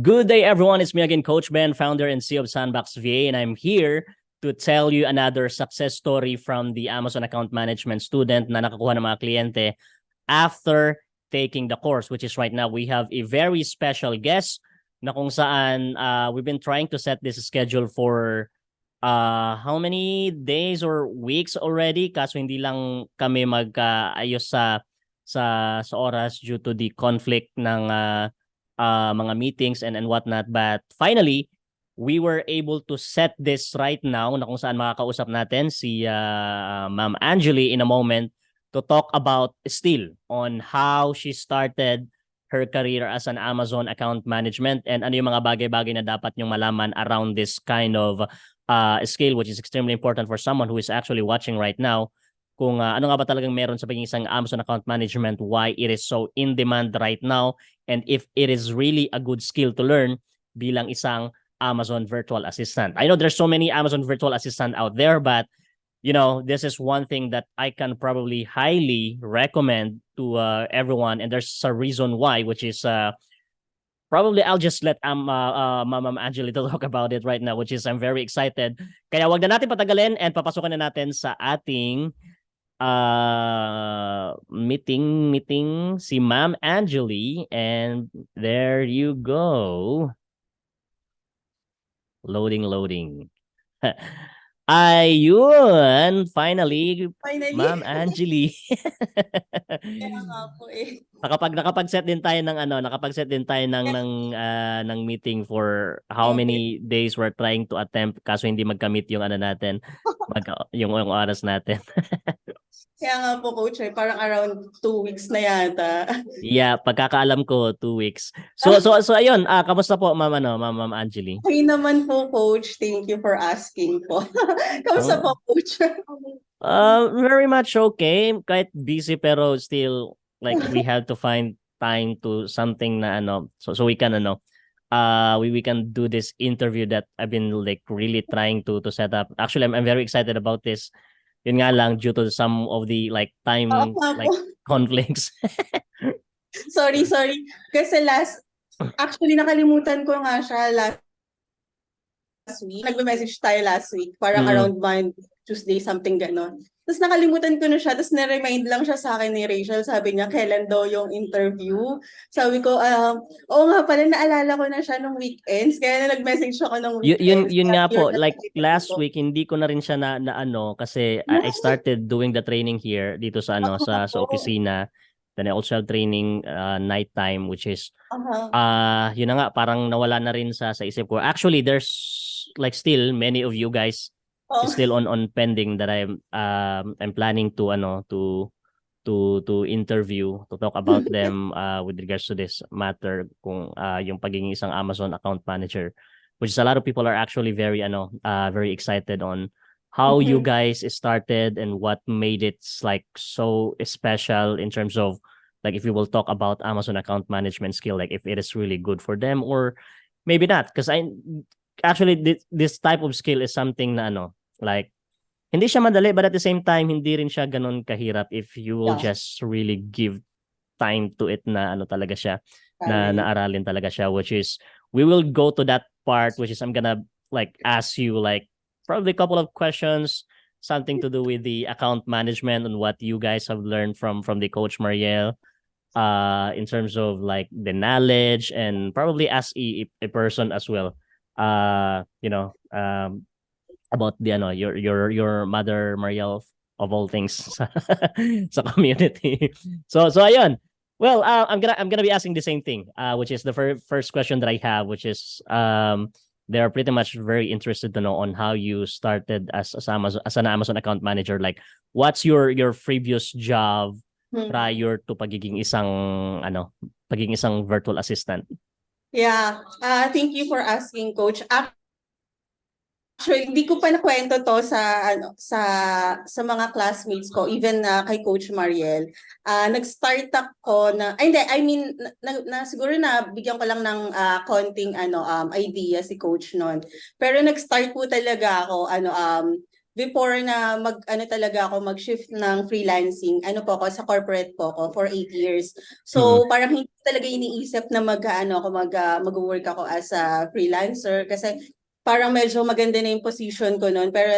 Good day, everyone. It's me again, Coach Ben, founder and CEO of Sandbox VA, and I'm here to tell you another success story from the Amazon account management student na nakakuha ng mga kliyente after taking the course, which is right now we have a very special guest na kung saan we've been trying to set this schedule for how many days or weeks already, kaso hindi lang kami magkaayos sa oras due to the conflict ng mga meetings and whatnot. But finally, we were able to set this right now na kung saan makakausap natin si Ma'am Angeli in a moment to talk about still on how she started her career as an Amazon account management and ano yung mga bagay-bagay na dapat nyong malaman around this kind of skill, which is extremely important for someone who is actually watching right now. Kung ano nga ba talagang meron sa pagiging isang Amazon account management, why it is so in demand right now, and if it is really a good skill to learn bilang isang Amazon virtual assistant. I know there's so many Amazon virtual assistant out there, but you know, this is one thing that I can probably highly recommend to everyone, and there's a reason why, which is probably I'll just let Ma'am Angeli to talk about it right now, which is I'm very excited. Kaya wag na natin patagalin and papasukan na natin sa ating meeting si Ma'am Angeli, and there you go. Loading. Ayun, finally. Ma'am Angeli. Kaya nga po eh. Nakapag-set din tayo ng meeting for how many days we're trying to attempt, kaso hindi magkamit yung natin, yung oras natin. Kaya nga po, Coach, parang around 2 weeks na yata. Yeah, pagkakaalam ko 2 weeks. So ayun, kamusta po Ma'am Angeli? Okay naman po, Coach. Thank you for asking po. Kamusta po, Coach? Very much okay. Quite busy pero still like we have to find time to something na so we can we can do this interview that I've been like really trying to set up. Actually, I'm very excited about this. Yun nga lang due to some of the like time like conflicts. Sorry. Kasi actually nakalimutan ko nga siya last week. Nagme-message tayo last week, parang around Monday, Tuesday, something ganon. Tapos nakalimutan ko na siya, tapos na-remind lang siya sa akin ni Rachel, sabi niya, kailan daw yung interview? Sabi ko, oo nga pala, naalala ko na siya nung weekends, kaya na nag-message ako nung weekends. Yun nga po, like last week, hindi ko na rin siya na kasi I started doing the training here dito sa sa opisina. Then I also have training nighttime, which is yun na nga, parang nawala na rin sa isip ko. Actually, there's like still many of you guys is still on pending that I'm planning to interview, to talk about them with regards to this matter, kung yung pagiging isang Amazon account manager, which is a lot of people are actually very very excited on how you guys started and what made it like so special in terms of like if you will talk about Amazon account management skill, like if it is really good for them or maybe not, because I actually this type of skill is something na like hindi siya madali, but at the same time hindi rin siya ganun kahirap if you will just really give time to it na talaga siya, na naaralin talaga siya, which is we will go to that part, which is I'm gonna like ask you like probably a couple of questions, something to do with the account management and what you guys have learned from the Coach Mariel in terms of like the knowledge, and probably ask a person as well about the your mother Mariel of all things sa community. So ayun. Well, I'm gonna be asking the same thing, which is the first question that I have, which is they're pretty much very interested to know on how you started as an Amazon account manager. Like, what's your previous job prior to pagiging isang virtual assistant? Yeah. Thank you for asking, Coach. Actually, hindi ko pa nakwento to sa mga classmates ko, even kay Coach Mariel. Nag-start ako siguro na bigyan ko lang ng konting idea si Coach noon. Pero nag-start po talaga ako before na ano talaga ako mag-shift ng freelancing, ano po ako sa corporate po ako for 8 years. So parang hindi talaga iniisip na mag-work ako as a freelancer kasi parang medyo maganda na yung position ko noon, pero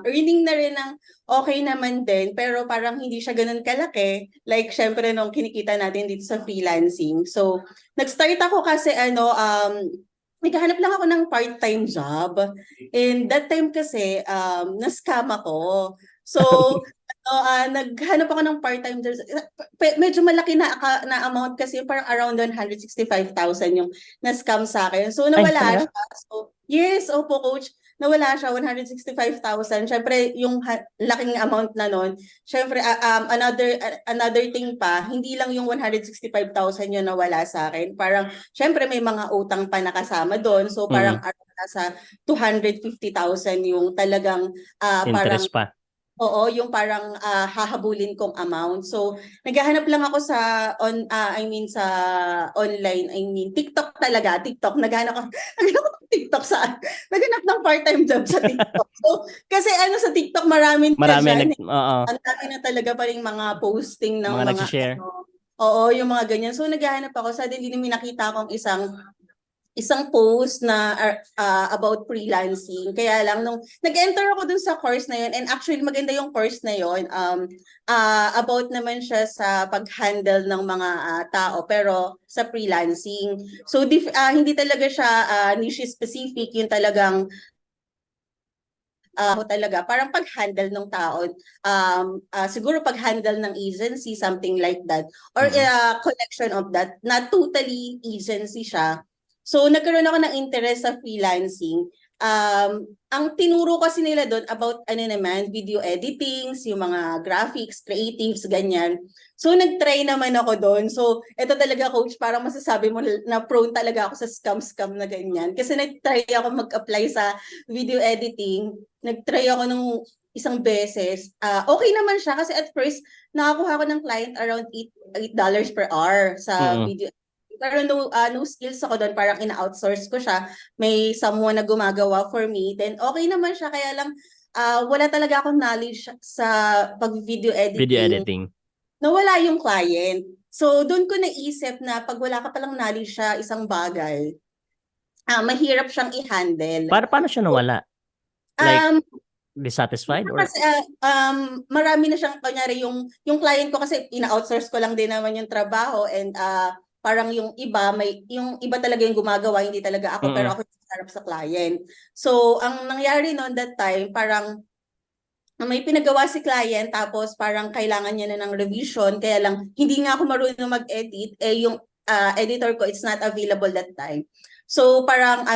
earning na rin ng okay naman din, pero parang hindi siya ganun kalaki like syempre nung kinikita natin dito sa freelancing. So nag-start ako kasi naghahanap lang ako ng part-time job. And that time kasi, na-scam ako. So, naghanap ako ng part-time job. Medyo malaki na amount kasi, parang around 165,000 yung na-scam sa akin. So, Ay, nawala talaga? siya. So, yes, opo, coach. Nawala siya, 165,000. Syempre, yung laking amount na nun, syempre, another thing pa, hindi lang yung 165,000 yung nawala sa akin. Parang, syempre, may mga utang pa nakasama doon. So, parang nasa 250,000 yung talagang parang Interest pa. oo, yung parang hahabulin kong amount. So, naghahanap lang ako sa sa online, TikTok talaga, TikTok. Naghahanap ako naghahanap ako ng TikTok naghanap ng part-time job sa TikTok. So, kasi sa TikTok maraming ka Marami diyan. oo, Ang dami na talaga pa ring mga posting ng mga mga nagsi-share. oo, yung mga ganyan. So, naghahanap ako. Suddenly, may nakita akong isang post na about freelancing. Kaya lang nung nag-enter ako dun sa course na yun, and actually maganda yung course na yun, about naman siya sa pag-handle ng mga tao pero sa freelancing. So hindi talaga siya niche specific, yung talagang talaga parang pag-handle ng tao, siguro pag-handle ng agency, something like that, or collection of that, not totally agency siya. So nagkaroon ako ng interest sa freelancing. Ang tinuro kasi nila doon about naman, video editings, yung mga graphics, creatives, ganyan. So nag-try naman ako doon. So ito talaga coach, parang masasabi mo na prone talaga ako sa scam na ganyan. Kasi nag-try ako mag-apply sa video editing. Nag-try ako ng isang beses. Okay naman siya kasi at first nakakuha ko ng client around $8 per hour sa video. Pero no skills ako doon, parang ina-outsource ko siya. May someone na gumagawa for me. Then okay naman siya, kaya lang wala talaga akong knowledge sa pag-video Video editing. editing. Nawala yung client. So doon ko naisip na pag wala ka palang knowledge sa isang bagay, mahirap siyang i-handle. Paano siya nawala? Like, dissatisfied or? Kasi marami na siyang, kunyari yung client ko kasi ina-outsource ko lang din naman yung trabaho, and parang yung iba talaga yung gumagawa, hindi talaga ako, pero ako yung harap sa client. So ang nangyari noon that time, parang may pinagawa si client, tapos parang kailangan niya na ng revision, kaya lang hindi nga ako marunong mag-edit, yung editor ko, it's not available that time. So parang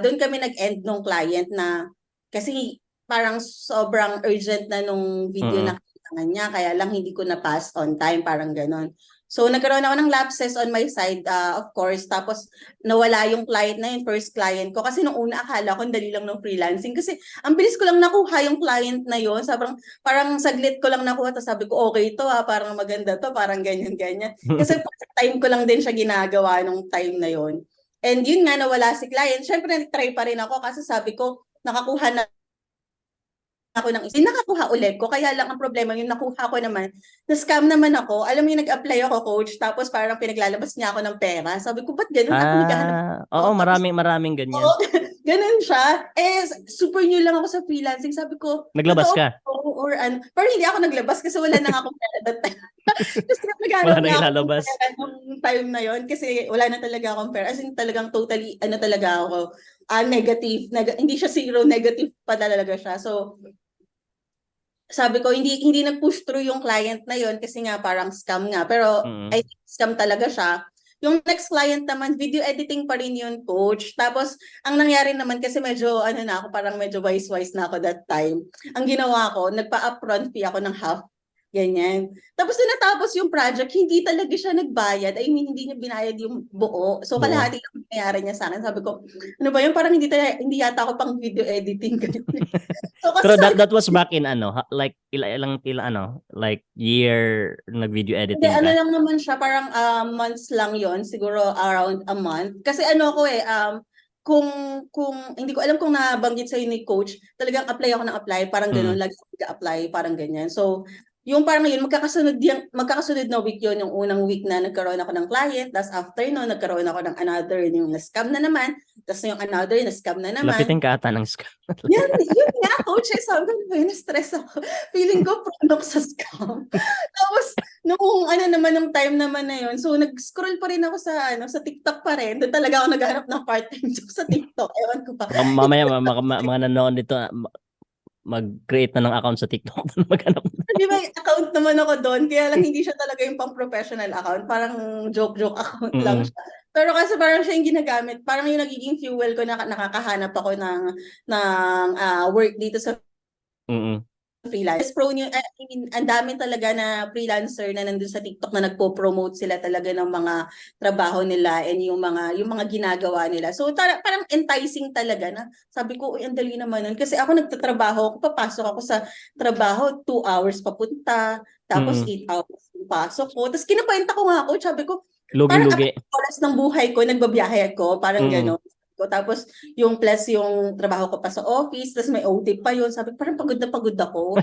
doon kami nag-end nung client na, kasi parang sobrang urgent na nung video na kailangan niya, kaya lang hindi ko na pass on time, parang ganon. So nagkaroon ako ng lapses on my side, of course, tapos nawala yung client na yun, first client ko, kasi nung una akala ko dali lang ng freelancing, kasi ang bilis ko lang nakuha yung client na yun, parang saglit ko lang nakuha, tapos sabi ko okay to, parang maganda to, parang ganyan. Kasi time ko lang din siya ginagawa nung time na yun. And yun nga, nawala si client. Syempre, nag-try pa rin ako kasi sabi ko, nakakuha na ako ng isa. Nakakuha ulit ko. Kaya lang ang problema, yung nakuha ko naman, na-scam naman ako. Alam mo yung nag-apply ako, coach, tapos parang pinaglalabas niya ako ng pera. Sabi ko, ba't ganun? Ako naghahanap. Oo, Tapos, maraming ganyan. oo, ganun siya. Super new lang ako sa freelancing. Sabi ko, Naglabas ka? Or pero hindi ako naglabas kasi wala na akong pera that time. Kasi Wala naghanap nang na ako ng ilalabas. pera nung time na yon, kasi wala na talaga akong pera. As in talagang totally, talaga ako, negative. Hindi siya zero, negative pa talaga siya. So, sabi ko, hindi nag-push through yung client na yon kasi nga parang scam nga. Pero I think scam talaga siya. Yung next client naman, video editing pa rin yun, coach. Tapos, ang nangyari naman, kasi medyo, na ako, parang medyo wise na ako that time. Ang ginawa ko, nagpa-upfront fee ako ng half. Ganyan. Tapos nung natapos yung project, hindi talaga siya nagbayad. I mean, hindi niya binayad yung buo. So, kalahati lang nangyari niya sa akin. Sabi ko, ano ba yun? Parang hindi yata ako pang video editing. So, kasi Pero that was back in like ilang like year nag-video hindi, editing ka? lang naman siya, parang months lang yon, siguro around a month. Kasi ko kung hindi ko alam kung nabanggit sa'yo ni coach, talagang apply ako ng apply, parang gano'n, lagi ako nag-a-apply, parang ganyan. So, yung parang yun, magkakasunod na week yun, yung unang week na nagkaroon ako ng client, tapos after no, nagkaroon ako ng another, yung na-scam na naman, tapos yung another, na-scam na naman. Lapitin ka ata ng scam. Yun nga, coach, sabi ko, na-stress ako. Feeling ko, product sa scam. Tapos, nung nung time naman na yun, so nag-scroll pa rin ako sa TikTok pa rin. Doon talaga ako naghanap ng part-time job sa TikTok. Ewan ko pa. Mamaya mga nanonood dito mag-create na ng account sa TikTok maghanap. Di ba, account naman ako doon, kaya lang hindi siya talaga yung pang-professional account. Parang joke-joke account lang siya. Pero kasi parang siya yung ginagamit, parang yung nagiging fuel ko na nakakahanap ako ng work dito sa freelance. Prone I mean, ang dami talaga na freelancer na nandun sa TikTok na nagpo-promote sila talaga ng mga trabaho nila and yung mga ginagawa nila. So parang enticing talaga na sabi ko, uy, ang dali naman nun. Kasi ako nagtatrabaho, papasok ako sa trabaho, 2 hours papunta, tapos 8 hours yung pasok ko. Tapos kinakwenta ko nga ako, sabi ko, parang Lugi-lugi. oras ng buhay ko, nagbabiyahe ako, parang gano'n. Tapos yung plus yung trabaho ko pa sa office, tapos may OT pa yun. Sabi ko, parang pagod na pagod ako.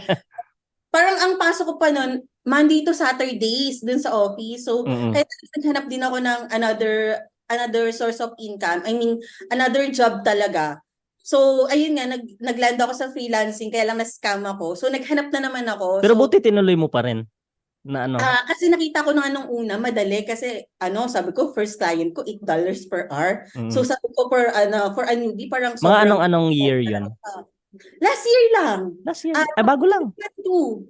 Parang ang pasok ko pa nun, Monday to Saturdays dun sa office. So, kaya naghanap din ako ng another source of income. I mean, another job talaga. So, ayun nga, nagland ako sa freelancing, kaya lang na-scam ako. So, naghanap na naman ako. Pero So, buti tinuloy mo pa rin na ano. kasi nakita ko nung una, madali kasi sabi ko, first client ko, $8 per hour. So sabi ko for a newbie, parang Mga sobrang... anong year yun? Last year lang. Last year. Ay, bago lang. 2022.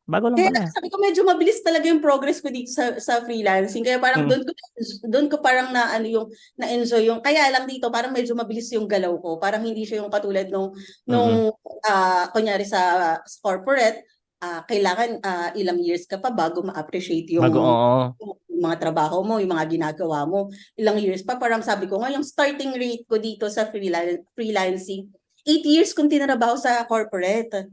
Bago lang Kaya pala. sabi ko medyo mabilis talaga yung progress ko dito sa freelancing. Kaya parang doon ko parang na-enjoy yung, kaya lang dito parang medyo mabilis yung galaw ko. Parang hindi siya yung katulad nung kunyari sa corporate, kailangan ilang years ka pa bago ma-appreciate yung mga trabaho mo, yung mga ginagawa mo. Ilang years pa, parang sabi ko nga, yung starting rate ko dito sa freelancing, 8 years kung tinrabaho sa corporate.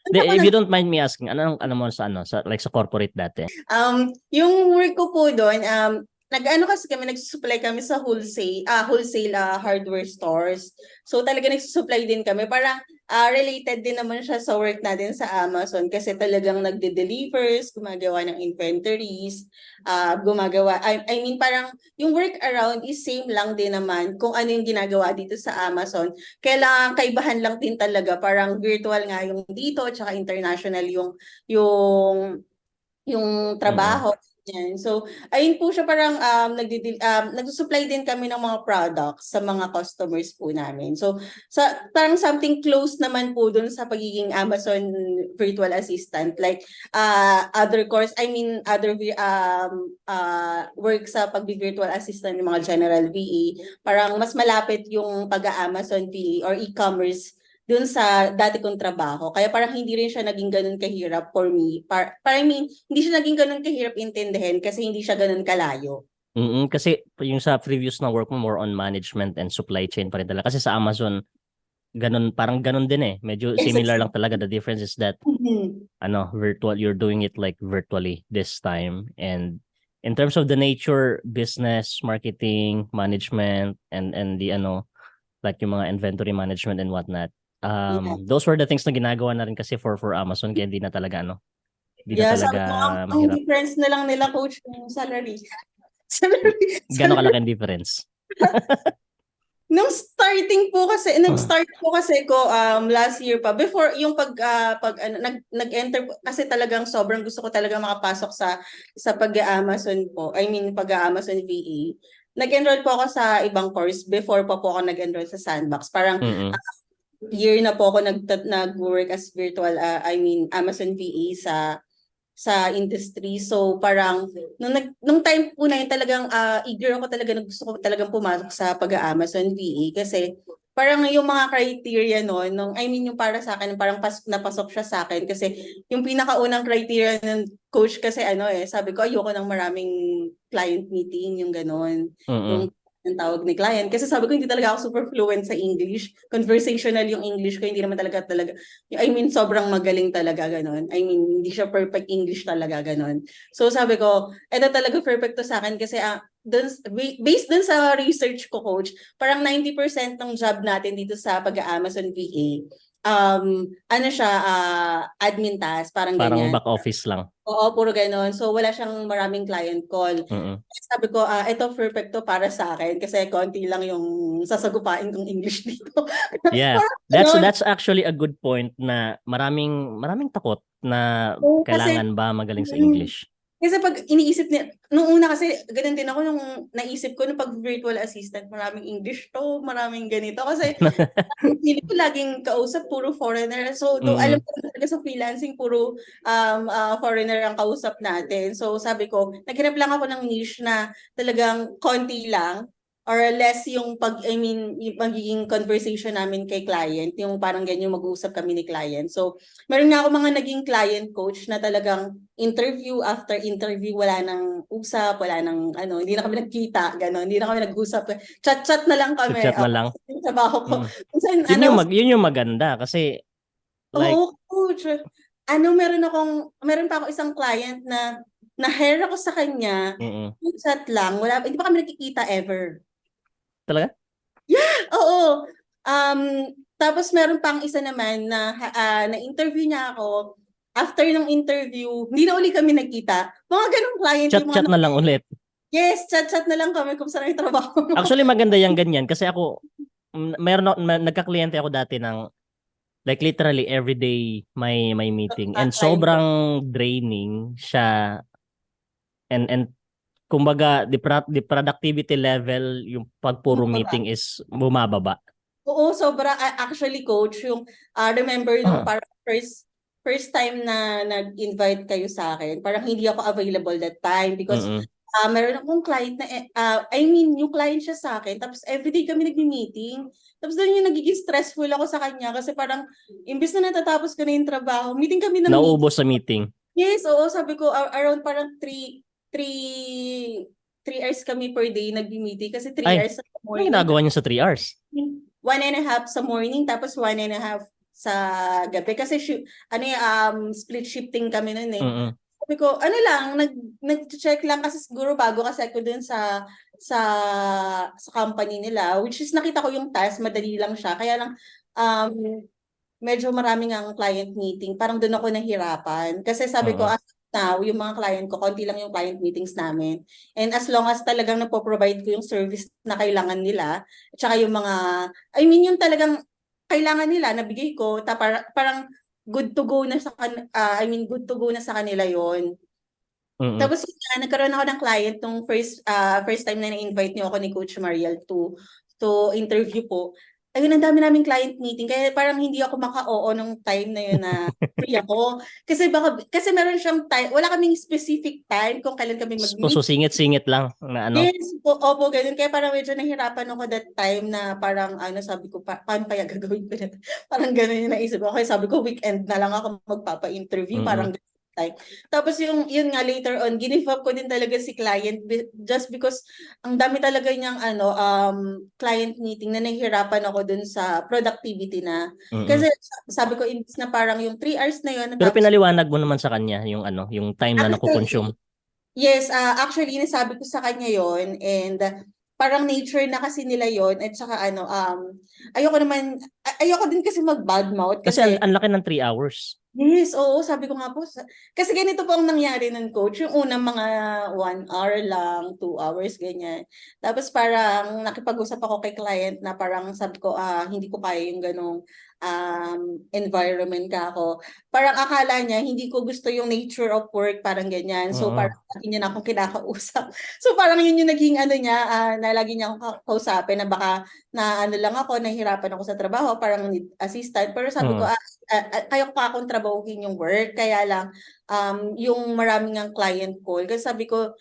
If you don't mind me asking, ano mo sa like sa corporate dati? Yung work ko po doon, kasi kami, nagsusupply kami sa wholesale hardware stores. So talaga nagsusupply din kami. Parang related din naman siya sa work natin sa Amazon kasi talagang nagde-delivers, gumagawa ng inventories, I mean parang yung work around is same lang din naman kung ano yung ginagawa dito sa Amazon. Kailangan kaibahan lang din talaga, parang virtual nga yung dito, tsaka international yung trabaho. Yan. So, ayun po siya, parang nagsusupply din kami ng mga products sa mga customers po namin. So, parang something close naman po dun sa pagiging Amazon virtual assistant. Like, other work sa pag-virtual assistant ng mga general VA. Parang mas malapit yung pag-Amazon VA or e-commerce dun sa dati kong trabaho. Kaya parang hindi rin siya naging ganun kahirap for me. Hindi siya naging ganun kahirap intindihin kasi hindi siya ganun kalayo. Kasi yung sa previous na work mo, more on management and supply chain pa rin talaga. Kasi sa Amazon, parang ganun din eh. Medyo similar lang talaga. The difference is that, virtual, you're doing it like virtually this time. And in terms of the nature, business, marketing, management, and the like yung mga inventory management and whatnot, those were the things na ginagawa na rin kasi for Amazon, kaya hindi na talaga hindi na talaga sabi ko, ang mahirap. difference na lang nila, coach, yung salary. Gano'ng kalaki ang difference? Nag-start po kasi ko last year pa, before yung nag-enter kasi talagang sobrang gusto ko talaga makapasok sa pag-Amazon po. I mean pag-Amazon VA. Nag-enroll po ako sa ibang course before pa po ako nag-enroll sa Sandbox. Parang year na po ako nag-work as virtual Amazon VA sa industry. So parang nung time po na yun talagang eager ako talaga, gusto ko talagang pumasok sa pag-Amazon VA kasi parang yung mga criteria yung para sa akin parang napasok siya sa akin kasi yung pinakaunang criteria ng coach kasi sabi ko ayoko ng maraming client meeting, yung ganon. Yung ang tawag ni client. Kasi sabi ko, hindi talaga ako super fluent sa English. Conversational yung English ko, hindi naman talaga. I mean, sobrang magaling talaga, ganon. I mean, hindi siya perfect English talaga, ganon. So sabi ko, eto talaga perfect to sa akin kasi based dun sa research ko, coach, parang 90% ng job natin dito sa pag-Amazon VA, ano siya, admin task, parang Parang ganyan. back office lang. Oo, puro ganon. So, wala siyang maraming client call. Mm. Sabi ko, ito perfecto para sa akin kasi konti lang yung sasagupain kong English dito. Yeah, Parang ganon. that's actually a good point na maraming takot na Oo, kasi, kailangan ba magaling sa mm, English. kasi pag iniisip niya, nung una kasi, ganun din ako nung naisip ko nung pag virtual assistant, maraming English to, maraming ganito. Kasi, hindi ko laging kausap, puro foreigner. So, alam Mm. ko talaga sa freelancing, puro foreigner ang kausap natin. So, sabi ko, naghanap lang ako ng niche na talagang konti lang or less yung yung magiging conversation namin kay client, yung parang ganyan mag-uusap kami ni client. So, meron nga ako mga naging client coach na talagang interview after interview, wala nang usap, wala nang hindi na kami nagkita, gano'n, hindi na kami nag-usap. Chat-chat na lang kami. Chat na lang. Yung trabaho ko. Mm. Minsan, Yun yung maganda kasi like oo, coach. Meron pa ako isang client na na-hire ako sa kanya, mm. yung chat lang, hindi pa kami nagkikita ever. Talaga? Oo. Um, Tapos meron pang isa naman na-interview niya ako. After ng interview, hindi na uli kami nagkita. Mga ganong client yung Chat-chat mga, na lang ulit. yes, chat-chat na lang kami kung saan yung trabaho mo. Actually maganda yung ganyan kasi ako nagka-kliyente ako dati ng like literally every day may meeting and Client ko. sobrang draining siya and kumbaga the productivity level yung pag puro meeting is bumababa. Oo, sobra. Actually, coach, yung remember nung parang first time na nag-invite kayo sa akin, parang hindi ako available that time because Mm. meron akong client na, I mean, yung client siya sa akin, tapos everyday kami nagmi-meeting. Tapos doon yung nagiging stressful ako sa kanya kasi parang imbis na natatapos ko na yung trabaho, meeting kami ng meeting. Nauubos sa meeting. Yes, oo, sabi ko around parang 3 hours kami per day nagmi-meeting kasi 3 hours Ay, sa ano morning. ginagawa niyo sa 3 hours? 1.5 sa morning, tapos 1.5 sa gabi. Kasi split shifting kami nun eh. Mm. Sabi ko, nag-check lang kasi siguro bago kasi ako dun sa company nila, which is nakita ko yung task, madali lang siya. Kaya lang, medyo maraming ang client meeting. Parang doon ako nahirapan. Kasi sabi ko, Mm. as of now, yung mga client ko, konti lang yung client meetings namin. And as long as talagang napoprovide ko yung service na kailangan nila, at saka yung mga, I mean, yung talagang kailangan nila, nabigay ko, parang good to go na good to go na sa kanila yon. Mm. Tapos nagkaroon ako ng client nung first time na na-invite niyo ako ni Coach Mariel to interview po. Ayun, ang dami naming client meeting. Kaya parang hindi ako maka-oo nung time na yun na free ako. Kasi meron siyang time, wala kaming specific time kung kailan kami So mag-meet. singit-singit lang na ano. Yes, opo, ganun. Kaya parang medyo nahirapan ako that time na parang sabi ko, paano kaya gagawin ko na? Parang ganun yung naisip ko. Kaya sabi ko, weekend na lang ako magpapa-interview. Mm. Parang ganun time. Tapos yun nga later on, give up ko din talaga si client just because ang dami talaga niyang client meeting na nahihirapan ako dun sa productivity na. Mm. Kasi sabi ko, imbis na parang yung 3 hours na yun, Pero tapos pinaliwanag mo naman sa kanya yung ano, yung time na actually, nakukonsume. yes, actually nasabi ko sa kanya yon, and parang nature na kasi nila yon, at saka ayoko din kasi mag-badmouth Kasi kasi ang laki ng 3 hours. yes, oo, sabi ko nga po. Kasi ganito po ang nangyari nun, coach. Yung unang mga 1 hour lang, 2 hours, ganyan. Tapos parang nakipag-usap ako kay client na parang sabi ko, hindi ko kaya yung ganong environment ka ako. Parang akala niya, hindi ko gusto yung nature of work, parang ganyan. So Mm. parang lagi niya na akong kinakausap. So parang yun yung naging na lagi niya akong kausapin na baka na lang ako, nahihirapan ako sa trabaho, parang need assistant. Pero sabi ko, Mm. kaya ko pa akong trabahuhin yung work, kaya lang yung maraming ang client call. Kasi sabi ko,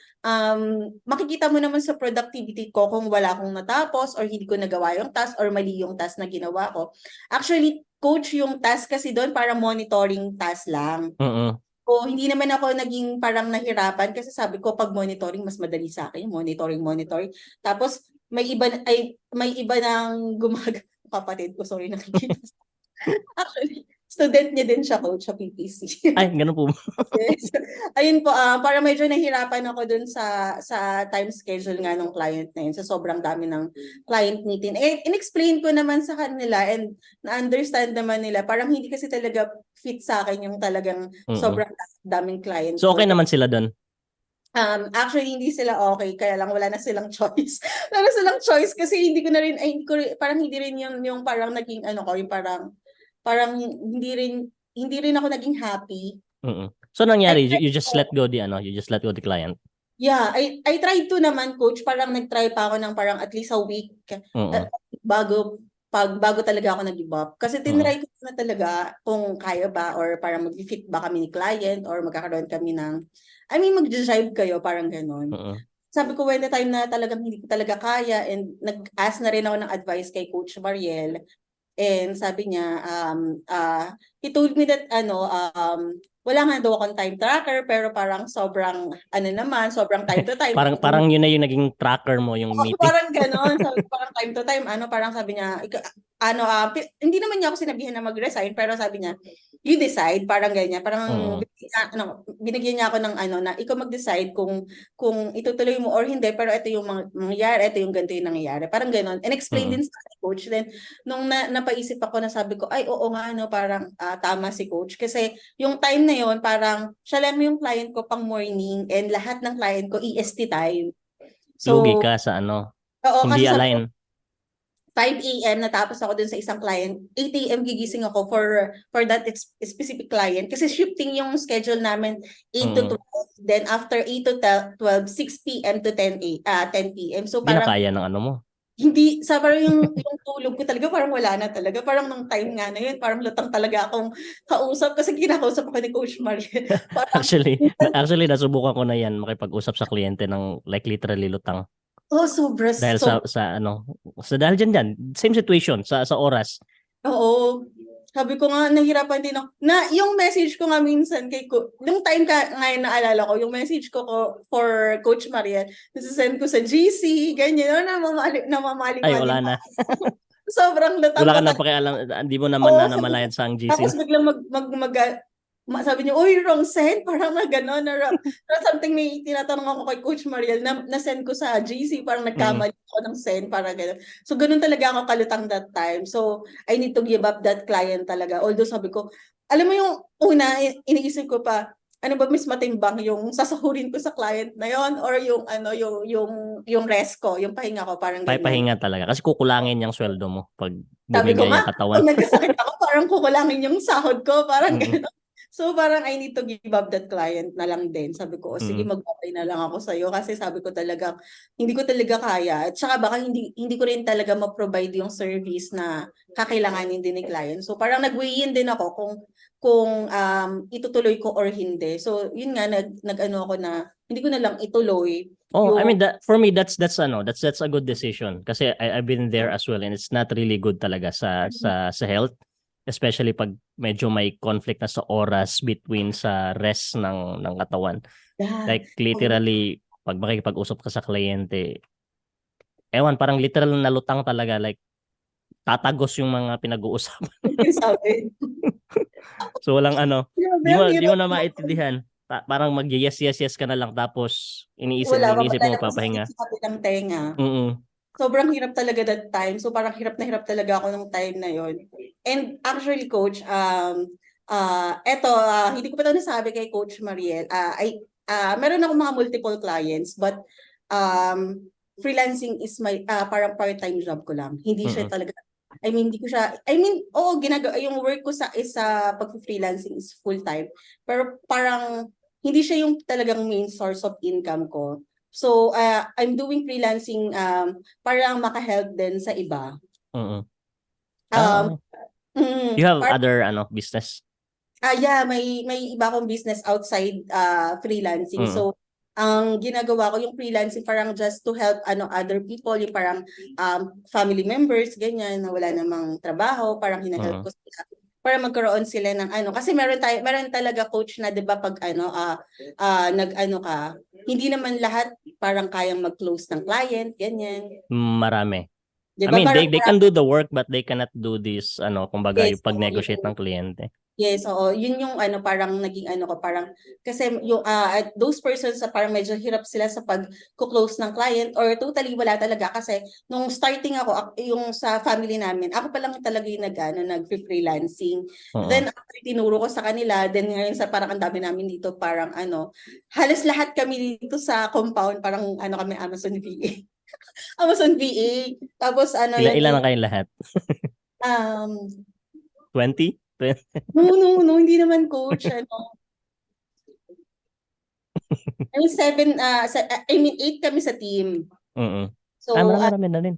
makikita mo naman sa productivity ko kung wala akong natapos or hindi ko nagawa yung task or mali yung task na ginawa ko. Actually, coach, yung task kasi doon para monitoring task lang. Mm. O hindi naman ako naging parang nahirapan kasi sabi ko pag monitoring mas madali sa akin, monitoring. Tapos may iba nang kapatid ko, sorry, nakikita. Actually, student niya din siya, coach, sa PPC. Ay, ganun po. Yes. Ayun po, para medyo nahirapan ako dun sa time schedule nga ng client na yun, sa sobrang dami ng client meeting. In-explain ko naman sa kanila and na-understand naman nila, parang hindi kasi talaga fit sa akin yung talagang sobrang daming client. So okay naman sila doon? Actually, hindi sila okay, kaya lang wala na silang choice. Wala na silang choice kasi hindi ko na rin, parang hindi rin yung parang naging yung parang hindi rin ako naging happy. So nangyari, you just let go the client? Yeah, I tried to naman, coach. Parang nag-try pa ako ng parang at least a week bago talaga ako nag-give up. Kasi tinry ko na talaga kung kaya ba or parang mag-fit ba kami ni client or magkakaroon kami ng, mag-drive kayo, parang gano'n. Sabi ko, when the time na talagang hindi ko talaga kaya and nag-ask na rin ako ng advice kay Coach Mariel. And sabi niya, he told me that wala nga daw akong time tracker, pero parang sobrang sobrang time to time. parang yun na yung naging tracker mo, yung meeting. Parang gano'n, parang time to time, parang sabi niya, hindi naman niya ako sinabihan na mag-resign, pero sabi niya, you decide, parang ganyan, parang binigyan niya ako ng na ikaw mag-decide kung itutuloy mo or hindi, pero ito yung mangyayari, ito yung ganito yung nangyayari, parang gano'n. And explain din sa coach. Then nung napaisip ako, na sabi ko, ay oo nga, parang tama si coach, kasi yung time na yon parang siya lang yung client ko pang morning and lahat ng client ko EST time. So lugi ka sa hindi align. 5 a.m. natapos ako dun sa isang client, 8 a.m. gigising ako for that specific client. Kasi shifting yung schedule namin 8 to 12. Then after 8 to 12, 6 p.m. to 10 p.m. So parang kaya ng mo? Hindi, parang yung tulog ko talaga parang wala na talaga. Parang nung time nga na yun, parang lutang talaga akong kausap kasi kinakausap ako ni Coach Mariel. Actually, nasubukan ko na yan, makipag-usap sa kliyente ng like literally lutang. Oh, sobra. Dahil dahil dyan, same situation sa oras. Oo. Sabi ko nga, nahirapan din ako. Yung message ko nga minsan kay nung time ngayon naalala ko, yung message ko for Coach Mariel, nasasend ko sa GC, ganyan, namamali. Ay, wala na. Sobrang lutang. Wala ka na pakialam, hindi mo naman namalayan sa ang GC. Tapos biglang sabi niya, uy, wrong send, parang na gano'n, something may tinatanong ako kay Coach Mariel, na-send ko sa GC, parang nagkamali ako ng send, parang gano'n. So, gano'n talaga ako kalutang that time. So, I need to give up that client talaga. Although sabi ko, alam mo yung una, iniisip ko pa, ano ba mas matimbang yung sasahurin ko sa client na yon or yung yung rest ko, yung pahinga ko, parang gano'n. Pahinga talaga, kasi kukulangin yung sweldo mo pag bumigay yung katawan. Pag nagkasakit ako, parang kukulangin yung sahod ko, parang gano'n. So parang I need to give up that client na lang din. Sabi ko, sige, mag-apply na lang ako sa'yo kasi sabi ko talaga, hindi ko talaga kaya. At saka baka hindi ko rin talaga ma-provide yung service na kakailanganin din ni client. So parang nag-weigh-in din ako kung itutuloy ko or hindi. So yun nga, nag-ano ako na hindi ko na lang ituloy. For me, that's a good decision kasi I've been there as well and it's not really good talaga sa health. Especially pag medyo may conflict na sa oras between sa rest ng katawan. Yeah. Like literally, pag makikipag-usap ka sa kliyente, parang literal na lutang talaga, like tatagos yung mga pinag-uusapan. So walang di mo na maintindihan. Parang mag-yes ka na lang tapos iniisip mo papahinga. Ng tenga. Sobrang hirap talaga that time. So parang hirap na hirap talaga ako ng time na yon. And actually, Coach, hindi ko pa ito nasabi kay Coach Mariel. Meron akong mga multiple clients, but freelancing is my parang part-time job ko lang. Hindi siya talaga, hindi ko siya, yung work ko sa pag-freelancing is full-time. Pero parang hindi siya yung talagang main source of income ko. So, I'm doing freelancing para maka-help din sa iba. You have other business? Yeah, may iba akong business outside freelancing. So, ang ginagawa ko yung freelancing parang just to help other people, yung parang family members, ganyan, na wala namang trabaho, parang hinahelp ko sila. para magkaroon sila ng ano. Kasi meron talaga coach na 'di ba pag nag-ano ka, hindi naman lahat parang kayang mag-close ng client, ganyan. Marami. 'Di I ba? mean, Parang they can do the work but they cannot do this, kumbaga, yes, yung pag-negotiate ng kliyente. yes, oo. Yun yung ano, parang naging ano ko, parang kasi yung those persons na parang medyo hirap sila sa pag-close ng client or totally wala talaga kasi nung starting ako, yung sa family namin, ako pa lang talaga yung nag-freelancing. Oo. Then after tinuro ko sa kanila, then ngayon sa parang ang dami namin dito, parang ano, halos lahat kami dito sa compound, parang ano kami, Amazon VA. Amazon VA. Tapos ano yan, Ilan na kayong lahat? um, 20? no, hindi naman coach, ano. I mean, I mean, 8 kami sa team. Mm. So, Marami na rin.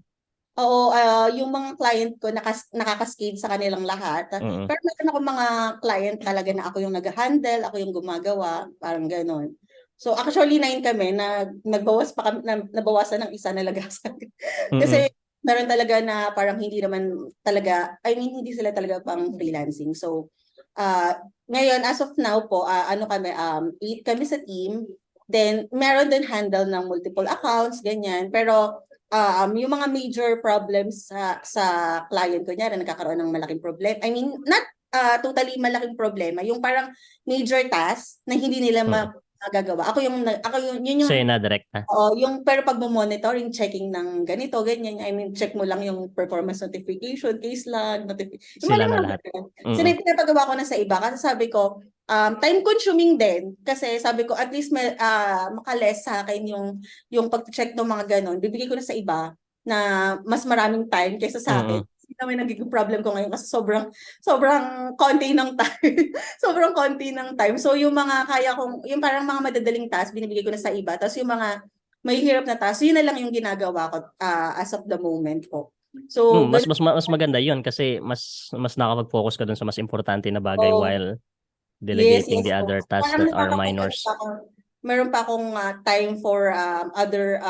oo, yung mga client ko, nakakascade sa kanilang lahat. Mm. Pero meron ako mga client talaga na ako yung nag-handle, ako yung gumagawa, parang ganon. So, actually, 9 kami, nagbawas pa kami, nabawasan ng isa na lagasan. Mm. Kasi, meron talaga na parang hindi naman talaga, I mean, hindi sila talaga pang freelancing. So, ngayon, as of now po, ano kami, 8 kami sa team. Then, meron din handle ng multiple accounts, ganyan. Pero, yung mga major problems sa client ko niya, nagkakaroon ng malaking problem. I mean, not totally malaking problema. Yung parang major task na hindi nila magagawa. Yun yung So, yun na, direkta. yung pero pag monitoring, checking ng ganito, ganyan. I mean, check mo lang yung performance notification, case log, notification. Yung Sila na mga lahat. ganyan. So, pinapagawa ko na sa iba kasi sabi ko, time consuming din kasi sabi ko at least makaless sa akin yung pag-check ng mga ganon. Bibigay ko na sa iba na mas maraming time kaysa sa akin. Hindi naman nagiging problem ko ngayon kasi sobrang konti ng time. Sobrang konti ng time. So yung mga kaya kong, yung parang mga madadaling task, binibigay ko na sa iba. Tapos yung mga mahihirap na task, yun na lang yung ginagawa ko as of the moment po. So, Mas maganda yun kasi mas nakapag-focus ka dun sa mas importante na bagay while yes, delegating the po. other tasks Parang that are minors. meron pa akong time for other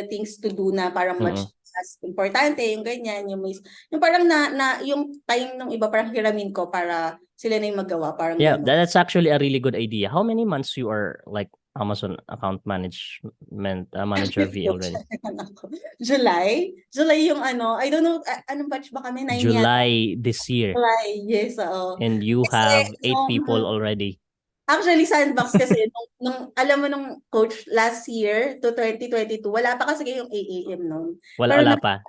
things to do na parang much as importante, yung ganyan, yung parang yung time ng iba parang hiramin ko para sila na yung magawa, parang Yeah, gano'n. that's actually a really good idea. How many months you are like Amazon account management manager V already? July? July yung ano, I don't know, anong batch ba kami? 9 yata. July this year. July, yes, oo. And you Kasi, have 8 people already. actually, Sandbox kasi, alam mo nung coach last year to 2022, wala pa kasi yung AAM nun. Pero Wala pa.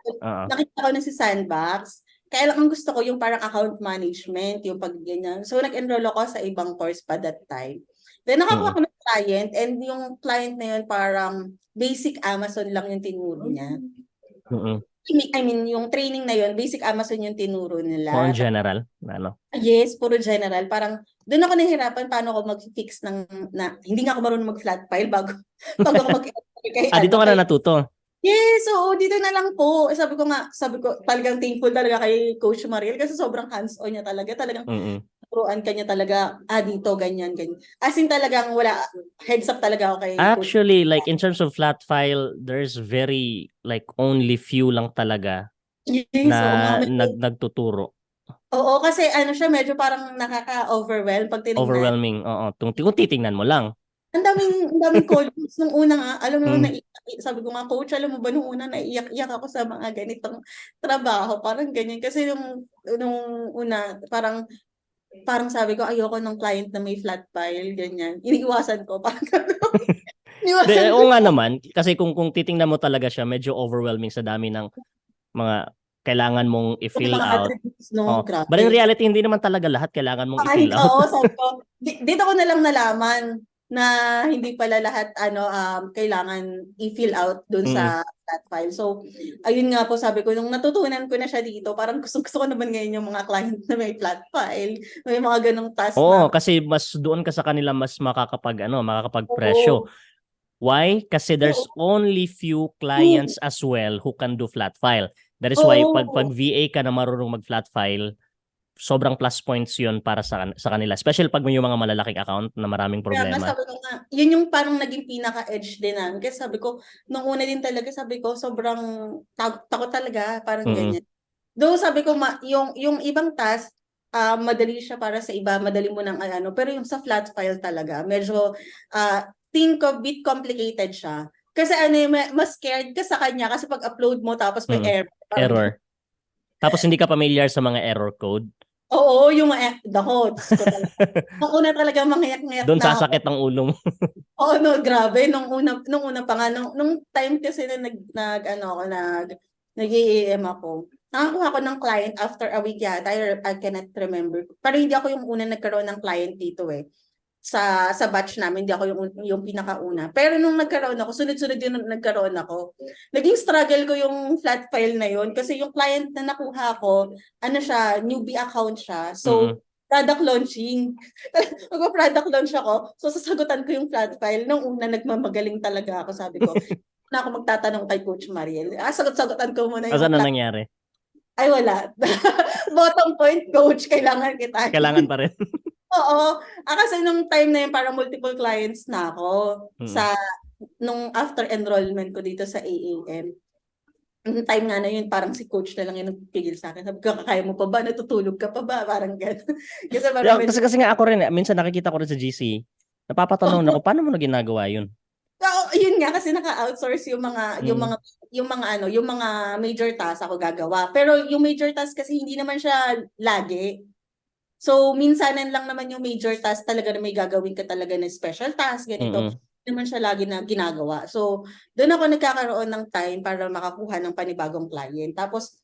nakita ko na si Sandbox. Kaya lang ang gusto ko yung parang account management, yung pag ganyan. So, nag-enroll ako sa ibang course pa that time. Then, nakakuha ko ng client and yung client na yun parang basic Amazon lang yung tinuro niya. I mean, yung training na yun, basic Amazon yung tinuro nila. On general? Ano? Yes, puro general. Parang doon ako nahihirapan paano ako mag-fix hindi nga ako marunong mag-flat file bago ako dito ka na natuto? Yes, oo, dito na lang po. Sabi ko talagang thankful talaga kay Coach Mariel kasi sobrang hands-on niya talaga. Talagang turuan ka niya talaga, dito, ganyan. As in talagang wala, heads up talaga ako kay Actually, like in terms of flat file, there's very like only few lang talaga na nagtuturo. Oo, kasi ano siya, medyo parang nakaka-overwhelm pag tinignan. Overwhelming, oo. Kung titingnan mo lang. Ang daming calls nung una nga, alam mo sabi ko nga, coach, alam mo ba nung una naiiyak-iyak ako sa mga ganitong trabaho, parang ganyan. Kasi nung una, parang sabi ko, ayoko ng client na may flat file, ganyan. Iniiwasan ko, parang Oo nga naman, kasi kung titingnan mo talaga siya, medyo overwhelming sa dami ng mga kailangan mong i-fill out. But in reality, hindi naman talaga lahat kailangan mong i-fill out. Oo, sabi ko, dito ko na lang nalaman na hindi pala lahat kailangan i-fill out dun sa flat file. So, ayun nga po, sabi ko, nung natutunan ko na siya dito, parang gusto ko naman ngayon yung mga client na may flat file, may mga ganong task na. Kasi mas doon ka sa kanila mas makakapag-presyo. Why? Kasi there's only few clients as well who can do flat file. That is why pag VA ka na marunong mag-flat file, sobrang plus points yun para sa kanila. Especially pag may yung mga malalaking account na maraming problema. Sabi ko nga, yun yung parang naging pinaka-edge din namin. Kasi sabi ko, nung una din talaga, sabi ko, sobrang takot talaga, parang ganyan. Though sabi ko, yung ibang task, madali siya para sa iba, madali mo nang ano, pero yung sa flat file talaga, medyo think of bit complicated siya. Kasi ano, mas scared ka sa kanya kasi pag upload mo tapos may Mm. error. Parang, Error. Tapos hindi ka familiar sa mga error code. oo, yung dako, Diyos ko talaga. Nung una talaga mangyak-ngyak Doon na ako. sasakit ang ulo mo. Oo, no, grabe. Nung una pa nga, nung time kasi na nag-EAM ako. Nakakuha ako ng client after a week yata. I cannot remember. Pero hindi ako yung una nagkaroon ng client dito eh. Sa batch namin, hindi ako yung pinakauna. Pero nung nagkaroon ako, sunod-sunod din nagkaroon ako. Naging struggle ko yung flat file na yun kasi yung client na nakuha ko, ano siya, newbie account siya. Mm-mm. So, product launching. Magpa-product launch ako. So, sasagutan ko yung flat file. Nung una, nagmamagaling talaga ako. Sabi ko, na ako magtatanong kay Coach Mariel. Sagot-sagutan ko muna yung Asan na flat. nangyari? Ay, wala. Bottom point, Coach. Kailangan kita. Kailangan pa rin. Oo. Kasi nung time na yun, parang multiple clients na ako Mm. nung after enrollment ko dito sa AAM. Yung time nga na yun, parang si coach na lang yung nagpigil sa akin. Sabi ko, kaya mo pa ba? Natutulog ka pa ba? Parang gano'n. Kasi parang medyo, Kasi nga ako rin, minsan nakikita ko rin sa GC, napapatanong ako, paano mo na ginagawa yun? yun nga kasi naka-outsource yung mga Mm. yung mga major tasks ako gagawa. Pero yung major task kasi hindi naman siya lagi. So, minsanan lang naman yung major task talaga na may gagawin ka talaga na special task, ganito. Mm-mm. Hindi naman siya lagi na ginagawa. So, doon ako nagkakaroon ng time para makakuha ng panibagong client. Tapos,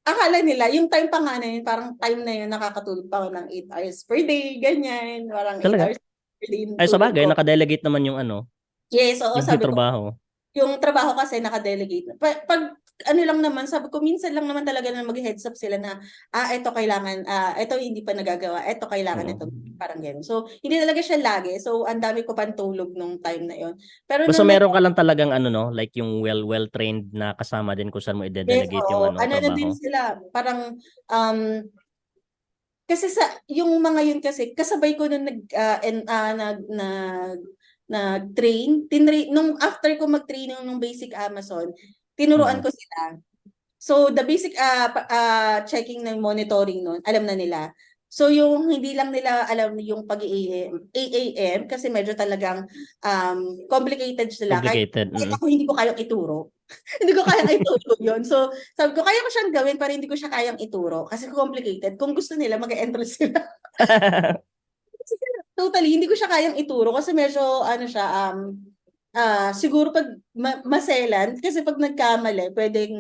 akala nila, yung time pa nga na yun, parang time na yun, nakakatulog pa ako ng 8 hours per day, ganyan. Parang 8 Talaga? hours per day yung Ay, sa tulog bagay, ko. nakadelegate naman yung ano, Yes, oo, yung sabi ko, trabaho. yung trabaho kasi naka-delegate. Pag ano lang naman, sabi ko, minsan lang naman talaga na mag-heads up sila na, ito kailangan, ito hindi pa nagagawa, ito kailangan, ito, Mm. parang gano'n. So, hindi talaga siya lagi. So, ang dami ko pantulog nung time na yon. Pero Basta nung meron ka lang talagang ano, no, like yung well-trained na kasama din kung saan mo yes, i-delegate yung oo, ano, ano na din trabaho. sila, parang, um, kasi yung mga yun kasi, kasabay ko nung nag-train, nung after ko mag-training nung basic Amazon, tinuruan Mm. ko sila. So, the basic checking ng monitoring nun, alam na nila. So, yung hindi lang nila alam yung AAM kasi medyo talagang complicated sila. Kahit Complicated. Mm. ako hindi ko kayang ituro. Hindi ko kayang ituro yun. So, sabi ko, kaya ko siyang gawin pero hindi ko siya kayang ituro kasi complicated. Kung gusto nila, mag-enroll sila. Totally, hindi ko siya kayang ituro kasi medyo, ano siya, siguro pag maselan, kasi pag nagkamali, pwedeng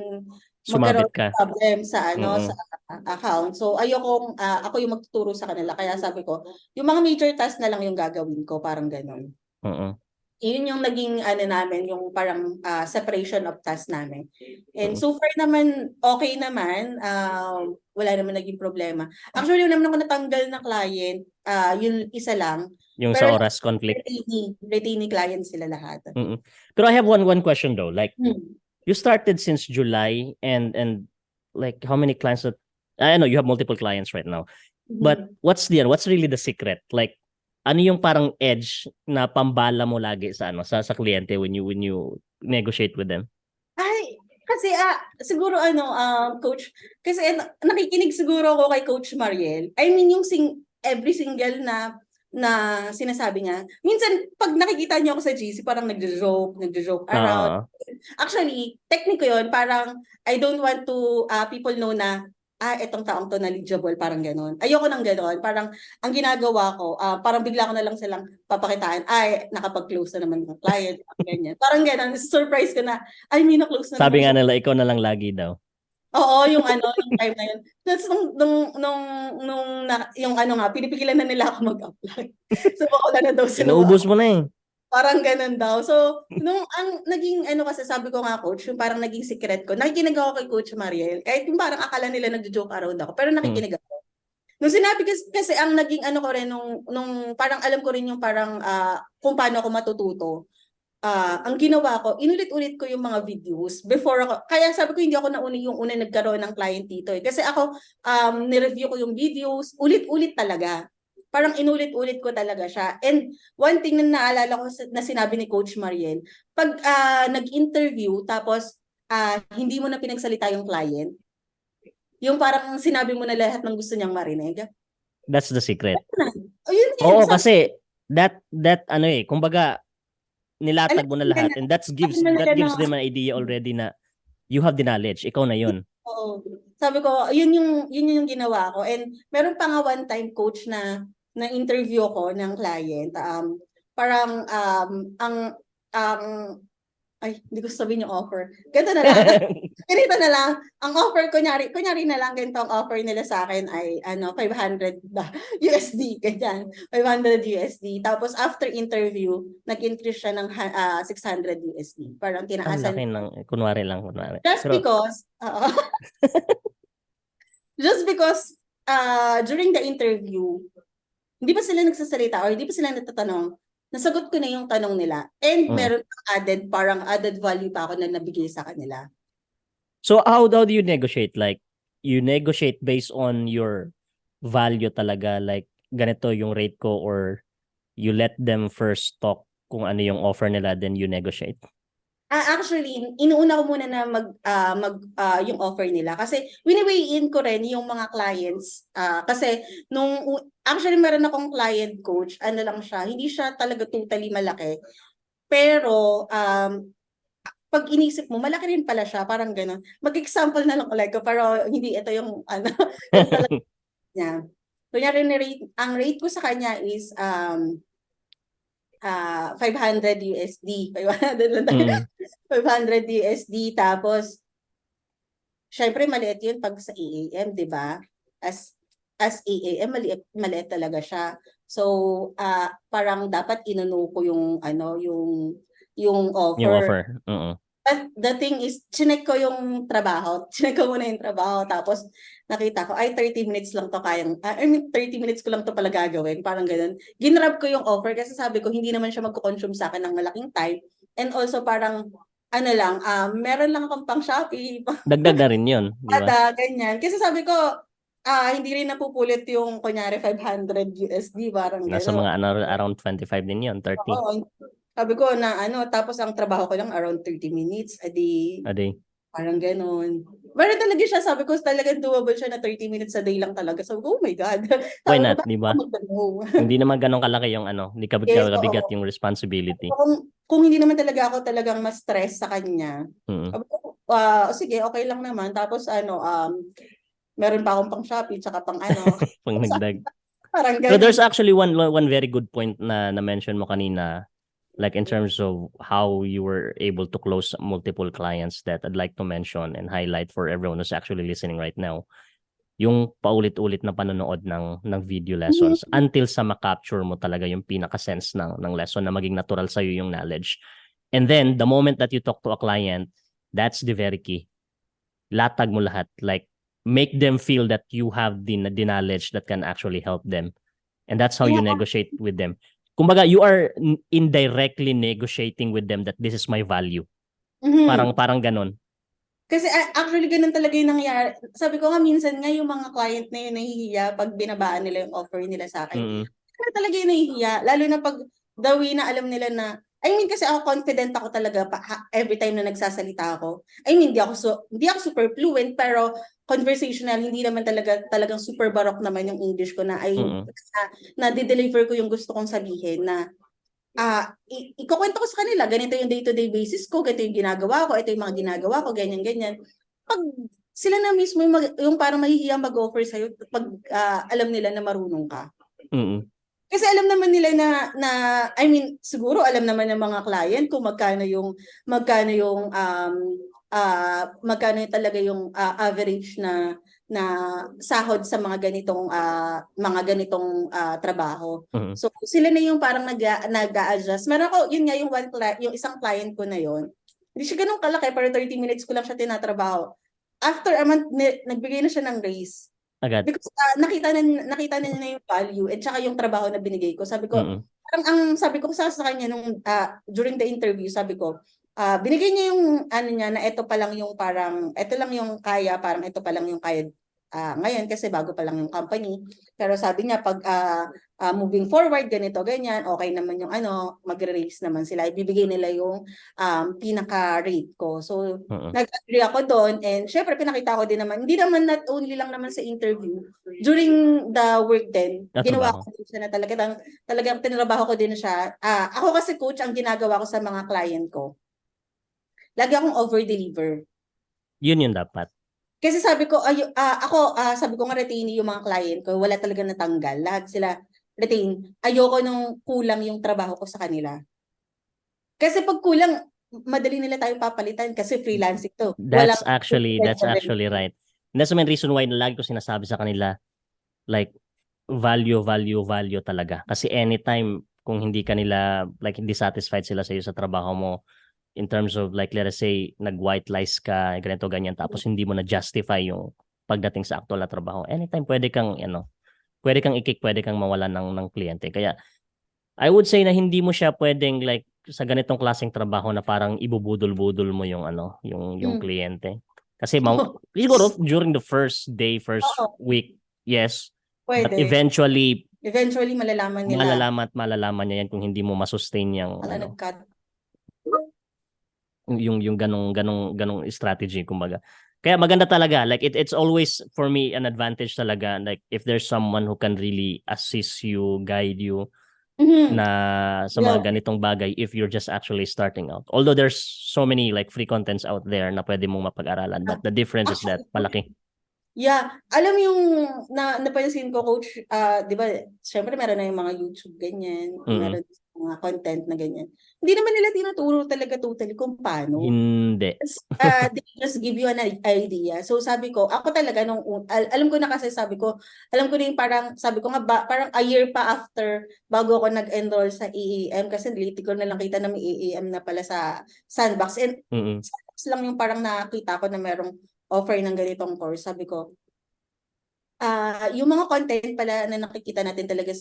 magkaroon Sumabit ng ka. problem sa sa Mm. account. So ayokong ako yung magtuturo sa kanila. Kaya sabi ko, yung mga major task na lang yung gagawin ko, parang gano'n. Mm. Yun yung naging ano namin, yung parang separation of task namin. And Mm. so far naman, okay naman. Wala naman naging problema. Actually, yun naman ako natanggal na client, yun isa lang. Yung sa Pero oras conflict. retaining client sila lahat. Mm. Pero I have one question though. Like, Hmm. you started since July and like how many clients that I know you have multiple clients right now. But Mhm. what's really the secret? Like ano yung parang edge na pambala mo lagi sa ano sa kliyente when you negotiate with them? Ay, kasi siguro ano, coach, kasi nakikinig siguro ako kay Coach Mariel. I mean, yung every single na sinasabi niya. Minsan, pag nakikita niyo ako sa GC, parang nagjo-joke around. Ah, Actually, technique ko yun, parang I don't want to people know na, etong taong to knowledgeable, parang gano'n. Ayoko ng gano'n. Parang, ang ginagawa ko, parang bigla ko na lang silang papakitaan, nakapag-close na naman ng client, ganyan. Parang gano'n, surprise ko na, may na-close na naman sabi nga siya. nila ikaw na lang lagi daw. Oo, yung yung time na yun. Tapos yung ano nga, pinipigilan na nila ako mag-apply. So, wala na daw sila Inuubos mo na eh. parang ganun daw. So, nung ang naging ano kasi sabi ko nga coach, yung parang naging secret ko, nakikinig ako kay Coach Mariel. Kahit yung parang akala nila nagjo-joke around ako, pero Mm. nakikinig ako. Nung sinabi kasi ang naging ano ko rin nung parang alam ko rin yung parang kung paano ako matututo. Ang ginawa ko, inulit-ulit ko yung mga videos before ako. Kaya sabi ko hindi ako yung una nagkaroon ng client dito eh. Kasi ako ni-review ko yung videos, ulit-ulit talaga. Parang inulit-ulit ko talaga siya. And one thing na naalala ko na sinabi ni Coach Mariel, pag nag-interview tapos hindi mo na pinagsalita yung client, Yung parang sinabi mo na lahat ng gusto niyang marinig. That's the secret. Ayun yun. Oo, Sabi kasi that ano eh, kumbaga alam nilatag mo na nila lahat na, and sabi mo that nila na, gives them an idea already na you have the knowledge, ikaw na yun. oo. Sabi ko, yun yung ginawa ko. And meron pa nga one time coach na interview ko ng client. Parang ang ay, hindi ko sabihin yung offer. Ganito na lang. Ganito na lang. Ang offer, kunyari na lang, ganito ang offer nila sa akin ay 500 USD, ganyan. 500 USD. Tapos after interview, nag-increase siya ng 600 USD. Parang Ang tinaasan. laki ng kunwari lang. Just Pero because, just because during the interview, hindi pa sila nagsasalita or hindi pa sila natatanong, nasagot ko na yung tanong nila. And meron parang added value pa ako na nabigay sa kanila. so how do you negotiate? Like, you negotiate based on your value talaga, like ganito yung rate ko, or you let them first talk kung ano yung offer nila, then you negotiate? Actually, inuuna ko muna na yung offer nila kasi wini-weigh in ko rin yung mga clients kasi actually meron akong client coach, ano lang siya, hindi siya talaga totally malaki. Pero pag inisip mo, malaki rin pala siya, parang gano'n. Mag-example na lang ulit ko, pero hindi ito yung yung talaga niya. Kunyari, ang rate ko sa kanya is 500 USD. 500 lang tayo. 500 USD. Tapos, syempre maliit yun pag sa EAM, di ba? As EAM, maliit talaga siya. So, parang dapat inuno ko yung offer. Yung offer. But the thing is, chinek ko yung trabaho. Chinek ko muna yung trabaho. Tapos, nakita ko, ay, 30 minutes lang to kayang, 30 minutes ko lang to pala gagawin. Parang ganun. Ginrab ko yung offer kasi sabi ko, hindi naman siya magko-consume sa akin ng malaking time. And also, parang, meron lang akong pang Shopee. Dagdag na rin yun, di ba? Ganyan. Kasi sabi ko, hindi rin napupulit yung, kunyari, 500 USD. Parang Nasa gano'n. mga around 25 din yun, 30 Oo. Sabi ko na tapos ang trabaho ko lang around 30 minutes a day. a day. Parang gano'n. Meron talaga siya, sabi ko talagang doable siya na 30 minutes a day lang talaga. So, oh my God. Why Sabi ko, not, bakit di ako ba? magtanong? Hindi naman ganun kalaki yung hindi Yes, kabigat oo. yung responsibility. Kung hindi naman talaga ako talagang ma-stress sa kanya, sabi ko, sige, okay lang naman. Tapos meron pa akong pang Shopee, tsaka pang Pang nagdag. parang So there's ganun. actually one very good point na mention mo kanina, like in terms of how you were able to close multiple clients, that I'd like to mention and highlight for everyone who's actually listening right now. Yung paulit-ulit na panonood ng video lessons until sa ma-capture mo talaga yung pinaka-sense ng lesson na maging natural sa'yo yung knowledge. And then, the moment that you talk to a client, that's the very key. Latag mo lahat. Like, make them feel that you have the knowledge that can actually help them. And that's how you negotiate with them. Kumbaga, you are indirectly negotiating with them that this is my value. Parang ganon. Kasi actually ganun talaga yung nangyari. Sabi ko nga minsan nga yung mga client na yun nahihiya pag binabaan nila yung offer nila sa akin. Kasi talaga yung nahihiya. Lalo na pag the way na alam nila na, kasi ako confident ako talaga every time na nagsasalita ako. Hindi ako super fluent pero conversational, hindi naman talagang super barok naman yung English ko na na de-deliver ko yung gusto kong sabihin na ikukwento ko sa kanila, ganito yung day-to-day basis ko, ganito yung ginagawa ko, ito yung mga ginagawa ko, ganyan-ganyan. Pag sila na mismo yung parang mahihiya mag-offer sa'yo pag alam nila na marunong ka. Kasi alam naman nila na siguro alam naman ng mga client kung magkano talaga yung average na sahod sa mga ganitong trabaho. So sila na yung parang nag-a-adjust. Meron ako, yun nga yung isang client ko na yun. Hindi siya ganun kalaki, pero 30 minutes ko lang siya tinatrabaho. After a month, nagbigay na siya ng raise. Agad. Because nakita na niya yung value at saka yung trabaho na binigay ko. Sabi ko, parang ang sabi ko sa kanya nung during the interview, sabi ko, binigay niya yung niya na ito pa lang yung parang ito lang yung kaya, parang ito pa lang yung kaya ngayon kasi bago pa lang yung company. Pero sabi niya pag moving forward ganito ganyan, okay naman yung magre-raise naman sila. Ibibigay nila yung pinaka-rate ko. So nag-agree ako doon and syempre pinakita ko din naman, hindi naman not only lang naman sa interview, during the work din, ginawa ko din siya na talagang tinrabaho ko din siya. Ako kasi coach, ang ginagawa ko sa mga client ko, lagi akong over-deliver. Yun dapat. Kasi sabi ko, sabi ko nga retain yung mga client ko, wala talaga natanggal. Lahat sila retain. Ayoko nung kulang yung trabaho ko sa kanila. Kasi pag kulang, madali nila tayong papalitan kasi freelancing to. That's actually right. And that's the main reason why lagi ko sinasabi sa kanila, like, value talaga. Kasi anytime, kung hindi kanila, like, hindi satisfied sila sa iyo sa trabaho mo, in terms of like, let us say, nag-white lies ka, ganito, ganyan, tapos hindi mo na-justify yung pagdating sa actual na trabaho. Anytime, pwede kang i-kick, pwede kang mawalan ng kliyente. Kaya, I would say na hindi mo siya pwedeng like, sa ganitong klaseng trabaho na parang ibubudol-budol mo yung yung kliyente. Kasi siguro during the first week, yes. Pwede. But eventually malalaman nila. Malalaman niya yan kung hindi mo masustain yung nag-cut. yung ganong strategy, kumbaga. Kaya maganda talaga, like it's always for me an advantage talaga, like if there's someone who can really assist you, guide you na sa mga ganitong bagay if you're just actually starting out. Although there's so many like free contents out there na pwede mong mapag-aralan, but the difference is that malaki. Yeah, alam yung napansin ko, coach, 'di ba? Syempre meron na yung mga YouTube ganyan, meron mga content na ganyan. Hindi naman nila tinuturo talaga totally kung paano. Hindi. They just give you an idea. So sabi ko, ako talaga alam ko na kasi alam ko na yung parang sabi ko nga parang a year pa after bago ako nag-enroll sa EAM kasi late ko na lang kita na may EAM na pala sa Sandbox. And Sandbox lang yung parang nakita ko na merong offer ng ganitong course. Sabi ko, yung mga content pala na nakikita natin talaga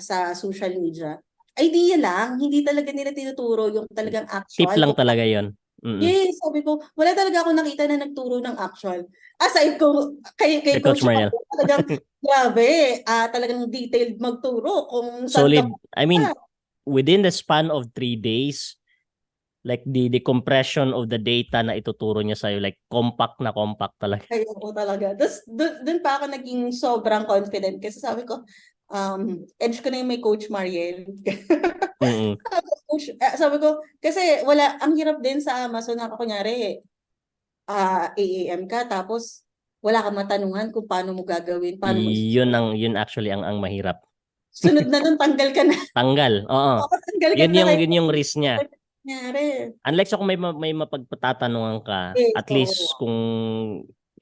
sa social media, idea lang, hindi talaga nila tinuturo yung talagang actual. Tip lang talaga yon. Yes, sabi ko, wala talaga ako nakita na nagturo ng actual. Aside ko, kay Coach Mariel, talagang grabe, talagang detailed magturo kung solid. I mean, within the span of 3 days, like the compression of the data na ituturo niya sa'yo, like compact talaga. Kaya po talaga. Tapos dun pa ako naging sobrang confident kasi sabi ko, edge ko na yung may Coach Mariel. Coach, sabi ko, kasi ang hirap din sa Amazon na kunyari, AAM ka, tapos wala kang matanungan kung paano mo gagawin. Yun actually ang mahirap. Sunod na nun, tanggal ka na. Tanggal, oo. Yun yung risk niya. Unlike sa kung may mapagtatanungan ka, at least kung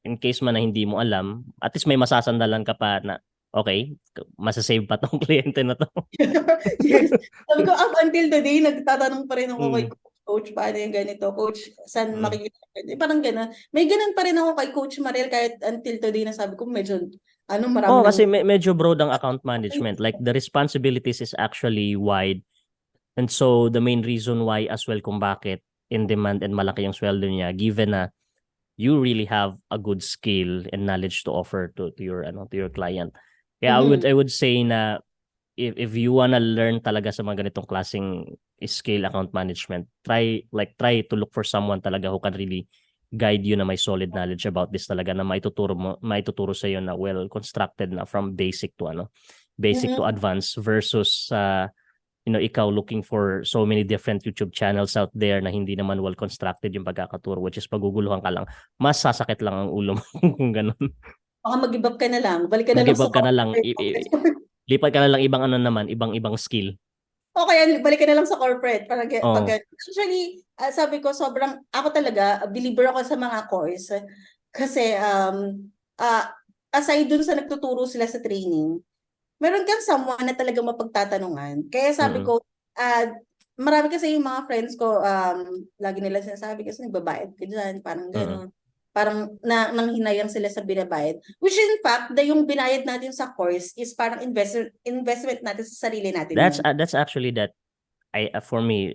in case man na hindi mo alam, at least may masasandalan ka pa na, okay, masasave pa tong kliyente na to. Yes. Sabi ko, up until today, nagtatanong pa rin ako kay Coach, paano yung ganito? Coach, saan makikita? Parang gano'n. May gano'n pa rin ako kay Coach Mariel kahit until today na sabi ko, medyo, marami kasi medyo broad ang account management. Like, the responsibilities is actually wide. And so, the main reason why as well kung bakit in demand and malaki yung sweldo niya, given na you really have a good skill and knowledge to offer to your client. Kaya I would say na if you wanna learn talaga sa mga ganitong klaseng skill account management, try to look for someone talaga who can really guide you na may solid knowledge about this talaga, na maituturo sa iyo na well constructed na from basic to advanced, versus ikaw looking for so many different YouTube channels out there na hindi naman well constructed yung pagkakaturo, which is paguguluhan ka lang, mas sasakit lang ang ulo mo kung ganun. Baka mag-give up ka na lang. Balik ka na lang. Lipat ka na lang ibang skill. O kaya balik ka na lang sa corporate. Actually, sabi ko, ako talaga, believer ako sa mga course. Kasi, aside dun sa nagtuturo sila sa training, meron kang someone na talaga mapagtatanungan. Kaya sabi ko, marami kasi yung mga friends ko, lagi nila sinasabi kasi nagbabayad ka dyan, parang gano'n. Parang nanghinayang sila sa binabayad. Which in fact, yung binayad natin sa course is parang investment natin sa sarili natin. That's actually that for me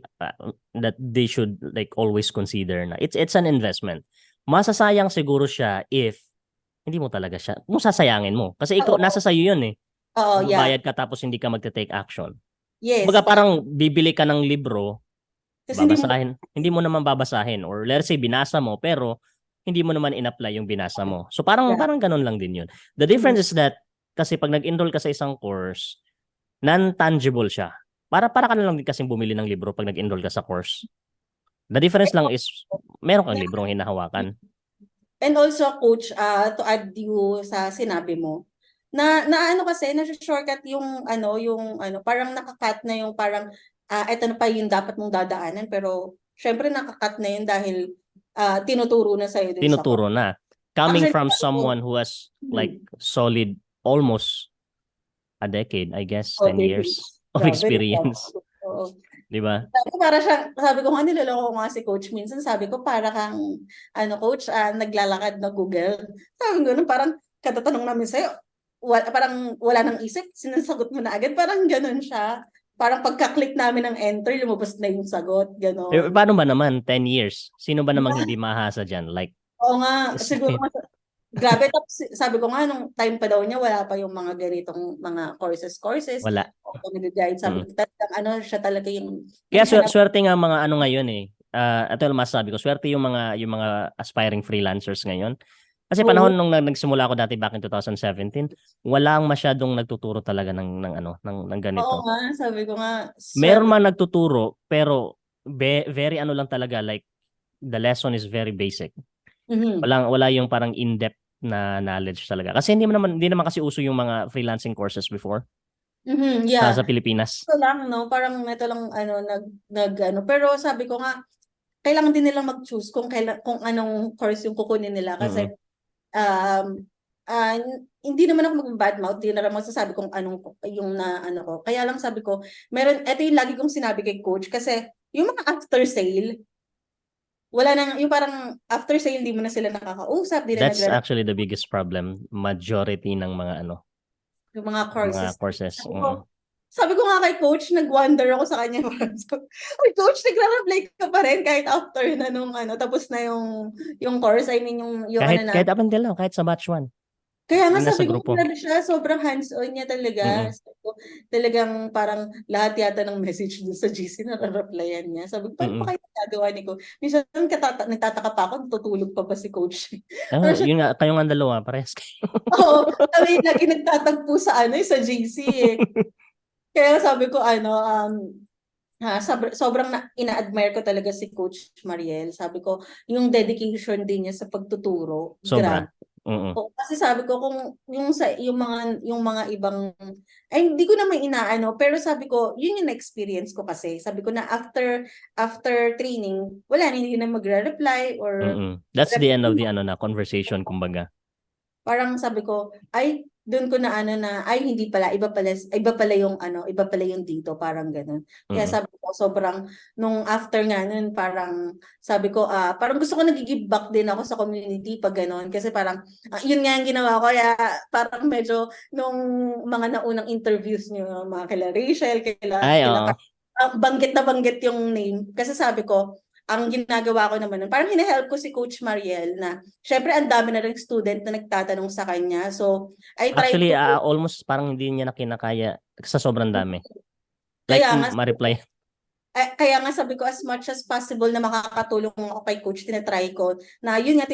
that they should like always consider na it's an investment. Masasayang siguro siya if hindi mo talaga siya, kung sasayangin mo. Kasi ikaw, Oo, nasa sayo yun eh. oo, yeah. Magbabayad ka tapos hindi ka magte-take action. Yes. Kumbaga parang bibili ka ng libro, Kasi hindi mo, babasahin, hindi mo naman babasahin. Or let's say, binasa mo, pero hindi mo naman in-apply yung binasa mo. So parang yeah. parang ganun lang din yun. The Mhm. difference is that, kasi pag nag-enroll ka sa isang course, non-tangible siya. Para ka na lang din kasing bumili ng libro pag nag-enroll ka sa course. The difference lang is, meron kang librong hinahawakan. And also, coach, to add you sa sinabi mo, na ano kasi, na-shortcut yung parang nakakat na yung parang, eto na pa yung dapat mong dadaanan, pero syempre nakakat na yun dahil tinuturo na sa'yo dun sa course. Tinuturo na. Coming Actually, from someone who has like solid, almost a decade, I guess, 10 years of grabe, di ba? experience. Oo. Di ba? Sabi ko nga, niloloko ko nga si coach minsan, sabi ko para kang, coach, naglalakad na Google. Sabi ko, parang katatanong namin sa'yo, parang wala nang isip, sinasagot mo na agad, parang ganun siya. Parang pagka-click namin ng enter, lumabas na yung sagot, Eh, gano'n. paano ba naman? 10 years. Sino ba namang hindi mahasa dyan? Like, Oo nga, siguro nga, grabe. Tapos sabi ko nga, nung time pa daw niya, wala pa yung mga ganitong mga courses. wala. O nag-guide. Sabi Mm. ko, talagang siya talaga yung Kaya naghanap. swerte nga mga ano ngayon eh. Ito yung masasabi ko. Swerte yung mga aspiring freelancers ngayon. Kasi Oo, panahon nung nagsimula ako dati back in 2017, walang masyadong nagtuturo talaga ng oo ganito. nga, sabi ko nga, Meron swerte. man nagtuturo, pero very ano lang talaga, like the lesson is very basic. Mhm. Wala yung parang in-depth na knowledge talaga. Kasi hindi naman kasi uso yung mga freelancing courses before Mhm, sa yeah. Pilipinas. Ito lang, no? Parang ito lang, pero sabi ko nga, kailangan din nilang mag-choose kung anong course yung kukunin nila. Kasi, Mm. um, hindi naman ako mag-badmouth, hindi na rin masasabi kung anong, yung na, ko. Kaya lang sabi ko, ito yung lagi kong sinabi kay coach, kasi, yung mga after sale, wala nang, yung parang after sale, di mo na sila nakakausap, di na That's nagre actually the biggest problem. Majority ng mga yung mga mga courses. courses. Sabi ko nga kay coach, nag-wonder ako sa kanya. Ay, coach, nagre-reply ka pa rin kahit after na nung tapos na yung course. I mean, yung Kahit up until now, kahit sa batch 1. Kaya nga Yung nasa sabi ko, grupo. grabe siya, sobrang hands-on niya talaga. Mm. Sabi ko, talagang parang lahat yata ng message dun sa GC na-replyan niya. Sabi ko, paano Mm. pa kayo nagagawa ni Coach? Minsan nagtataka pa ako, tutulog pa ba si Coach? Ah, Ano siya, yun nga, kayo nga dalawa, parehas kayo. oo, kami lagi nagtatagpo sa sa GC eh. Kaya sabi ko, sobrang ina-admire ko talaga si Coach Mariel. Sabi ko, yung dedication din niya sa pagtuturo, grabe. Sobra. Mm. Oo, kasi sabi ko kung yung mga ibang ay hindi ko naman inaano pero sabi ko yun yung experience ko kasi sabi ko na after training wala na hindi na magre-reply or Mm. That's the end of the conversation kumbaga. parang sabi ko ay doon ko na ay hindi pala iba pala yung dito parang ganun. Kaya Mm. sabi ko sobrang nung after nga nun parang sabi ko parang gusto ko nag-give back din ako sa community pag ganun kasi parang yun nga yung ginawa ko kaya parang medyo nung mga naunang interviews niyo mga kila Rachel Ay, oo. banggit na banggit yung name kasi sabi ko ang ginagawa ko naman nun, parang hinahelp ko si Coach Mariel na syempre ang dami na rin student na nagtatanong sa kanya. So, I tried Actually, to almost parang hindi niya na kinakaya sa sobrang dami. Like, kaya nga ma-reply. kaya nga sabi ko as much as possible na makakatulong ako kay coach, tinatry ko na yun nga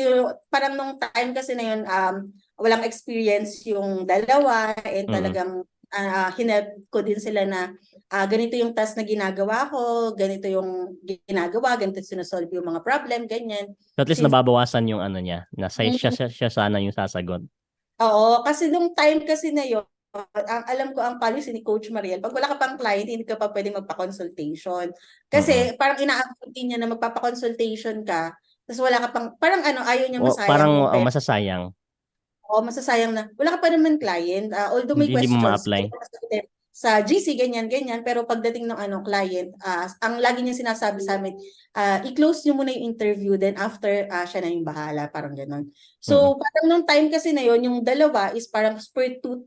parang nung time kasi na yun walang experience yung dalawa and Mm. talagang hinelp ko din sila na ganito yung task na ginagawa ko, ganito yung ginagawa, ganito sinusolve yung mga problem, ganyan. So at least Since nababawasan yung ano niya. Siya sana yung sasagot. Oo, kasi nung time kasi na yun, alam ko ang policy ni Coach Mariel, pag wala ka pang client, hindi ka pa pwedeng magpa-consultation. Mm. Kasi parang ina-approve niya na magpapa-consultation ka, tapos wala ka pang, parang ayaw niya O, masayang parang yung pera. masasayang. O, masasayang na, wala ka pa naman client. Although may Hindi mo questions, ma-apply. sa GC, ganyan. Pero pagdating ng client, ang lagi niya sinasabi sa amin, i-close niyo muna yung interview, then after, siya na yung bahala, parang ganon. So, parang nung time kasi na yon yung dalawa is parang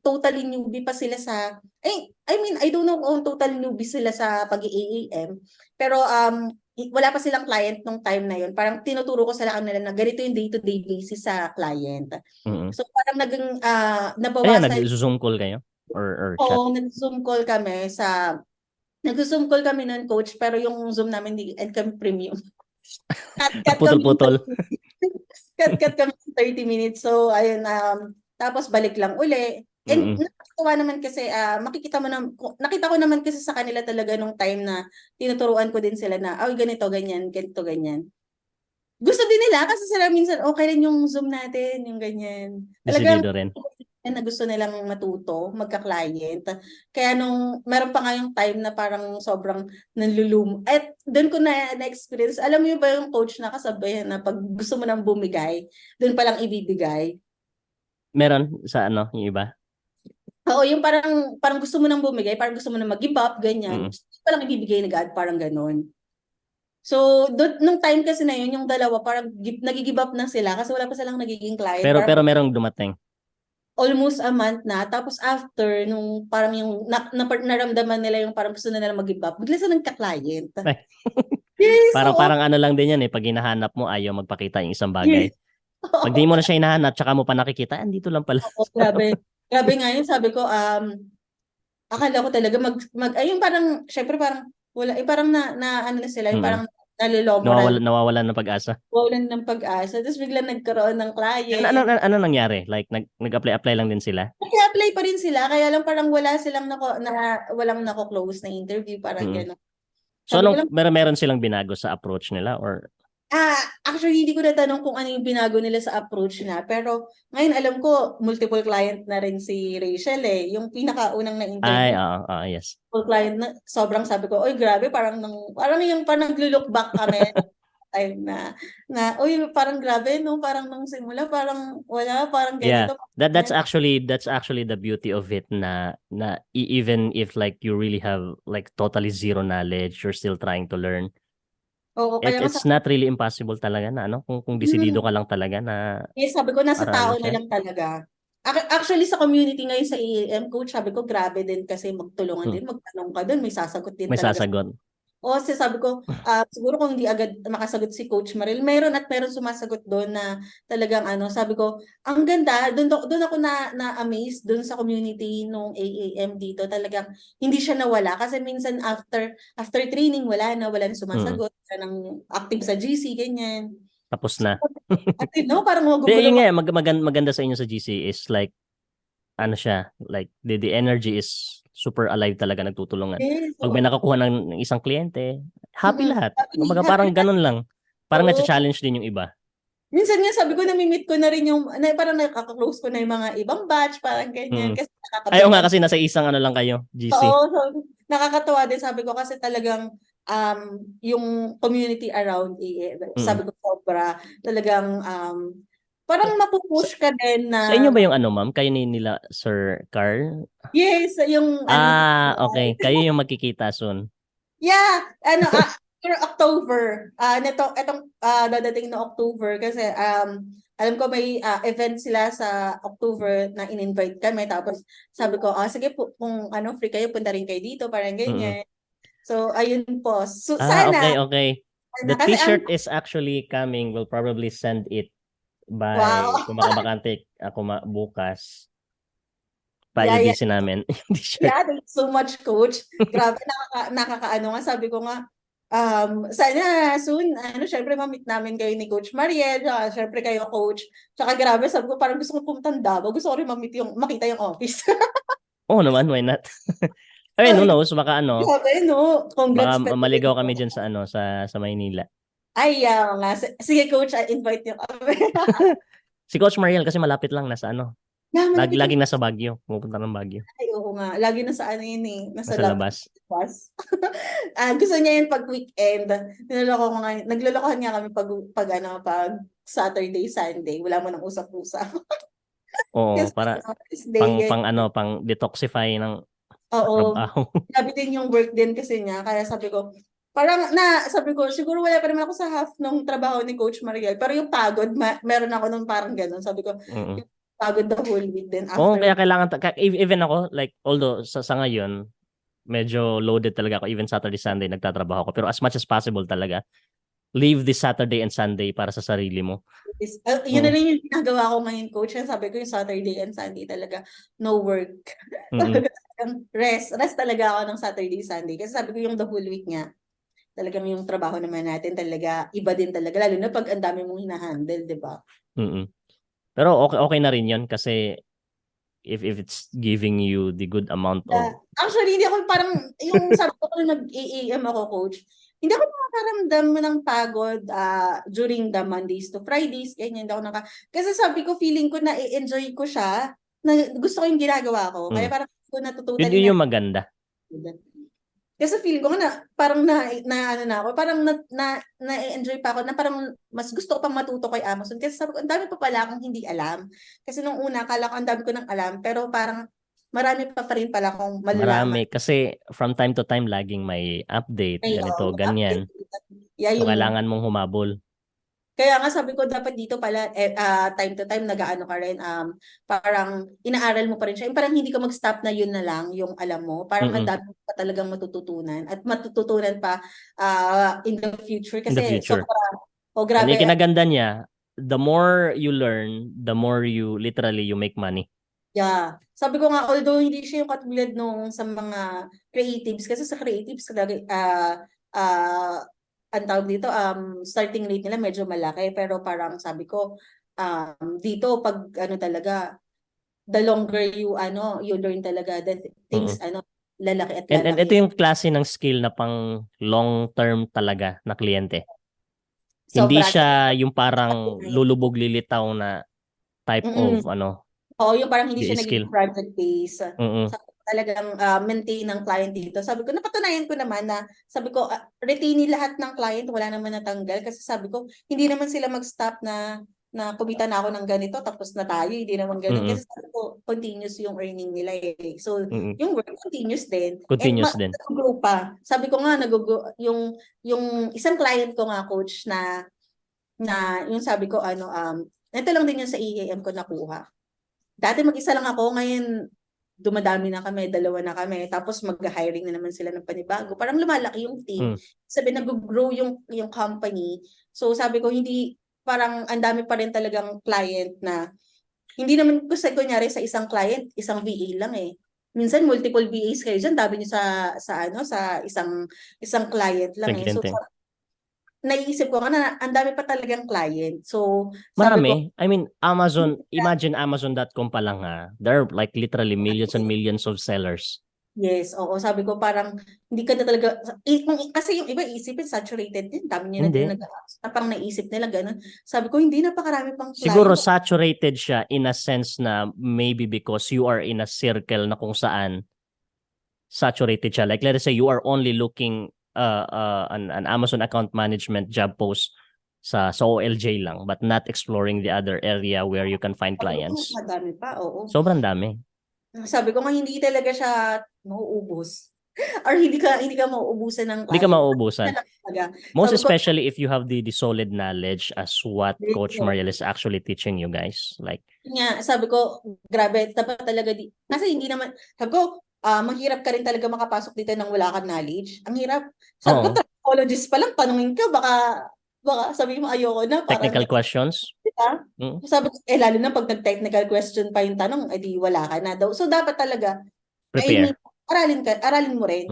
totally newbie pa sila sa, I mean, I don't know kung totally newbie sila sa pag-AAM, pero wala pa silang client nung time na yon. Parang tinuturo ko sa kanila na ganito yung day-to-day basis sa client. So parang naging Kaya nabawasan. nag-zoom call kayo? Or chat? Oo, nag-zoom call kami nag-zoom call kami nun, coach, pero yung Zoom namin hindi kami premium. Cut kami Putol-putol. cut kami ng 30 minutes. So ayun, tapos balik lang uli. And nakakatuwa naman kasi nakita ko naman kasi sa kanila talaga nung time na tinuturuan ko din sila na ganito, ganyan. Gusto din nila kasi sila minsan okay rin yung Zoom natin, yung ganyan. Talagang Desidido rin. na gusto nilang matuto, magka-client. Kaya nung meron pa nga yung time na parang sobrang nanlulum. At doon ko na-experience. Alam mo ba yung coach na kasabayan na pag gusto mo nang bumigay, doon pa lang ibibigay. Meron sa yung iba? Oo, yung parang gusto mo nang bumigay, parang gusto mo nang mag-give up, ganyan. Gusto pa lang ibibigay na agad, parang ganon. So, nung time kasi na yun, yung dalawa, parang nag-give up na sila kasi wala pa silang nagiging client. Pero merong dumating. Almost a month na. Tapos after, nung parang yung naramdaman nila yung parang gusto na nila mag-give up, bigla sila nagka-client. Yes, Parang ano lang din yan pag hinahanap mo, ayaw magpakita yung isang bagay. Yes. Pag di mo na siya hinahanap, tsaka mo pa nakikita, andito lang pala. Grabe. Grabe nga yun. Sabi ko, akala ko talaga ayun parang, syempre parang, wala, parang ano na sila, yung parang nalilomora. Nawawalan ng pag-asa. Nawawalan ng pag-asa. Tapos bigla nagkaroon ng client. Ano nangyari? Like, nag-apply lang din sila? Nag-apply pa rin sila, kaya lang parang wala silang walang nako-close na interview, parang gano'n. So, meron silang binago sa approach nila or? Actually, hindi ko natanong kung ano yung binago nila sa approach na. Pero ngayon alam ko, multiple client na rin si Rachel Yung pinakaunang na-interview. Yes. Multiple client na, sobrang sabi ko, oy grabe, parang naglo-look back kami. Time na parang grabe, no? Parang nung simula, parang wala, parang ganito. Yeah, that's actually the beauty of it na even if like you really have like totally zero knowledge, you're still trying to learn. Oo, kaya It's not really impossible talaga na kung desidido ka lang talaga na. Sabi ko, nasa tao aralin na siya. lang talaga. Actually, sa community ngayon sa AAM coach, sabi ko, grabe din kasi magtulungan din, magtanong ka doon, may sasagot din May talaga. sasagot. O, sabi ko, siguro kung hindi agad makasagot si Coach Maril, meron sumasagot doon na talagang sabi ko, ang ganda, doon ako na-amaze doon sa community nung AAM dito. Talagang hindi siya nawala kasi minsan after training, wala na sumasagot, nang active sa GC, ganyan. Tapos na. At parang Yun nga, maganda sa inyo sa GC is like, ano siya, like the energy is super alive talaga, nagtutulungan. Yes, Pag may nakakuha ng isang kliyente, happy lahat. Kumbaga happy parang ganun lang. Parang Oo. na-challenge din yung iba. Minsan nga sabi ko, nami-meet ko na rin parang nakaka-close ko na yung mga ibang batch, parang ganyan. Kasi Ayaw nga kasi nasa isang ano lang kayo, GC. Oo, so, nakakatawa din sabi ko kasi talagang yung community around sabi ko sobra talagang parang mapupush ka din na. Sa inyo ba yung ma'am? Kayo nila Sir Carl? Yes, yung okay. Kayo yung magkikita soon. Yeah, October. Itong dadating na October kasi alam ko may event sila sa October na in-invite kami. Tapos sabi ko, sige po, kung free kayo, punta rin kayo dito, parang ganyan. So, ayun po. So, sana. Okay. The t-shirt is actually coming. We'll probably send it by kung makabakante ako bukas. Pa-EDC namin. Yeah, thank you so much, Coach. Grabe, nakakaano nga. Sabi ko nga, sana soon, syempre ma-meet namin kayo ni Coach Mariel, syempre kayo, Coach. Tsaka grabe, sabi ko, parang gusto ko pumunta Davao. Gusto ko rin makita yung office. Oo naman, why not? I mean, who knows, baka Grabe, no? Congrats. Baka maligaw kami dyan sa Maynila. Ay, nga. Sige, Coach, invite niyo kami. Si Coach Mariel kasi malapit lang, nasa laging nasa Baguio. Pupunta ng Baguio. Ay, oo nga. Lagi nasa yun nasa labas. Gusto niya yun pag weekend. Naglolokohan nga kami pag Saturday, Sunday. Wala mo nang usap-usap. Oo, para pang detoxify ng Oo. trabaho. Sabi din yung work din kasi niya. Kaya sabi ko, sabi ko, siguro wala pa naman ako sa half ng trabaho ni Coach Mariel. Pero yung pagod, meron ako nung parang ganun. Sabi ko, Mm. yung pagod the whole week din Oo, after. kaya kailangan, even ako, like, although sa ngayon, medyo loaded talaga ako. Even Saturday, Sunday, nagtatrabaho ako. Pero as much as possible talaga, leave this Saturday and Sunday para sa sarili mo. Yun na rin yung ginagawa ko ngayon, Coach. Sabi ko yung Saturday and Sunday talaga, no work. Mm-mm. Rest talaga ako ng Saturday, Sunday. Kasi sabi ko yung the whole week nga, talagang yung trabaho naman natin talaga, iba din talaga. Lalo na pag ang dami mong hinahandle, di ba? Mm-mm. Pero okay na rin yun kasi if it's giving you the good amount of Actually, hindi ako parang, yung sabi ko kung nag-AM ako, Coach, hindi ako nakakaramdam ng pagod during the Mondays to Fridays, ganyan, hindi ako kasi sabi ko, feeling ko na i-enjoy ko siya, na gusto ko yung ginagawa ko, kaya parang ko natutunan yun yung maganda. Kasi feeling ko nga na parang ano na ako, parang na-enjoy pa ako na parang mas gusto ko pang matuto kay Amazon kasi sabi ko, ang dami pa pala akong hindi alam. Kasi nung una, akala ko ang dami ko nang alam, pero parang marami pa rin pala akong malalaman. Marami kasi from time to time laging may update, ganito, ganyan. Yeah, So yung kailangan mong humabol. kaya nga sabi ko dapat dito pala time to time nag-aano ka rin parang inaaral mo pa rin siya. Yung parang hindi ka mag-stop na yun na lang yung alam mo. Parang ang dami pa talagang matututunan at matututunan pa in the future In the kasi future. grabe. And yung kinaganda niya, the more you learn, the more you literally you make money. Yeah. Sabi ko nga, although hindi siya yung katulad nung sa mga creatives, kasi sa creatives, ang tawag dito, starting rate nila medyo malaki, pero parang sabi ko, dito, pag ano talaga, the longer you learn talaga, the things, lalaki at And lalaki. ito yung klase ng skill na pang long term talaga na kliyente. Hindi Sobra. siya yung parang lulubog lilitaw na type of Oo, yung parang hindi siya skill. naging project base. Mm-mm. Talagang maintain ng client dito. Sabi ko, napatunayan ko naman na, sabi ko, retainee lahat ng client, wala naman natanggal. Kasi sabi ko, hindi naman sila mag-stop na kumita na ako ng ganito, tapos na tayo, hindi naman ganun. Kasi sabi ko, continuous yung earning nila eh. So, yung work continuous din. Continuous din. Nag-grow pa. Sabi ko nga, yung isang client ko nga, coach, na yung sabi ko, ito lang din yung sa EAM ko nakuha. Dati mag-isa lang ako, ngayon dumadami na kami, 2 na kami, tapos mag-hiring na naman sila ng panibago. Parang lumalaki yung team. Sabi, nag-grow yung company. So sabi ko, hindi, parang ang dami pa rin talagang client na, hindi naman kasi kunyari sa isang client, isang VA lang eh. Minsan multiple VAs kayo dyan, dami nyo sa isang client lang eh. So naisip ko na ang dami pa talagang client. So, sabi ko, marami. I mean, Amazon, imagine Amazon.com pa lang ha. There are like literally millions and millions of sellers. Yes, oo. Sabi ko parang hindi ka na talaga, kasi yung iba isipin saturated din. Dami niya na din parang naisip nila ganun. Sabi ko hindi, napakarami pang client. Siguro saturated siya in a sense na maybe because you are in a circle na kung saan saturated siya. Like let's say you are only looking an Amazon account management job post sa OLJ lang but not exploring the other area where you can find clients. Madami pa, oo. Sobrang dami. Sabi ko nga hindi talaga siya mauubos. Or hindi ka mauubusan ng client. Hindi ka mauubusan. Most especially if you have the solid knowledge as what Coach Mariel is actually teaching you guys. Like sabi ko, grabe, dapat talaga kasi hindi naman, sabi ko, mahirap ka rin talaga makapasok dito nang wala kang knowledge. Ang hirap. Sabi ko, psychologist pa lang, tanungin ka, baka sabi mo ayoko na. Technical questions? Diba? Sabi ko, lalo na pag nag-technical question pa yung tanong, edi wala ka na daw. So, dapat talaga, prepare. Aralin mo rin.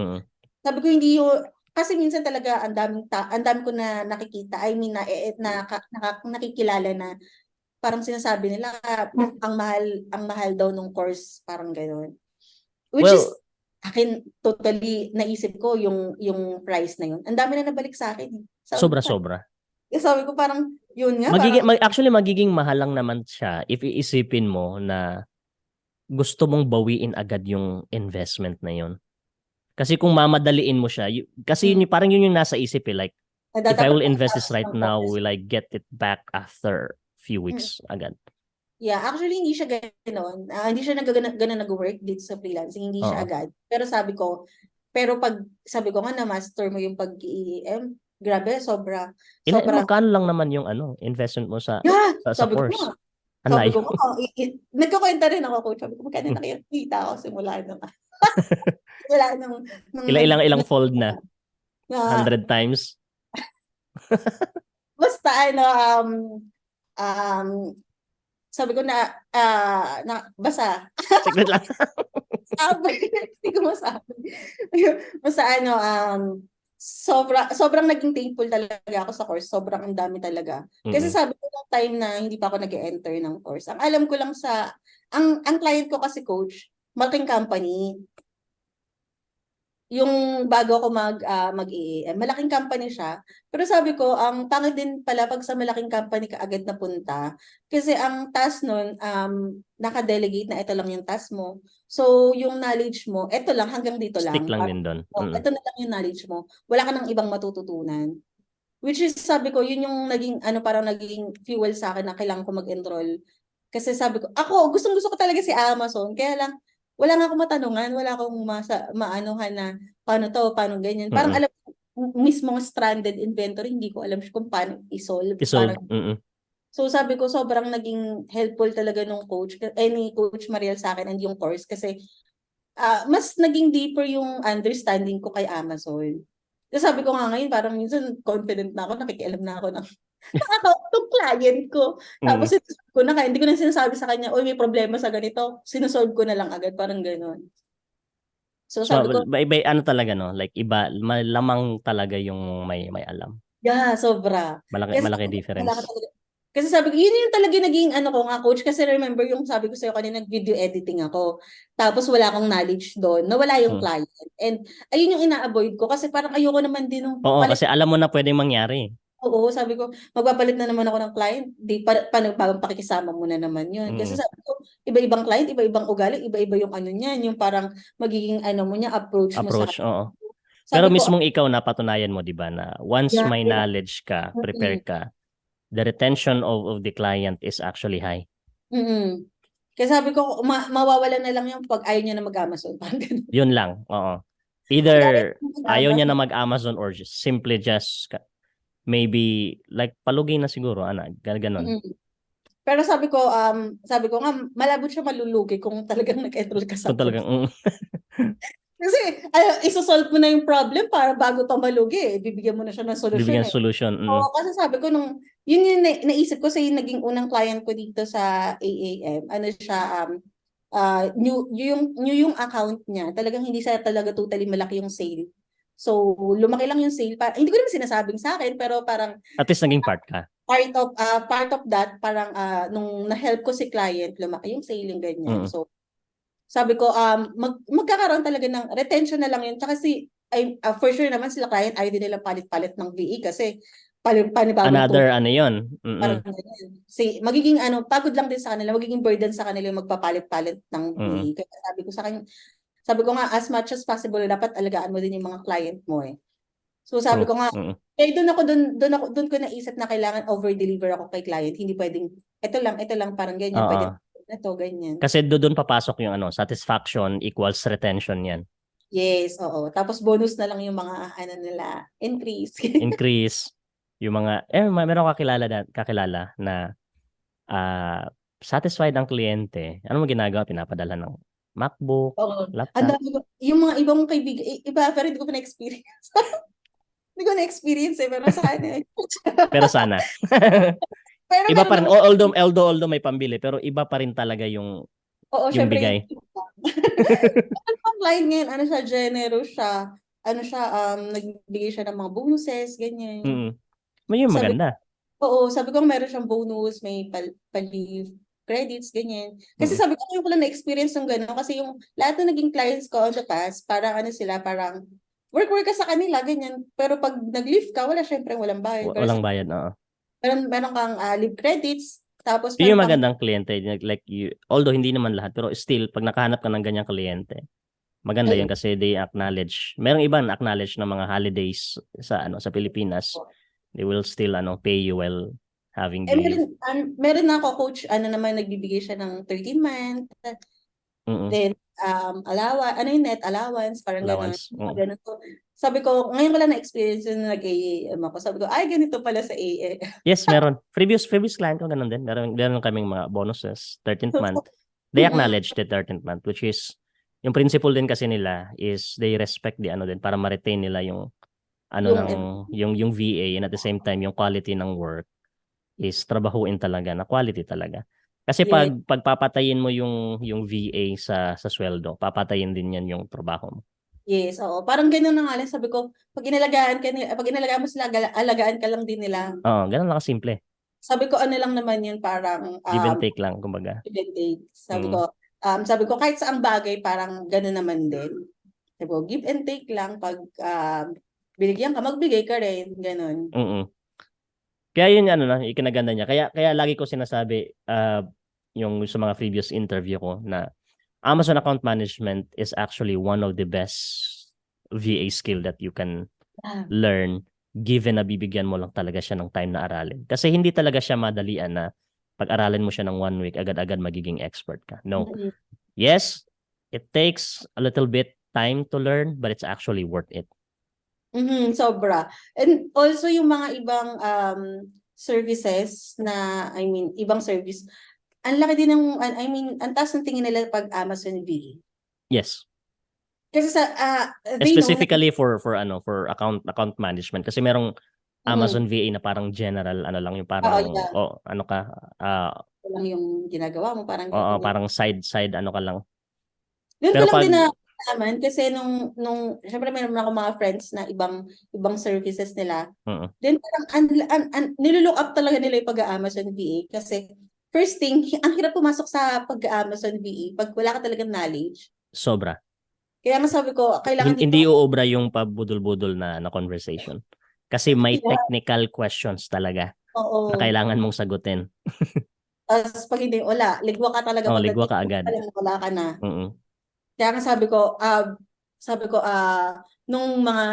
Sabi ko, hindi yung, kasi minsan talaga, ang dami ko na nakikita, nakikilala na, parang sinasabi nila, ang mahal daw nung course, parang gano'n. Which is, akin, totally, naisip ko yung price na yun. Ang dami na nabalik sa akin. Sobra-sobra. Sabi ko parang, yun nga. Actually, magiging mahal lang naman siya if iisipin mo na gusto mong bawiin agad yung investment na yun. Kasi kung mamadaliin mo siya, kasi parang yun yung nasa isip eh. Like, if I will invest this right now, will I get it back after few weeks agad? Yeah, actually hindi siya gano'n. Hindi siya gano'n nag-work dito sa freelancing, hindi siya Oo. agad. Pero pag sabi ko nga na-master mo yung pag-EEM, grabe, sobrang, Magkano lang naman yung investment mo sa yeah, sa course? Ang sabi layo. ko nga, nagkukwenta rin ako, coach, sabi ko, magkano nakikita ako simula nung Ilang fold na? na, 100 times? basta um, sabi ko basta, Secret lang. hindi ko masabi. Basta sobrang naging thankful talaga ako sa course. Sobrang ang dami talaga. Kasi Mm-mm. sabi ko nung time na hindi pa ako nag-enter ng course, ang alam ko lang ang client ko kasi coach, malaking company. Yung bago ako mag-EAM, malaking company siya. Pero sabi ko, ang pangit din pala pag sa malaking company ka agad napunta. Kasi ang task nun, naka-delegate na ito lang yung task mo. So, yung knowledge mo, ito lang, hanggang dito Stick lang. lang din doon. Ito na lang yung knowledge mo. Wala ka nang ibang matututunan. Which is, sabi ko, yun yung naging, parang naging fuel sa akin na kailangan ko mag-enroll. Kasi sabi ko, ako, gustong-gusto ko talaga si Amazon. Kaya lang, wala nga akong matanungan, wala akong maanuhan na paano ganyan. Parang Mm-mm. alam mismong stranded inventory, hindi ko alam kung paano i-solve. I-solve. Mm-mm. So sabi ko, sobrang naging helpful talaga nung coach, ni Coach Mariel sa akin and yung course kasi mas naging deeper yung understanding ko kay Amazon. Kasi sabi ko nga ngayon, parang minsan confident na ako, nakikialam na ako ng account ng client ko. Tapos Mm-mm. sinasabi ko na, hindi ko na sinasabi sa kanya, oy, may problema sa ganito. Sinusolve ko na lang agad, parang gano'n. So So, sabi ko, iba, talaga, no? Like, iba, malamang talaga yung may alam. yeah, sobra. Malaki, Kasi malaki wala ka difference. talaga. Kasi sabi ko, yun yung talaga naging ko nga coach. Kasi remember yung sabi ko sa'yo kanina, nag-video editing ako. Tapos wala akong knowledge doon. Nawala yung Mm. client. And ayun yung ina-avoid ko. Kasi parang ayoko naman din nung Oo, palit. kasi alam mo na pwedeng mangyari. Oo, sabi ko, magpapalit na naman ako ng client. Di, bagong pakikisama mo na naman yun. Kasi Mm. sabi ko, iba-ibang client, iba-ibang ugali, iba-iba yung niyan. Yung parang magiging mo niya, approach mo sa Approach, oo. Pero sabi ko, mismong ikaw napatunayan mo, 'di ba, na once yeah, may yeah. knowledge ka, prepare Mm-mm. ka, the retention of the client is actually high. Mm-mm. Kaya sabi ko, mawawalan na lang yung pag ayaw niya na mag-Amazon. Parang ganun. Yun lang, oo. Dami Either kong ayaw kasama. niya na mag-Amazon or simply just maybe like palugi na siguro, ganon. Mm-mm. Pero sabi ko nga, malabot siya malulugi kung talagang nag-enroll ka sa Kung talagang, course. Kasi, isosolve mo na yung problem para bago pa malugi, bibigyan mo na siya ng bibigyan solusyon eh. solution. Oo, kasi sabi ko yun yung naisip ko sa yung naging unang client ko dito sa AAM. Ano siya, new yung account niya. Talagang hindi siya talaga totally malaki yung sale. So, lumaki lang yung sale. Hindi ko naman sinasabing sa akin, pero parang At least naging part ka. part of that, parang nung na-help ko si client, lumaki yung sale yung ganyan. Mm. So, sabi ko, magkakaroon talaga ng retention na lang yun. Tsaka for sure naman sila client, ayaw din nila palit-palit ng VE kasi panibagong Another ano yun. parang Mm. ganyan. Magiging pagod lang din sa kanila, magiging burden sa kanila yung magpapalit-palit ng Mm. VA. Kaya sabi ko nga, as much as possible, dapat alagaan mo din yung mga client mo eh. So sabi True. ko nga, Mm. doon ko naisip na kailangan over-deliver ako kay client. Hindi pwedeng, ito lang, parang ganyan, pwede Oo. na to, ganyan. Kasi doon papasok yung satisfaction equals retention yan. Yes, oo. Tapos bonus na lang yung mga nila, increase. Increase yung mga meron kakilala na satisfied ang kliyente. Ano mo ginagawa? Pinapadala ng MacBook, Oo. Ang laptop. dami ko, yung mga ibang kaibigan, iba, pero hindi ko pa na-experience. Hindi ko na-experience pero sana. Pero sana. Pero Iba meron pa rin. naman, Although may pambili, pero iba pa rin talaga oo, yung syempre yung bigay. ang line ngayon, siya, generous siya. Nagbigay siya ng mga bonuses, ganyan. Mm. May yung Sabi maganda. Oo, sabi ko meron siyang bonus, may pal-leave credits, ganyan. Kasi Mm. sabi ko yung pala na-experience ng gano'n kasi yung lahat ng naging clients ko on the past, parang parang work ka sa kanila, ganyan. Pero pag nag-leave ka, syempre walang bayad. Pero Walang bayad, oo. meron kang leave credits, tapos Yun meron yung kang, magandang kliyente. Like although hindi naman lahat, pero still, pag nakahanap ka ng ganyang kliyente, maganda ay, yan kasi they acknowledge. Merong iba na acknowledge ng mga holidays sa Pilipinas. They will still pay you well. having meron, VA. meron na ako coach, naman nagbibigay siya ng 13-month, then ano yung net allowance, parang gano'n. Allowance. Ganun. So, sabi ko, ngayon ko lang na-experience yung nag-AAM ako. Sabi ko, ay, ganito pala sa AA. Yes, meron. Previous client ko ganun din. Meron kaming mga bonuses, 13th month. They acknowledge the 13th month, which is yung principle din kasi nila is they respect the din para ma-retain nila yung yung VA, and at the same time yung quality ng work is trabahuin talaga na quality talaga. Kasi Yeah. pag papatayin mo yung VA sa sweldo, papatayin din yan yung trabaho mo. Yes, oo. Parang gano'n na nga lang. Sabi ko, pag inalagaan mo sila, alagaan ka lang din nila. Oo, ganun lang kasimple. Sabi ko, ano lang naman yun, parang Give and take lang, kumbaga. give and take. Sabi ko, kahit saang bagay, parang gano'n naman din. Sabi ko, give and take lang. Pag binigyan ka, magbigay ka rin. Gano'n. Kaya yun ikinaganda niya. Kaya lagi ko sinasabi yung sa mga previous interview ko na Amazon account management is actually one of the best VA skill that you can learn given na bibigyan mo lang talaga siya ng time na aralin. Kasi hindi talaga siya madalian na pag-aralin mo siya ng 1 week, agad-agad magiging expert ka. No. Yes, it takes a little bit time to learn, but it's actually worth it. Sobra. And also yung mga ibang services na, ibang service, ang laki din ang taas ng tingin nila pag Amazon VA. Yes. Kasi specifically for account management kasi merong Amazon VA na parang general lang yung parang lang yung ginagawa mo parang parang side ka lang. Doon ko lang din naman kasi nung syempre meron ako mga friends na ibang services nila. Then parang nilook up talaga nila yung pag-Amazon VA kasi first thing, ang hirap pumasok sa pag-Amazon VA pag wala ka talagang knowledge. Sobra. Kaya nga sabi ko, kailangan hindi uobra yung pabudol-budol na conversation. Kasi may technical questions talaga na kailangan mong sagutin. Tapos pag hindi, wala. Ligwa ka talaga. Ligwa ka agad. Wala ka na. Kaya nga sabi ko, nung mga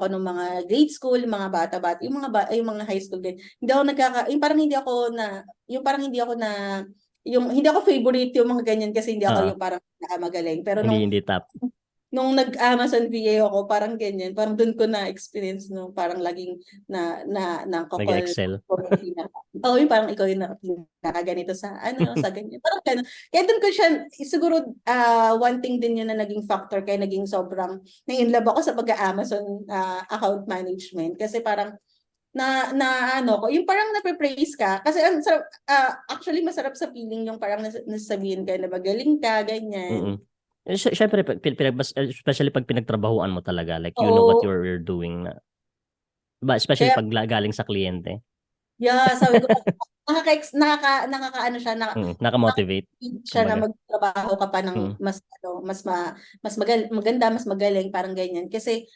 nung mga grade school, mga bata-bata, yung mga high school din, hindi ako favorite yung mga ganyan kasi hindi ako yung parang magaling. Pero hindi top. Nung nag-Amazon VA ako, parang ganyan, parang doon ko na-experience parang laging nag-excel. Yung parang ikaw yung nakaganito sa sa ganyan. Parang ganun. Kaya doon ko siya, siguro one thing din yun na naging factor kaya naging sobrang na-inlove ako sa pag-Amazon account management. Kasi parang yung parang nape-praise ka. Kasi actually masarap sa feeling yung parang nasasabihin ka na magaling ka, ganyan. Siyempre, especially pag pinagtrabahuan mo talaga, like you know what you're doing na. Especially pag galing sa kliyente. Yeah, sabi ko, nakakaano siya, naka-motivate siya na magtrabaho ka pa ng mas maganda, mas magaling, parang ganyan. Kasi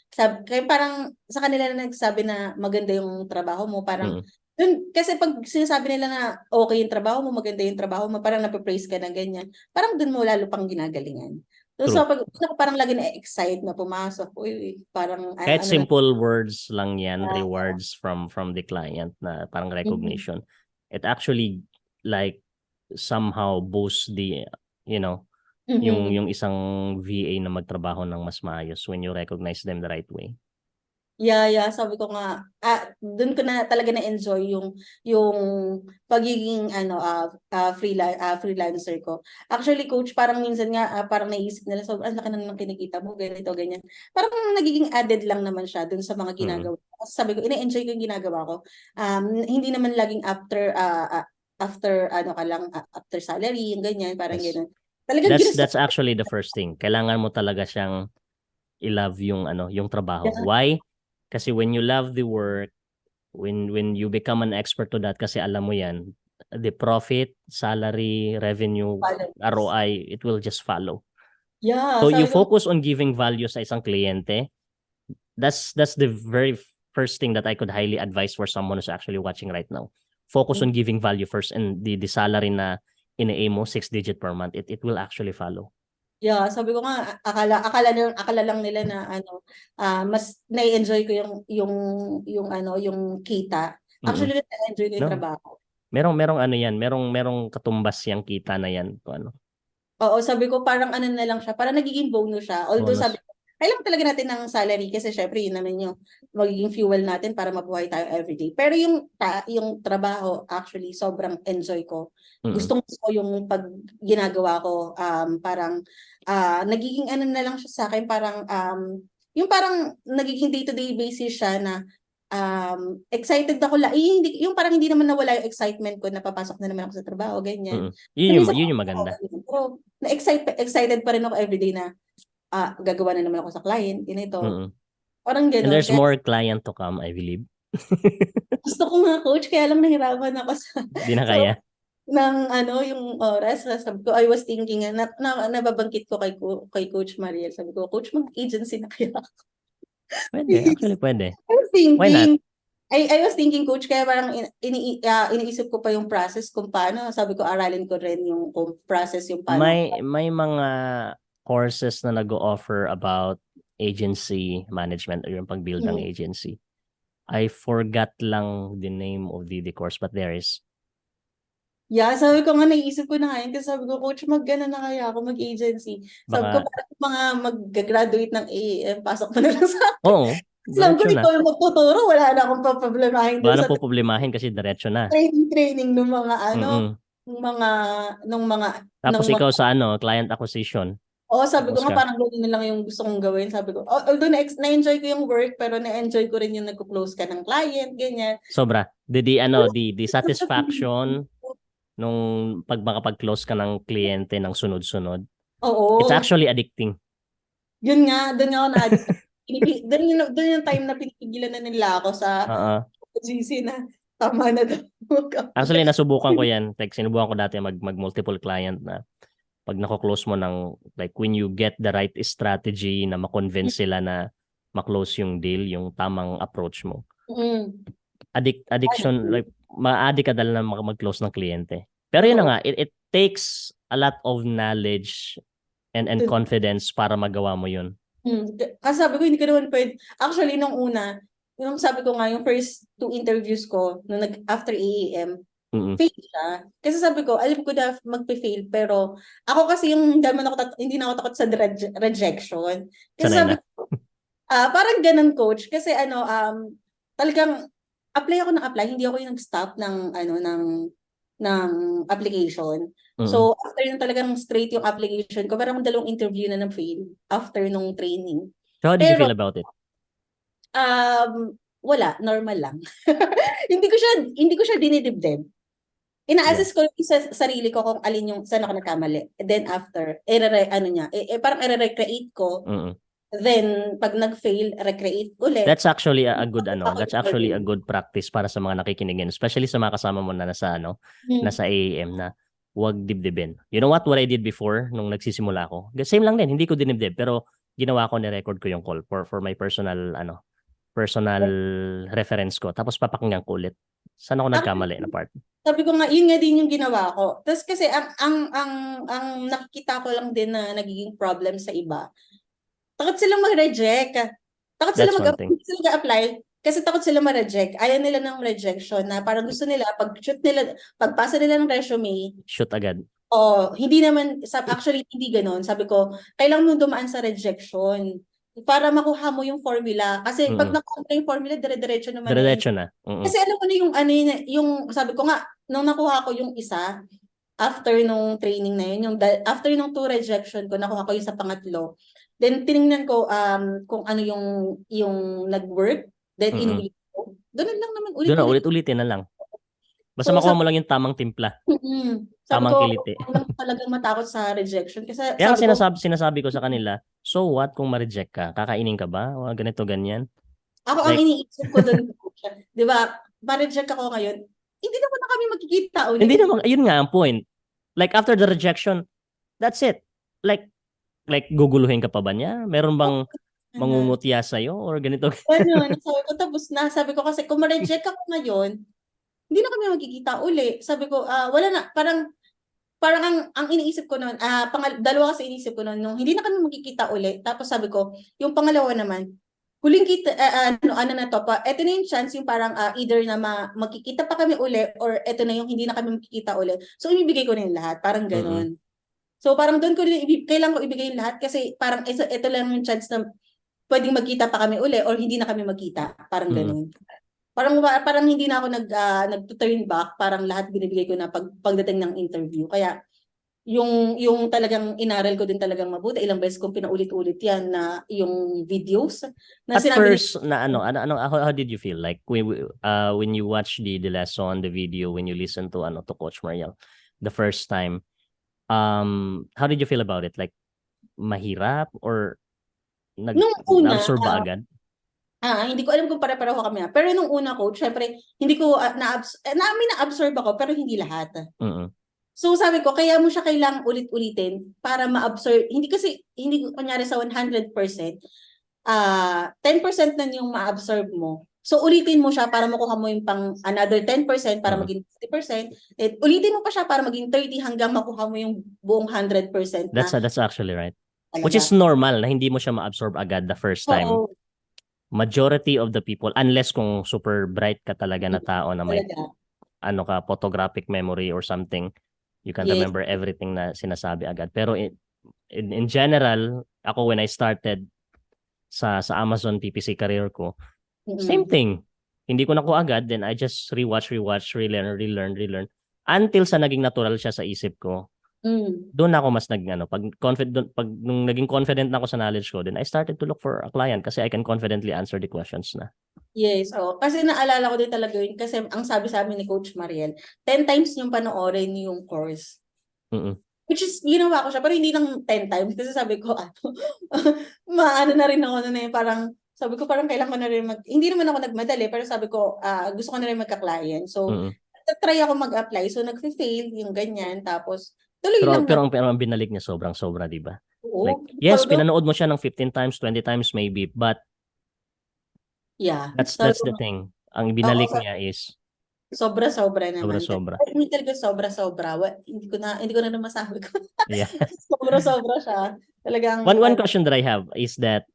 parang sa kanila na nagsabi na maganda yung trabaho mo, parang dun, kasi pag sinasabi nila na okay yung trabaho mo, maganda yung trabaho mo, parang nape-praise ka ng ganyan, parang dun mo lalo pang ginagalingan. So pag parang lagi na-excite na pumasok, parang kahit simple words lang yan, rewards from the client na parang recognition. It actually like somehow boosts the yung isang VA na magtrabaho ng mas maayos when you recognize them the right way. Yeah, sabi ko nga, doon ko na talaga na-enjoy yung pagiging freelancer ko. Actually, coach, parang minsan nga parang naisip nila, so ang laki ng kinikita mo, ganito, ganyan. Parang nagiging added lang naman siya doon sa mga ginagawa. Sabi ko, ina-enjoy ko yung ginagawa ko. Hindi naman laging after salary, yung ganyan, parang ganyan. That's actually the first thing. Kailangan mo talaga siyang i-love yung trabaho. Yeah. Why? Kasi when you love the work, when you become an expert to that, kasi alam mo yan, the profit, salary, revenue, ROI, it will just follow. Yeah. So you focus on giving value sa isang kliyente. That's the very first thing that I could highly advise for someone who's actually watching right now. Focus on giving value first, and the salary na ina-aim mo 6-digit per month, it will actually follow. Yeah, sabi ko nga, akala lang nila na mas na-enjoy ko yung kita. Actually, na-enjoy ko yung trabaho. Merong ano yan, merong katumbas yang kita na yan. Kung ano, Oo, sabi ko parang ano na lang siya, parang nagiging bonus siya. Although sabi bonus. ko, kailangan talaga natin ng salary kasi syempre yun naman yung magiging fuel natin para mabuhay tayo everyday. Pero yung trabaho, actually, sobrang enjoy ko. Mm. Gustong gusto ko yung pag ginagawa ko, parang nagiging ano na lang siya sa akin, parang yung parang nagiging day-to-day basis siya na excited ako hindi, yung parang hindi naman nawala yung excitement ko na papasok na naman ako sa trabaho, ganyan. Mm. So, minsan, Yun yung maganda. pero excited pa rin ako everyday na gagawa na naman ako sa client, ganito. Mm. Parang And gano'n. there's Kaya more client to come, I believe. gusto ko nga coach, kaya lang nahirapan ako sa, Di na sa kaya. ng yung oras. Sabi ko, I was thinking, nababangkit ko kay Coach Mariel. Sabi ko, Coach, mag-agency na kaya ako. Pwede, actually pwede. I was Why not? thinking, I was thinking, Coach, kaya parang iniisip ko pa yung process kung paano. Sabi ko, aralin ko rin yung process, yung paano. May mga courses na nag-offer about agency management or yung pag-build ng Mm. agency. I forgot lang the name of the course, but there is. Yeah, sabi ko nga, naisip ko na nga yun. Kasi sabi ko, Coach, mag-gana na kaya ako, mag-agency. Sabi ko, Baka, parang mga mag-graduate ng AAM, pasok mo na lang sa akin. oo, Kasi alam ko, diretso na. ikaw yung magtuturo, wala na akong paproblemahin Wala dun nang sa poproblemahin kasi diretso na. training ng mga Mm-mm. ng mga, ng mga, ng Tapos mga, ikaw sa client acquisition. sabi ko Tapos nga, ka. parang gano'n na lang yung gusto kong gawin. Sabi ko, although na-enjoy ko yung work, pero na-enjoy ko rin yung nagko-close ka ng client, ganyan. Sobra. The satisfaction nung pag makapag-close ka ng kliyente ng sunod-sunod. It's Oo. actually addicting. Yun nga, doon ako na-addict. Doon yung time na pinipigilan na nila ako sa Oo. GC na tama na daw. Actually, nasubukan ko yan. Like, sinubukan ko dati mag-multiple client na pag nako-close mo ng, like, when you get the right strategy na makonvince sila na ma-close yung deal, yung tamang approach mo. Mm. Addiction, like, ma-addict ka dahil na mag-close ng kliyente. Pero yun na Oo. nga, it takes a lot of knowledge and confidence para magawa mo yun. Kasi sabi ko, hindi ko naman pwede. Actually, nung una, yung sabi ko nga, yung first 2 interviews ko, nung after AAM, Mm-mm. fail siya. Kasi sabi ko, alam ko na magpe-fail, pero ako kasi yung hindi na ako takot sa rejection. Kasi Sanay sabi na. ko, parang ganun coach. Kasi talagang apply ako ng apply, hindi ako yung nag-stop ng application. Mm-mm. So, after yung talagang straight yung application ko, parang 2 interview na fail after nung training. So, how did you Pero, feel about it? wala, normal lang. Hindi ko siya dinidibdib. Ina-assess ko yung sarili ko kung alin yung saan ako nagkamali. And then after, parang i-recreate ko. Mm-mm. Then, pag nag-fail, recreate ulit. That's actually a good practice para sa mga nakikinigin, especially sa mga kasama mo na nasa AAM na wag dibdibin. You know what I did before nung nagsisimula ako? Same lang din, hindi ko dinibdib pero ginawa ko, ni-record ko yung call for my personal reference ko. Tapos papakinggan ko ulit. Saan ako nagkamali na part? Sabi ko nga, yun nga din yung ginawa ko. Tapos kasi ang nakikita ko lang din na nagiging problem sa iba, takot silang mag-reject. Takot sila That's one thing. mag-apply kasi takot sila ma-reject. Ayaw nila ng rejection na parang gusto nila, pagpasa nila ng resume, shoot agad. Hindi naman, actually hindi ganoon. Sabi ko, kailangan mo dumaan sa rejection para makuha mo yung formula. Kasi pag nakuha mo yung formula, dire-diretso naman. Diretso na. Kasi alam ko na yung sabi ko nga, nung nakuha ko yung isa, after nung training na yun, after nung 2 rejection ko, nakuha ko yung sa pangatlo. Then, tinignan ko kung ano yung nag-work. Then, inulit ko. Doon lang naman, ulit-ulitin na lang. Basta So, makuha mo lang yung tamang timpla. Sabi Tamang ko, kiliti. huwag lang talagang matakot sa rejection. Kasi Kaya sabi ko, sinasabi ko sa kanila, so what kung ma-reject ka? Kakainin ka ba? O ganito, ganyan. ako ang iniisip ko doon, di ba, ma-reject ako ngayon, hindi naman na kami magkikita ulit. Hindi naman, ayun nga ang point. Like after the rejection, that's it. Like guguluhin ka pa ba niya? Meron bang mangungutya sa'yo? Or ganito? Ano, sabi ko, tapos na, sabi ko kasi kung ma-reject ako ngayon, hindi na kami magkikita uli. Sabi ko, wala na, parang ang iniisip ko noon, dalawa kasi iniisip ko noon, nung hindi na kami magkikita uli, tapos sabi ko, yung pangalawa naman, huling kita, ano na to pa, ito na yung chance yung parang either na magkikita pa kami uli or ito na yung hindi na kami magkikita uli. So, ibibigay ko na yung lahat. Parang ganon. So, parang doon ko rin, kailangan ko ibigay yung lahat kasi parang ito lang yung chance na pwedeng magkita pa kami uli or hindi na kami magkita. Parang ganon. Parang hindi na ako nag-turn back. Parang lahat binibigay ko na pagdating ng interview. Kaya, yung talagang inaral ko din talagang mabuti. Ilang beses kong pinaulit-ulit yan na yung videos na At sinabi first, how did you feel? Like when you watch the lesson, the video, when you listen to Coach Mariel the first time, how did you feel about it? Like mahirap or nung una, na-absorb ba agad? hindi ko alam kung pare-pareho kami. Pero nung una coach, syempre, hindi ko na-absorb ako pero hindi lahat. So sabi ko, kaya mo siya kailangang ulit-ulitin para ma-absorb. Hindi kunyari sa 100%, 10% na yung ma-absorb mo. So ulitin mo siya para makuha mo yung pang another 10% para maging 50%. Ulitin mo pa siya para maging 30 hanggang makuha mo yung buong 100% na. That's actually right. Talaga. Which is normal na hindi mo siya ma-absorb agad the first time. Oo. Majority of the people, unless kung super bright ka talaga na tao na may photographic memory or something, you can remember everything na sinasabi agad. Pero in general, ako when I started sa Amazon PPC career ko, same thing. Hindi ko nakuha agad, then I just rewatch, relearn. Until sa naging natural siya sa isip ko. Doon ako mas pag nung naging confident na ako sa knowledge ko, then I started to look for a client kasi I can confidently answer the questions na. Yes, kasi naalala ko din talaga yun kasi ang sabi sa amin ni Coach Mariel, 10 times yung panoorin yung course. Which is, ginawa ko siya, pero hindi lang 10 times kasi sabi ko, maano na rin ako na parang, sabi ko parang kailangan ko na rin hindi naman ako nagmadali, pero sabi ko, gusto ko na rin magka-client. So, try ako mag-apply. So, nag-fail yung ganyan. Tapos, tuloy lang. Pero ang binalik niya sobra, di ba? Oo. Like, yes, pinanood mo siya ng 15 times, 20 times maybe, but yeah. That's the thing. Ang binalik niya is sobra-sobra naman. Sobra. Hindi talaga sobra-sobra. Hindi ko na masabi ko. Yeah. Sobra-sobra siya. Talagang one question that I have is that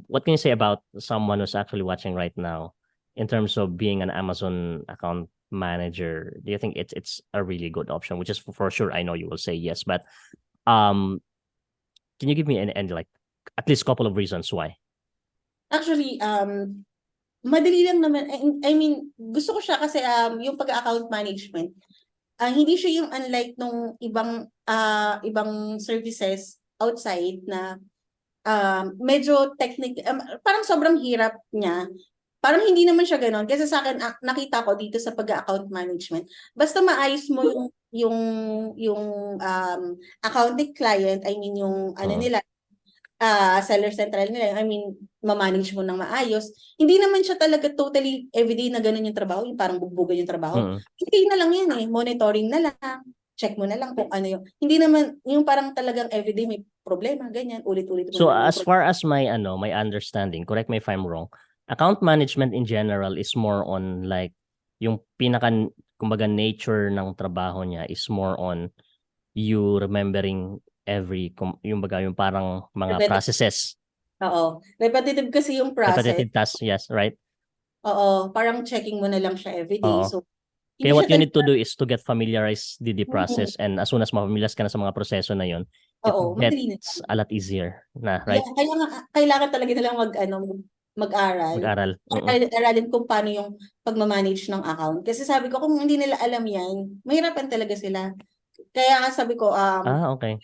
what can you say about someone who's actually watching right now in terms of being an Amazon account manager? Do you think it's a really good option? Which is for sure I know you will say yes, but can you give me any like at least couple of reasons why? Actually, madali lang naman. I mean, gusto ko siya kasi yung pag-account management, hindi siya yung unlike nung ibang services outside na medyo parang sobrang hirap niya. Parang hindi naman siya ganoon kasi sa akin nakita ko dito sa pag-account management, basta maayos mo yung accounting client, I mean yung nila seller central nila, I mean, ma-manage mo ng maayos. Hindi naman siya talaga totally everyday na ganun yung trabaho, yung parang bugbugan yung trabaho. Hindi na lang yan monitoring na lang, check mo na lang kung ano yung, hindi naman, yung parang talagang everyday may problema, ganyan, ulit-ulit. So as far as my understanding, correct me if I'm wrong, account management in general is more on like, yung kumbaga nature ng trabaho niya is more on you remembering yung parang mga processes. Oo. Repetitive kasi yung process. Repetitive tasks, yes, right? Oo. Parang checking mo na lang siya everyday. So, kaya what you need to do is to get familiarized with the process and as soon as ma-familiarize ka na sa mga proseso na yun, it gets a lot easier na, right? Yeah, kaya nga, kailangan talaga nilang mag-aral. Aralin kung paano yung pagmamanage ng account. Kasi sabi ko, kung hindi nila alam yan, mahirapan talaga sila. Kaya nga sabi ko, okay.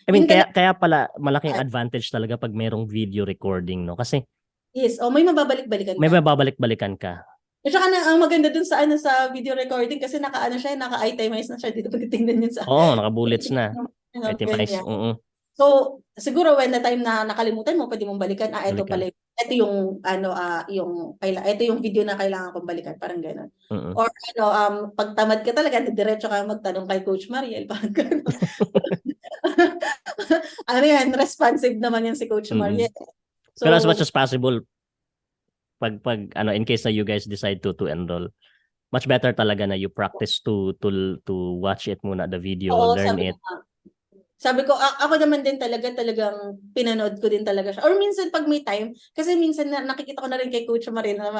I mean, kaya pala malaking advantage talaga pag merong video recording, no? Kasi yes, may mababalik-balikan ka. May mababalik-balikan ka. At saka ang maganda dun sa video recording kasi naka-itemize na siya dito pag tingnan niyo sa. Oo, naka-bullets na. Itemize. So, siguro when the time na nakalimutan mo, pwede mong balikan, ito pala, ito yung ito yung video na kailangan kong balikan, parang gano'n. Or pag tamad ka talaga, diretso ka magtanong kay Coach Mariel, parang gano'n. Yan, responsive naman yan si Coach Mariel. So, pero as much as possible, pag in case na you guys decide to enroll, much better talaga na you practice to watch it muna, the video, learn it. Sabi ko, ako naman din talagang pinanood ko din talaga siya. Or minsan pag may time, kasi minsan nakikita ko na rin kay Coach Mariel na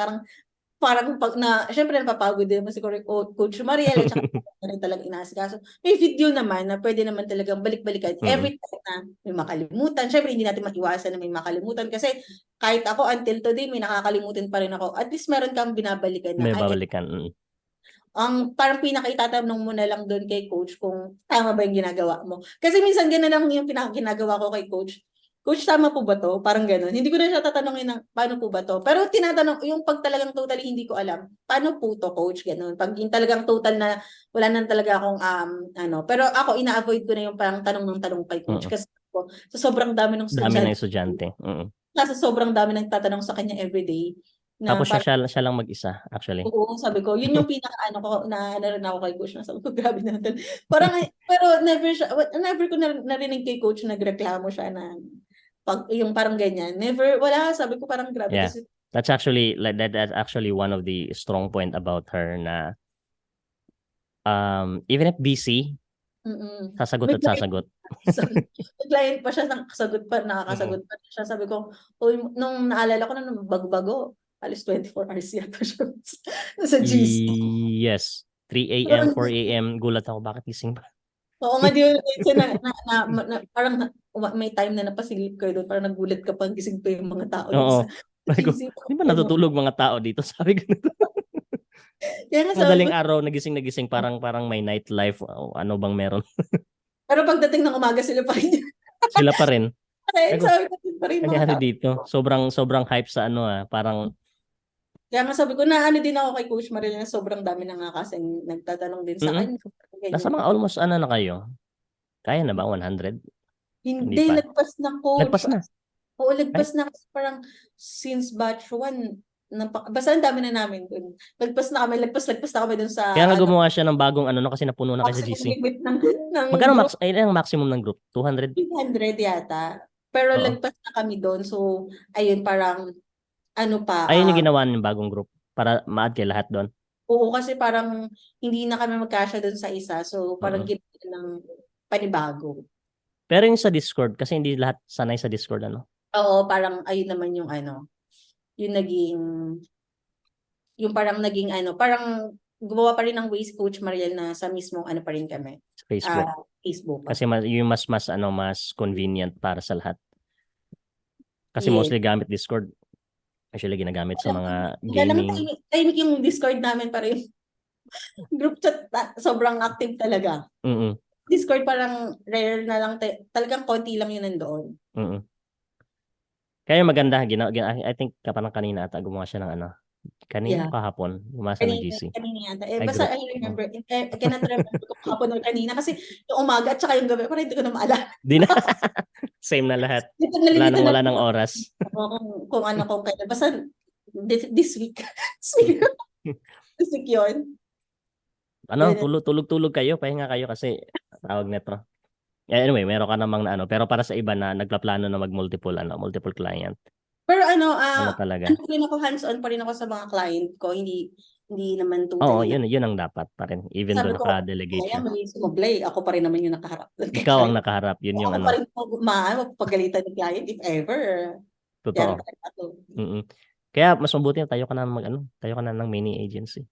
parang pag na, syempre napapagod din naman siguro Coach Mariel at saka na rin talagang inaasikaso. May video naman na pwede naman talagang balik-balikan. Every time na may makalimutan. Syempre hindi natin maiwasan na may makalimutan kasi kahit ako until today may nakakalimutan pa rin ako. At least meron kang binabalikan na May babalikan. ang parang pinakaitatanong mo na lang doon kay Coach kung tama ba yung ginagawa mo. Kasi minsan ganun lang yung ginagawa ko kay Coach. Coach, tama po ba to? Parang ganun. Hindi ko na siya tatanungin ng paano po ba to. Pero tinatanong, yung pag talagang totally hindi ko alam, paano po to, Coach? Ganun. Pag yung talagang total na wala na talaga akong Pero ako, ina-avoid ko na yung parang tanong ng tanong kay Coach. Kasi sa sobrang dami ng Dami ng estudyante. Sa sobrang dami ng tatanong sa kanya everyday. Na Tapos siya lang mag-isa, actually. Oo, sabi ko, yun yung pinaka ko na rin ako kay Coach na sabi ko, grabe natin. Parang, pero never ko narinig kay Coach nagreklamo siya na yung parang ganyan. Never, wala, sabi ko parang grabe. Yeah. Kasi, That's actually one of the strong point about her na even if busy, sasagot at sasagot. Client pa siya, nakakasagot pa siya. Sabi ko, nung naalala ko na nung bago-bago, alis 24 hours yata siya sa GC. Yes. 3 a.m., 4 a.m. Gulat ako, bakit gising pa? Oo nga, parang may time na napasilip kayo doon, parang nagulat ka pang gising pa yung mga tao. Oo. GC. Di ba natutulog mga tao dito? Sabi ko madaling araw, nagising, parang may nightlife. Ano bang meron? Pero pagdating ng umaga, sila pa rin. Sila pa rin. Sabi ko pa rin mga tao. Dito. Sobrang hype sa parang. Kaya nga sabi ko na din ako kay Coach Maril na sobrang dami na nga kasi nagtatanong din sa kanya. Nasa mga almost na kayo? Kaya na ba 100? Hindi, lagpas na, Coach. Lagpas na? Oo, lagpas na kasi parang since batch 1, basta ang dami na namin dun. Lagpas na kami dun sa... Kaya nga gumawa siya ng bagong kasi napuno na kayo sa GC. Magkano ang maximum ng group? 200? 300 yata. Pero lagpas na kami doon. So, ayun, parang ayun yung ginawa ng bagong group para ma-add kayo lahat doon. Oo, kasi parang hindi na kami magkasya doon sa isa. So, parang ginawa ng panibago. Pero yung sa Discord, kasi hindi lahat sanay sa Discord, Oo, parang ayun naman yung yung naging, parang gumawa pa rin ng ways Coach Mariel na sa mismong pa rin kami. Sa Facebook. Facebook. Kasi yung mas convenient para sa lahat. Kasi mostly gamit Discord. Actually ginagamit sa mga gaming. Tahimik yung Discord namin para yung group chat sobrang active talaga. Discord parang rare na lang, talagang konti lang yun nandoon. Kaya maganda, I think parang kanina ata gumawa siya ng kahapon, gumasa ng GC. Kanina yata. Basta I remember, I cannot remember kung kahapon or kanina kasi yung umaga at saka yung gabi, parang hindi ko na maalala. Di na. Same na lahat. Wala nang oras. Kung kailan. Basta this week. This week yun. Tulog kayo, pahinga kayo kasi tawag nito. Anyway, meron ka namang pero para sa iba na nagplaplano na multiple client. Pero talaga? rin ako, hands-on pa rin ako sa mga client ko, hindi naman totally. Oo, yun ang dapat pa rin. Even though naka-delegate siya. Sumablay, ako pa rin naman yung nakaharap. Ikaw ang nakaharap, yun yung Ako pa rin mapagalitan ng client if ever. Totoo. Kaya mas mabuti na tayo ka na ng mini agency.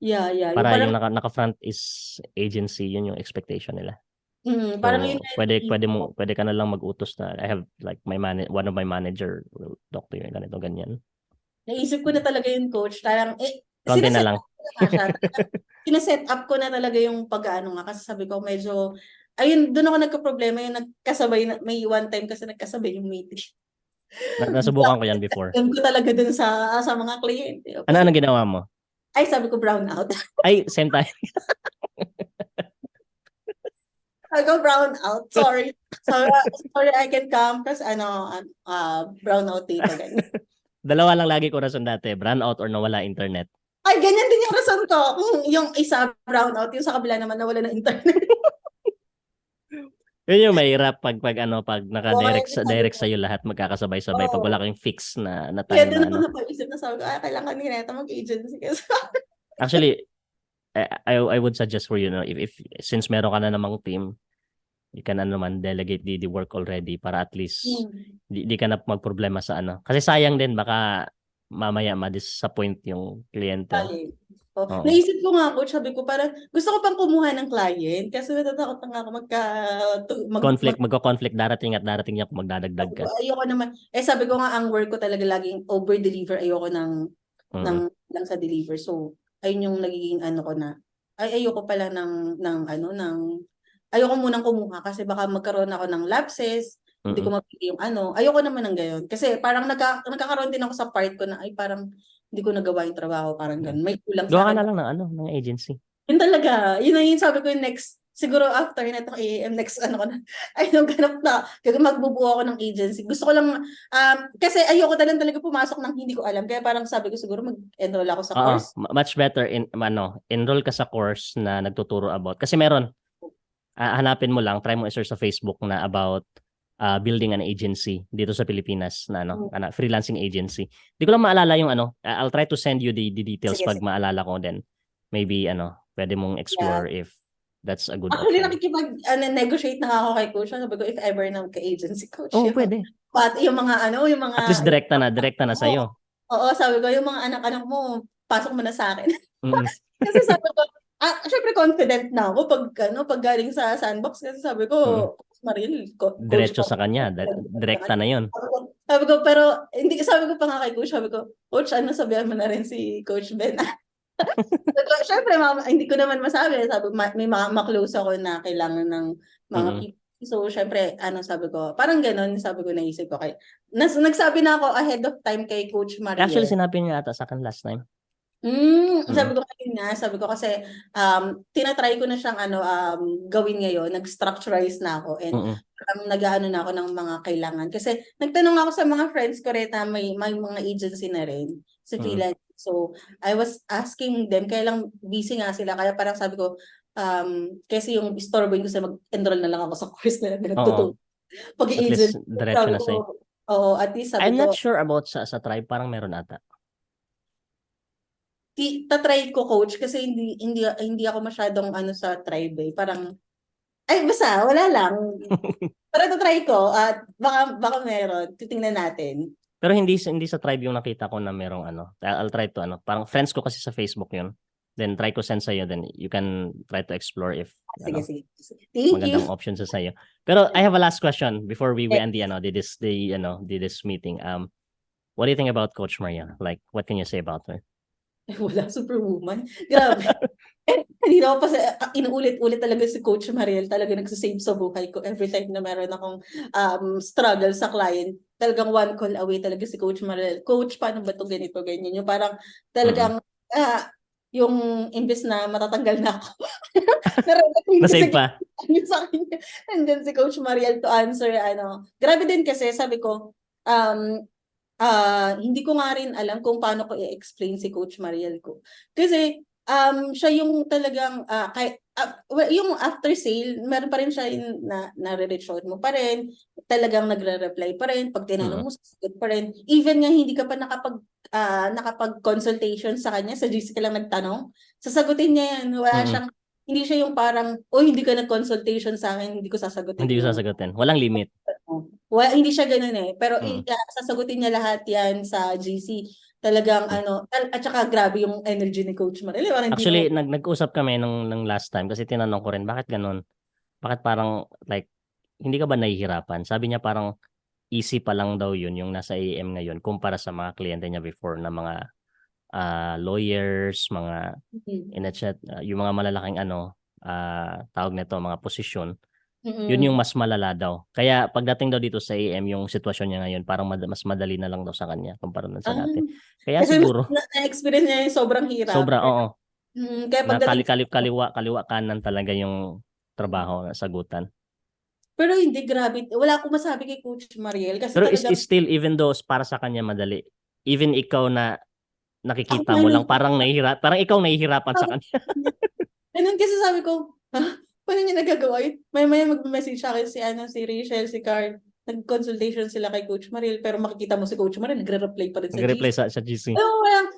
Yeah. Para yung naka-front is agency, yun yung expectation nila. Parang so, pwede ka na lang mag-utos na I have like one of my manager will talk to you ganito ganyan. Naisip ko na talaga yung Coach, parang konti na lang. Sinaset up ko na talaga yung pag-ano nga kasi sabi ko medyo ayun doon ako nagka-problema yung nagkasabay may one time kasi nagkasabay yung meeting. Nasubukan ko yan before. Doon ko talaga dun sa mga kliyente. Ano ginawa mo? Ay, sabi ko brown out. Ay, same time. I go brown out. Sorry, I can come kasi brown out data ganyan. Dalawa lang lagi ko rason dati, brown out or nawala internet. Ay, ganyan din yung rason ko. Yung isa brown out, yung sa kabila naman nawala ng internet. Yun yung mahirap pag naka-direct sa'yo lahat magkakasabay-sabay pag wala kang fix na time. Kaya doon ako napaisip na sabi ko, kailangan ni Neta mag-agency kasi. Actually, I would suggest for you, if since meron ka na namang team, you can ano naman delegate the work already para at least Mm. di ka na magproblema sa ano. Kasi sayang din baka mamaya ma-disappoint yung kliyente. Client. Oh, Oo. naisip ko nga, coach, sabi ko parang gusto ko pang kumuha ng client kasi natatakot na nga ako Magko-conflict darating at darating niya kung magdadagdag ka. ayoko naman. Sabi ko nga, ang work ko talaga laging over-deliver. Ayoko ng Mm. lang sa deliver. So, ayun yung nagiging ano ko na, ayoko pala ayoko munang kumuha kasi baka magkaroon ako ng lapses, hindi ko mapili yung ano. Ayoko naman ng gayon. Kasi parang nagkakaroon din ako sa part ko na, ay parang hindi ko nagawa yung trabaho, parang ganun. May kulang sa Gawa ka akin. na lang ng ano, ng agency. Yun talaga. Yun na yun sabi ko yung next, siguro after na itong AAM, next ano ko na, ay ganap na, magbubuo ako ng agency. Gusto ko lang, kasi ayoko talaga pumasok ng hindi ko alam. Kaya parang sabi ko siguro mag-enroll ako sa Oo, course. much better enroll ka sa course na nagtuturo about. Kasi meron, hanapin mo lang, try mo i-search sa Facebook na about building an agency dito sa Pilipinas na freelancing agency. Di ko lang maalala yung ano. I'll try to send you the details Sige, pag sige. maalala ko, then maybe pwede mong explore if that's a good Actually, option. negotiate na nga ako kay coach. Sabi ko, if ever na ka-agency coach. Oo, pwede. But yung mga At least direkta na sa'yo. Oo, sabi ko, yung mga anak-anak mo, pasok mo na sa akin. Mm. Kasi sabi ko, syempre confident na ako pag galing sa sandbox. Kasi sabi ko, Maril, coach Diretso pa. sa kanya, direkta na yun. Sabi ko, pero hindi, sabi ko pa nga kay coach, sabi ko, coach, ano, sabihan mo na rin si Coach Ben. Syempre, hindi ko naman masabi. Sabi, may ma-close ako na kailangan ng mga people. So, syempre, sabi ko, parang ganun, sabi ko, naisip ko kay, nagsabi na ako ahead of time kay Coach Mariel. Actually, sinabi niya ata sa akin last time. Sabi ko sabi ko kasi tinatry ko na siyang gawin ngayon, nag-structurize na ako and nag-aano na ako ng mga kailangan kasi nagtanong ako sa mga friends ko rin na may mga agency na rin sa freelance. So I was asking them kailang busy nga sila kaya parang sabi ko kasi yung istorboin ko sa mag-enroll na lang ako sa course na nagtuturo. Pag-agency diretso na sa'yo. Oo, at least sabi I'm ko, not sure about sa tribe, parang meron ata. tatry ko coach kasi hindi ako masyadong sa tribe parang basta wala lang. Pero tatry ko at baka meron, titingnan natin. Pero hindi sa tribe yung nakita ko na merong I'll try to parang friends ko kasi sa Facebook yun. Then try ko send sa'yo, then you can try to explore if Sige. Thank magandang you. option sa sa'yo. Pero I have a last question before we end this meeting. What do you think about Coach Maria? Like, what can you say about her? Wala, superwoman. Grabe. Kanina ko pa inuulit-ulit talaga si Coach Mariel, talaga nagsasave sa buhay ko every time na meron akong struggle sa client. Talagang one call away talaga si Coach Mariel. Coach, paano ba ito ganito, ganyan? Yung parang talagang yung imbes na matatanggal na ako. Nasave pa. Sa kanya. Nandyan si Coach Mariel to answer. Grabe din kasi sabi ko, hindi ko nga rin alam kung paano ko i-explain si Coach Mariel ko. Kasi siya yung talagang yung after sale, meron pa rin siya yung nare-reach out mo pa rin, talagang nagre-reply pa rin, pag tinanong mo, sasagot pa rin. Even nga hindi ka pa nakapag-consultation sa kanya, sa GC ka lang nagtanong, sasagutin niya yan. Wala siyang, hindi siya yung parang, hindi ka nag-consultation sa akin, hindi ko sasagutin. Hindi ko sasagutin. Walang limit. Hindi siya ganun Pero sasagutin niya lahat yan sa GC. Talagang at saka grabe yung energy ni Coach Mariel. Actually, nag-usap kami nung last time kasi tinanong ko rin, bakit ganun? Bakit parang like, hindi ka ba nahihirapan? Sabi niya parang easy pa lang daw yun yung nasa AM ngayon kumpara sa mga kliyente niya before na mga lawyers, mga yung mga malalaking tawag nito, mga posisyon. Yun yung mas malala daw. Kaya pagdating daw dito sa AM, yung sitwasyon niya ngayon, parang mas madali na lang daw sa kanya kumpara sa dati. Kaya kasi siguro na-experience niya yung sobrang hirap. Sobra, oo. Kaya pagdating kaliwa kanan talaga yung trabaho na sagutan. Pero hindi, grabe. Wala akong masabi kay Coach Mariel. Kasi pero is still, even though para sa kanya madali, even ikaw na nakikita mo lang, parang ikaw nahihirapan sa kanya. Ganun kasi sabi ko, paano niya nagagawa yun? May mag-message sa akin si Rachel, si Carl. Nag-consultation sila kay Coach Mariel, pero makikita mo si Coach Mariel, nagre-reply pa rin sa Nagre-reply GC. sa GC.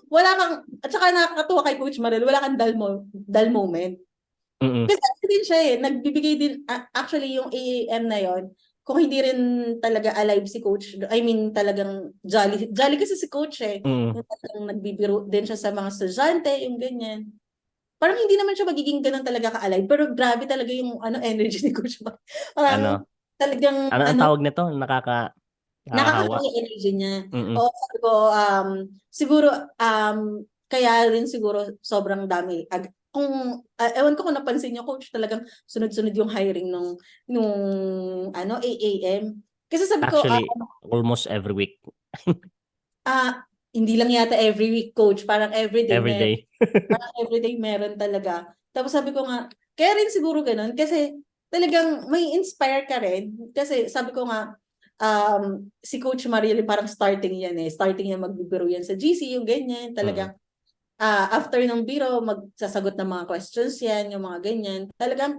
Wala kang, at saka nakakatuwa kay Coach Mariel, wala kang dull moment. Mm. Kasi ano din siya eh, nagbibigay din, actually yung AAM na yon, kung hindi rin talaga alive si coach, I mean talagang jolly, jolly kasi si coach eh. Mm. Yung talagang nagbibiro din siya sa mga estudyante, yung ganyan. Parang hindi naman siya magiging ganun talaga ka-alive, pero grabe talaga yung energy ni coach. Ano? Parang talagang Ang tawag nito? Nakakahawa. nakakatawa yung energy niya. Mm. O sabi ko, siguro, kaya rin siguro sobrang dami. Kung, ewan ko kung napansin niyo, coach, talagang sunod-sunod yung hiring nung AAM. Kasi sabi ko, Actually, almost every week. hindi lang yata every week, coach. Parang everyday Every meron. day. Parang everyday meron talaga. Tapos sabi ko nga, kaya rin siguro ganun. Kasi talagang may inspire ka rin. Kasi sabi ko nga, si Coach Mariel parang starting yan eh. Starting yan magbibiro yan sa GC, yung ganyan. Mm. Talagang after ng biro, magsasagot ng mga questions yan, yung mga ganyan. Talagang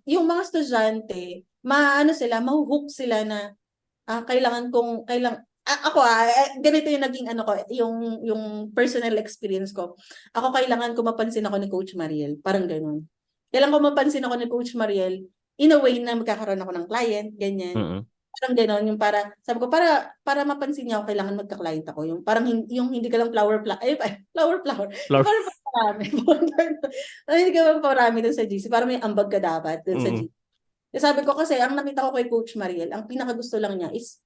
yung mga estudyante, maano sila, mahuhook sila na ganito yung naging ko, yung personal experience ko. Ako kailangan ko mapansin ako ni Coach Mariel, parang ganoon. Kailangan ko mapansin ako ni Coach Mariel in a way na magkakaroon ako ng client, ganyan. Mm. Parang ganoon, yung sabi ko, para mapansin niya ako, kailangan magka-client ako. Yung parang yung hindi ka lang flower. Yung Floor. parang parami. Hindi ka lang parami dun sa GC. Parang may ambag ka dapat dun sa Mm. GC. Sabi ko kasi, ang nakita ko kay Coach Mariel, ang pinakagusto lang niya is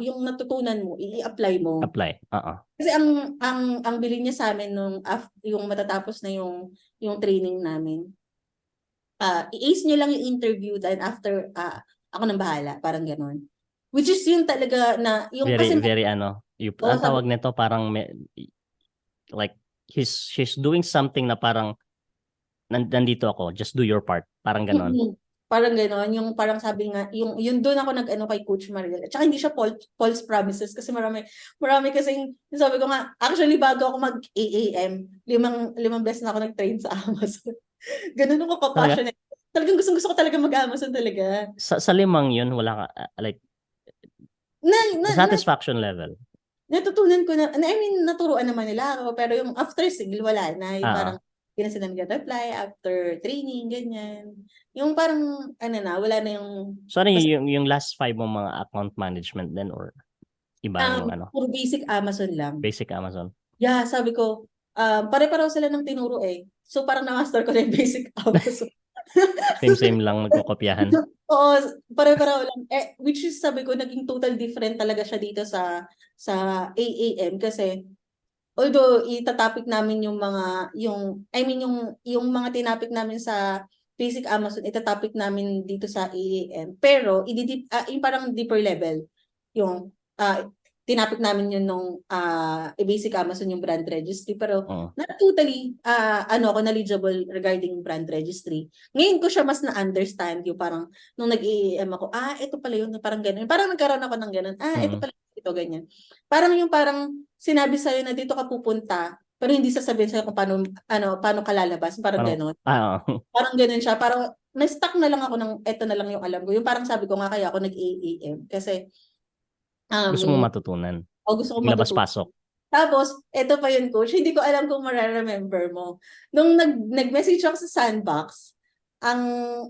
yung natutunan mo, i-apply mo. Apply. Kasi ang bilin niya sa amin yung matatapos na yung training namin. I-ace niyo lang yung interview, then after ako nang bahala, parang gano'n. Which is yun talaga na yung Very, kasi very ang sabi, tawag nito parang like she's doing something na parang nandito ako, just do your part. Parang ganon. parang gano'n, yung parang sabi nga, yung doon ako nag-ano kay Coach Mariel. At saka hindi siya false promises kasi marami kasing, sabi ko nga, actually bago ako mag-AAM, limang beses na ako nag-train sa Amazon. Ganun ako Talaga? ka-passionate. Talagang gusto ko talaga mag-Amazon talaga. Sa limang yun, wala ka, like, Na, na, the na, satisfaction level. natutunan ko na, I mean, naturuan naman nila ako, pero yung after sigil, wala na. Yung Oo. parang, hindi na sila nag-reply after training, ganyan. Yung parang, wala na yung, So ano yung last 5 mong mga account management din or ibang puro basic Amazon lang. basic Amazon? Yeah, sabi ko, pare-pareho sila ng tinuro eh. So parang na-master ko na yung basic Amazon. Same lang nagkokopyahan. Oo, pare-pareho lang. Which is sabi ko, naging total different talaga siya dito sa AAM kasi although itatopic namin yung mga tinapik namin sa basic Amazon, itatopic namin dito sa AAM. Pero yung parang deeper level yung tinapik namin yun nung basic Amazon yung brand registry, pero not totally ako knowledgeable regarding brand registry. Ngayon ko siya mas na-understand yung parang nung nag-AAM ako, ito pala yun, parang ganun. Parang nagkaroon ako ng ganun, ito pala ito, ganyan. Parang sinabi sa'yo na dito ka pupunta, pero hindi sasabihin sa'yo kung paano ka lalabas, parang ganun. Parang ganun siya, parang na-stuck na lang ako ng eto na lang yung alam ko. Yung parang sabi ko nga kaya ako nag-AAM kasi gusto mo matutunan. gusto ko matutunan. Labas-pasok. Tapos, eto pa yun, coach, hindi ko alam kung mararemember mo. Nung nag-message ako sa Sandbox, ang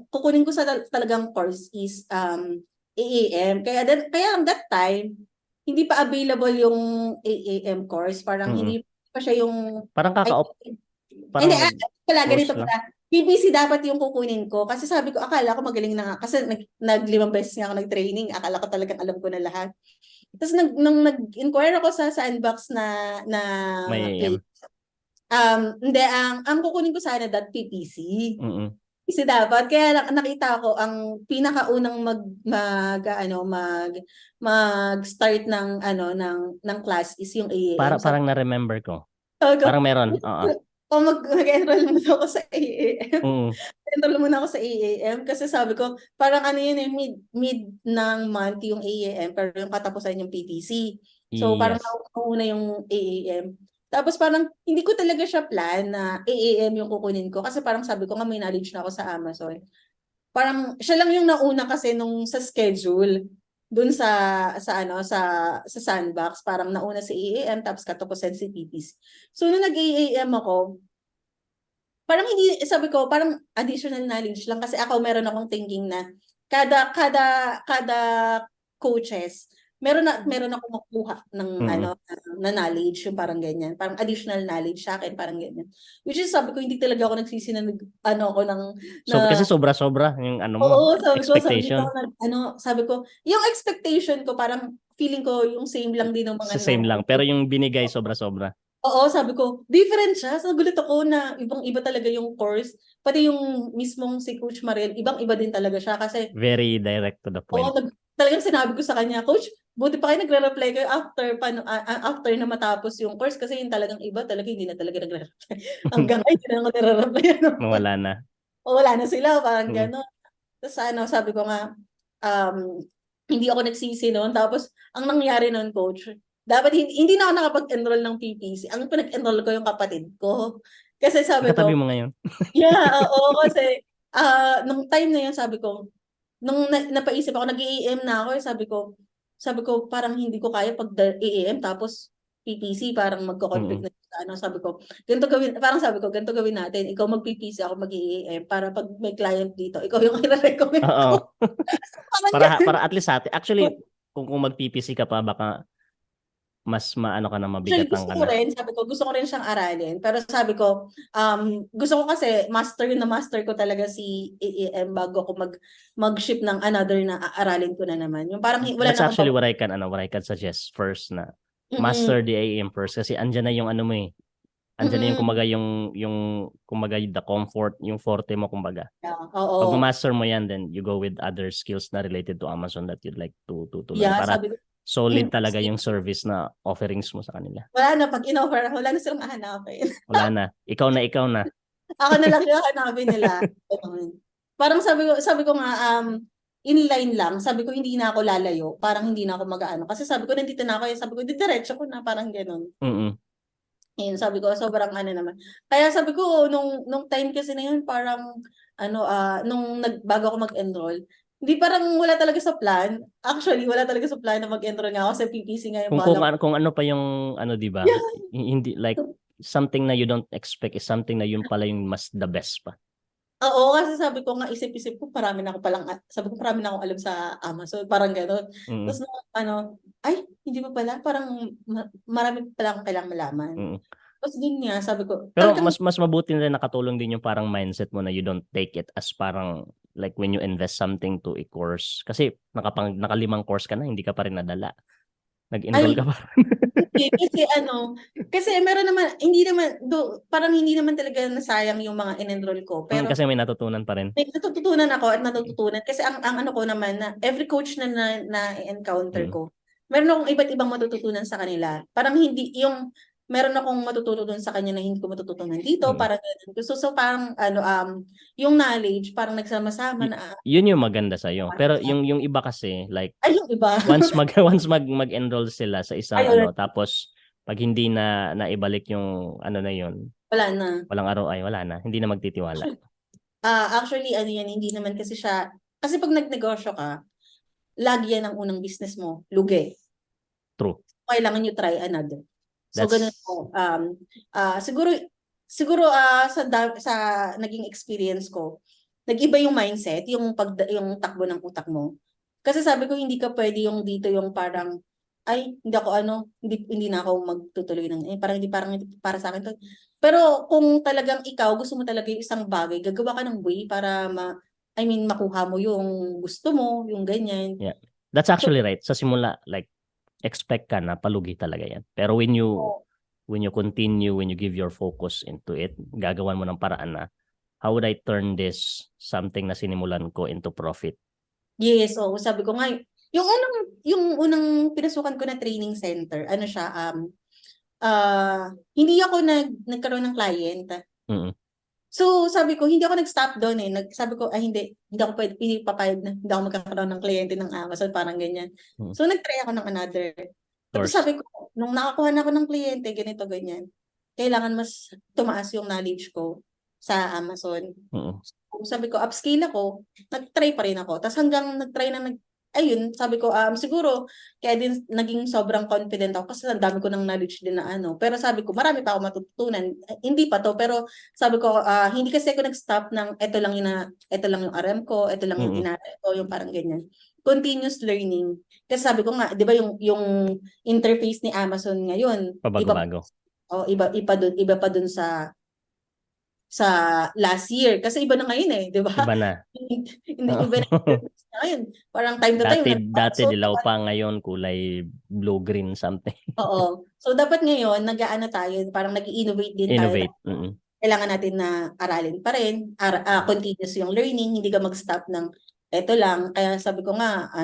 kukunin ko sa talagang course is AAM. Kaya that time, hindi pa available yung AAM course. Parang hindi pa siya yung... Parang Hindi, ganito lang. pala. PPC dapat yung kukunin ko. Kasi sabi ko, akala ko magaling na nga. Kasi nag-5 beses nga ako nag-training. Akala ko talagang alam ko na lahat. Tapos nung nag-inquire ako sa Sandbox na may hindi, ang kukunin ko sana PPC. Mm-mm. Kasi dapat, kaya nakita ko ang pinakaunang mag-start ng class is yung AAM. Parang na-remember ko. Sabi ko, Parang meron. mag-enroll muna ako sa AAM. Mm. Enroll muna ako sa AAM kasi sabi ko, parang yun mid ng month yung AAM pero yung katapusan yung PPC. So parang nauna yung AAM. Tapos parang hindi ko talaga siya plan na AAM yung kukunin ko kasi parang sabi ko nga may knowledge na ako sa Amazon. Parang siya lang yung nauna kasi nung sa schedule dun sa Sandbox, parang nauna si AAM tapos katapusan si PPC. So nung nag-AAM ako, parang hindi, sabi ko, parang additional knowledge lang kasi ako meron akong thinking na kada coaches, meron akong makuha ng Mm. na knowledge, yung parang ganyan. Parang additional knowledge sa akin, parang ganyan. Which is sabi ko, hindi talaga ako nagsisi na ako ng So kasi sobra-sobra yung ano mo, oo, expectation. sabi ko, yung expectation ko parang feeling ko yung same lang din ng Sa mga same lang, pero yung binigay sobra-sobra. Oo, sabi ko, different siya. Nagulat ako na ibang-iba talaga yung course. Pati yung mismong si Coach Marel, ibang-iba din talaga siya. Kasi, Very direct to the oo, point. talagang sinabi ko sa kanya, Coach, buti pa kayo nagre-reply kayo after na matapos yung course. Kasi yung talagang iba, talaga hindi na talaga nagre-reply. Hanggang ngayon, hindi na ako nire-reply. Mawala na. O, wala na sila, parang Mm. gano'n. Tapos sabi ko nga, hindi ako nagsisi noon. Tapos, ang nangyari noon, Coach, dapat hindi na ako nakapag-enroll ng PPC. Ang pinag-enroll ko yung kapatid ko. Kasi sabi Katabi ko, mo ngayon. yeah, oo, kasi nung time na yun, sabi ko, nung napaisip ako, nag-EAM na ako, sabi ko, parang hindi ko kaya pag EAM, tapos PPC, parang magko-conflict Mm. na sa sabi ko, ganito gawin natin, ikaw mag-PPC, ako mag-EAM, para pag may client dito, ikaw yung i-recommend Oo. ko. Parang Para at least actually kung mag-PPC ka pa baka mas maano ka na actually, mabigatan ka na. gusto ko rin siyang aralin. Pero sabi ko, gusto ko kasi master ko talaga si EEM bago ako mag-ship ng another na aaralin ko na naman. Yung parang wala That's na akong actually what I can suggest first na Mm-mm. master the AM first kasi andyan na yung ano mo eh. Andyan na yung Mm-mm. kumbaga yung kumbaga the comfort, yung forte mo kumbaga. Yeah, Pag oo. ma-master mo yan, then you go with other skills na related to Amazon that you'd like to learn Yeah, para sabi ko, solid talaga yung service na offerings mo sa kanila. wala na, pag in-offer, wala na silang hahanapin. Wala na. Ikaw na. Ako na lang yung hanapin nila. Ganun. Parang sabi ko nga, inline lang. Sabi ko, hindi na ako lalayo. Parang hindi na ako mag-ano. Kasi sabi ko, nandito na ako. Sabi ko, diretso ko na. Parang ganun. Mm. Ayun, sabi ko, sobrang ano naman. Kaya sabi ko, nung time kasi na yun, parang, bago ako mag-enroll, hindi parang wala talaga sa plan. Actually, wala talaga sa plan na mag-enroll nga ako sa PPC nga yung balak. Kung ano pa yung ano 'di ba? Yeah. Hindi like something na you don't expect is something na yun pala yung mas the best pa. Oo, kasi sabi ko nga, isip-isip ko, sabi ko, marami na akong alam sa Amazon, parang gano'n. Mm. Tapos ay, hindi pa pala, parang marami pa pala akong kailangang malaman. Mm. Tapos din nga, sabi ko, Pero talagang, mas mabuti na nakatulong din yung parang mindset mo na you don't take it as parang like when you invest something to a course kasi nakalimang course ka na hindi ka pa rin nadala. Nag-enroll ay, ka pa. hindi, kasi meron naman, parang hindi naman talaga nasayang yung mga in-enroll ko, pero Kasi may natutunan pa rin. may natututunan ako at natututunan kasi ang ano ko naman na every coach na encounter Mm. ko, meron akong iba't ibang matututunan sa kanila. Parang hindi yung meron akong matututunan sa kanya na hindi ko matututunan dito, Mm. parang ganun. So parang yung knowledge parang nagsama-sama na Yun yung maganda sa iyo. Pero yung iba kasi like ay yung iba. once mag-enroll sila sa isang Ayun, ano tapos pag hindi na naibalik yung ano na yun, wala na. walang ROI, wala na, hindi na magtitiwala. Actually ano yan, hindi naman kasi siya kasi pag nagnegosyo ka, lagi yan ang unang business mo, lugi. True. Kailangan nyo try another. So ganun That's po. Siguro sa naging experience ko, nag-iba yung mindset, yung takbo ng utak mo. Kasi sabi ko hindi ka pwede yung dito yung parang ay hindi ako hindi na ako magtutuloy parang hindi para sa akin to. Pero kung talagang ikaw gusto mo talaga yung isang bagay, gagawa ka ng way para makuha mo yung gusto mo, yung ganyan. yeah. That's So, actually right. Sa simula like expect ka na palugi talaga yan. Pero when you continue, when you give your focus into it, gagawan mo ng paraan na how would I turn this something na sinimulan ko into profit? yes, oo. Sabi ko nga, yung unang pinasukan ko na training center, ano siya, hindi ako nagkaroon ng client. Mm. So, sabi ko, hindi ako nag-stop doon eh. Sabi ko, ay hindi ako pwede, hindi papayag na, hindi ako magkakaroon ng kliyente ng Amazon, parang ganyan. Mm. So, nag-try ako ng another. Tapos Course. sabi ko, nung nakakuha na ako ng kliyente, ganito, ganyan, kailangan mas tumaas yung knowledge ko sa Amazon. Mm. Sabi ko, upscale ako, nag-try pa rin ako. Tapos hanggang nag-try na ayun, sabi ko, siguro, kaya din naging sobrang confident ako kasi ang dami ko ng knowledge din na ano. Pero sabi ko, marami pa ako matututunan. Hindi pa to, pero sabi ko, hindi kasi ako nag-stop ng ito lang yung aram ko, ito lang yung Mm. inaral ko, yung parang ganyan. Continuous learning. Kasi sabi ko nga, di ba yung interface ni Amazon ngayon, Pabago-bago. iba pa dun sa last year. Kasi iba na ngayon eh, di ba? Iba na. Hindi, iba na ngayon. Parang time to time. Dati So, dilaw pa, ngayon kulay blue-green something. oo. So, dapat ngayon, nag-aano tayo, parang nag-innovate din tayo. Innovate. Mm. Kailangan natin na aralin pa rin. Continuous yung learning, hindi ka mag-stop ng eto lang. Kaya sabi ko nga,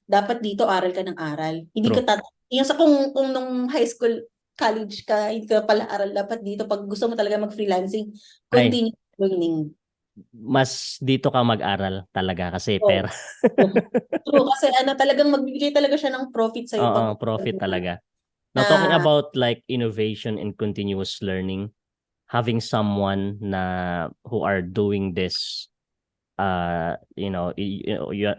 dapat dito aral ka ng aral. Hindi True. ka yung sa kung nung high school, college ka, hindi ka pala aral, dapat dito pag gusto mo talaga mag-freelancing, continuous learning. Mas dito ka mag-aral talaga kasi Oh. pera. True, kasi talagang magbibigay talaga siya ng profit sa'yo. Oo, profit talaga. Now, talking about like innovation and continuous learning, having someone who are doing this,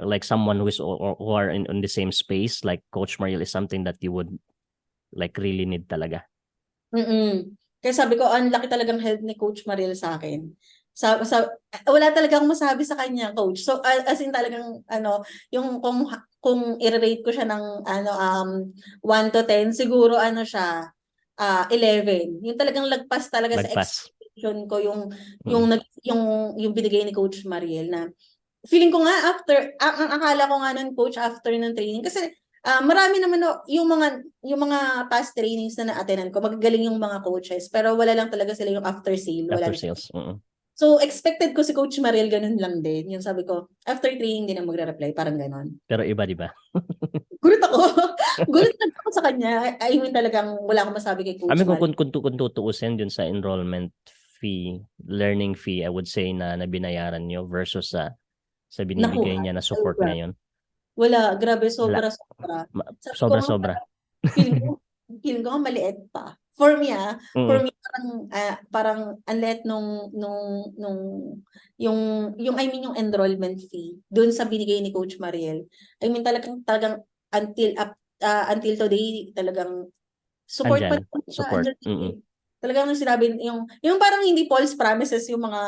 like someone who are in the same space, like Coach Mariel, is something that you would like really need talaga. Kaya sabi ko, ang laki talagang help ni Coach Mariel sa akin. Wala talagang masabi sa kanya, Coach. So, as in talagang, yung kung i-rate ko siya ng 1 to 10, siguro siya, 11. Yung talagang lagpas talaga sa expectation ko yung binigay ni Coach Mariel na feeling ko nga ang akala ko nga nun, Coach, after ng training, kasi marami naman yung mga past trainings na na-attendan ko, magagaling yung mga coaches, pero wala lang talaga sila yung after sale. After sales. So, expected ko si Coach Mariel ganun lang din. Yung sabi ko, after training din na magre-reply, parang ganun. Pero iba, di ba? Gulat ako. Gulat ako sa kanya. I mean, talagang wala akong masabi kay Coach Mariel. Kung tutuusin dun sa enrollment fee, learning fee, I would say na binayaran nyo versus sa binibigay niya na support ngayon. Wala, grabe, sobra. Sobra. Feeling ko nga maliit pa. For me, parang ang liit yung I mean yung enrollment fee doon sa binigay ni Coach Mariel. I mean talagang until today talagang support pa rin siya. Support. Talagang sinabi yung parang hindi false promises yung mga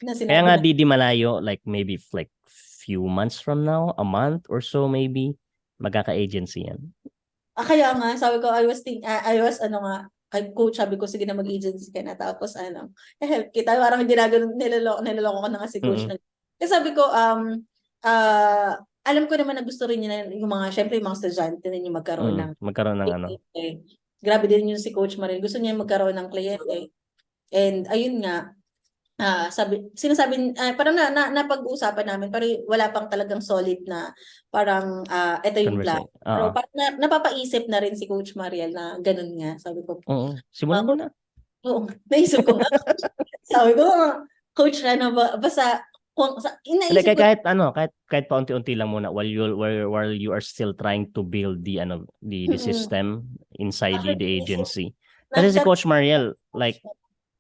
na sinabi. Kaya nga di malayo, like maybe like few months from now, a month or so maybe, magkaka-agency yan. Kaya nga, sabi ko, I was kay Coach, sabi ko, sige na mag-agency ka na. Tapos help kita. Parang niloloko ko na nga si Coach. Kasi sabi ko, alam ko naman na gusto rin niya yung mga, syempre yung mga estudyante na yung magkaroon ng grabe din yung si Coach Mariel. Gusto niya magkaroon ng kliyente. And ayun nga, parang napag-uusapan namin, pero wala pang talagang solid na parang ito yung plan. Pero parang napapaisip na rin si Coach Mariel na ganun nga. Sabi ko, simulan mo na. Oo, naisip ko nga. Sabi ko, Coach, basta kahit paunti-unti lang muna while you are still trying to build the system inside the agency. Kasi si Coach Mariel, like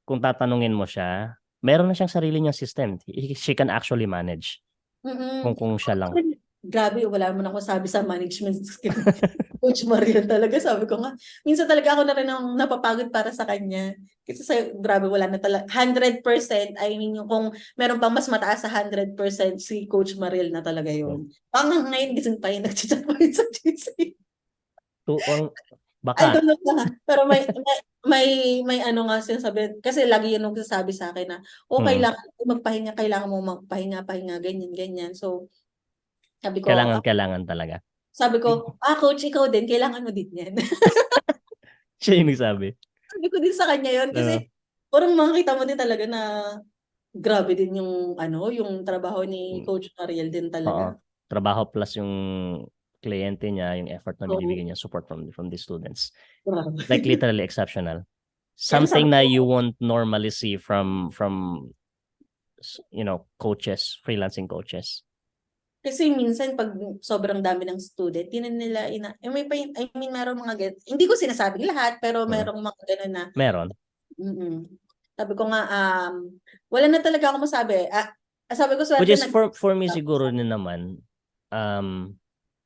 kung tatanungin mo siya, meron na siyang sarili niyang system. She can actually manage. Kung siya lang. Grabe, wala mo na ako sabi sa management skill. Coach Mariel talaga, sabi ko nga. Minsan talaga ako na rin ang napapagod para sa kanya. Kasi grabe, wala na talaga. 100%, I mean, kung meron pang mas mataas sa 100%, si Coach Mariel na talaga yun. Hanggang ngayon, gising pa yun, nag-chat pa yun sa GC. Baka. I don't know na. Pero may nga sinasabi, kasi lagi yun nung sasabi sa akin na, kailangan mo magpahinga, ganyan. So, sabi ko, kailangan talaga. Sabi ko, Coach, ikaw din, kailangan mo din yan. Siya yung nagsabi. Sabi ko din sa kanya yun, kasi parang makikita mo din talaga na grabe din yung trabaho ni Coach Mariel din talaga. Trabaho plus yung kliyente niya, yung effort na binibigyan niya, support from the students. Like literally exceptional. Something na you won't normally see from coaches, freelancing coaches. Kasi minsan pag sobrang dami ng student, nila meron mga hindi ko sinasabing lahat, pero merong mga gano'n na. Meron. Sabi ko nga, wala na talaga ako masabi. Sabi ko, which is for me siguro din naman,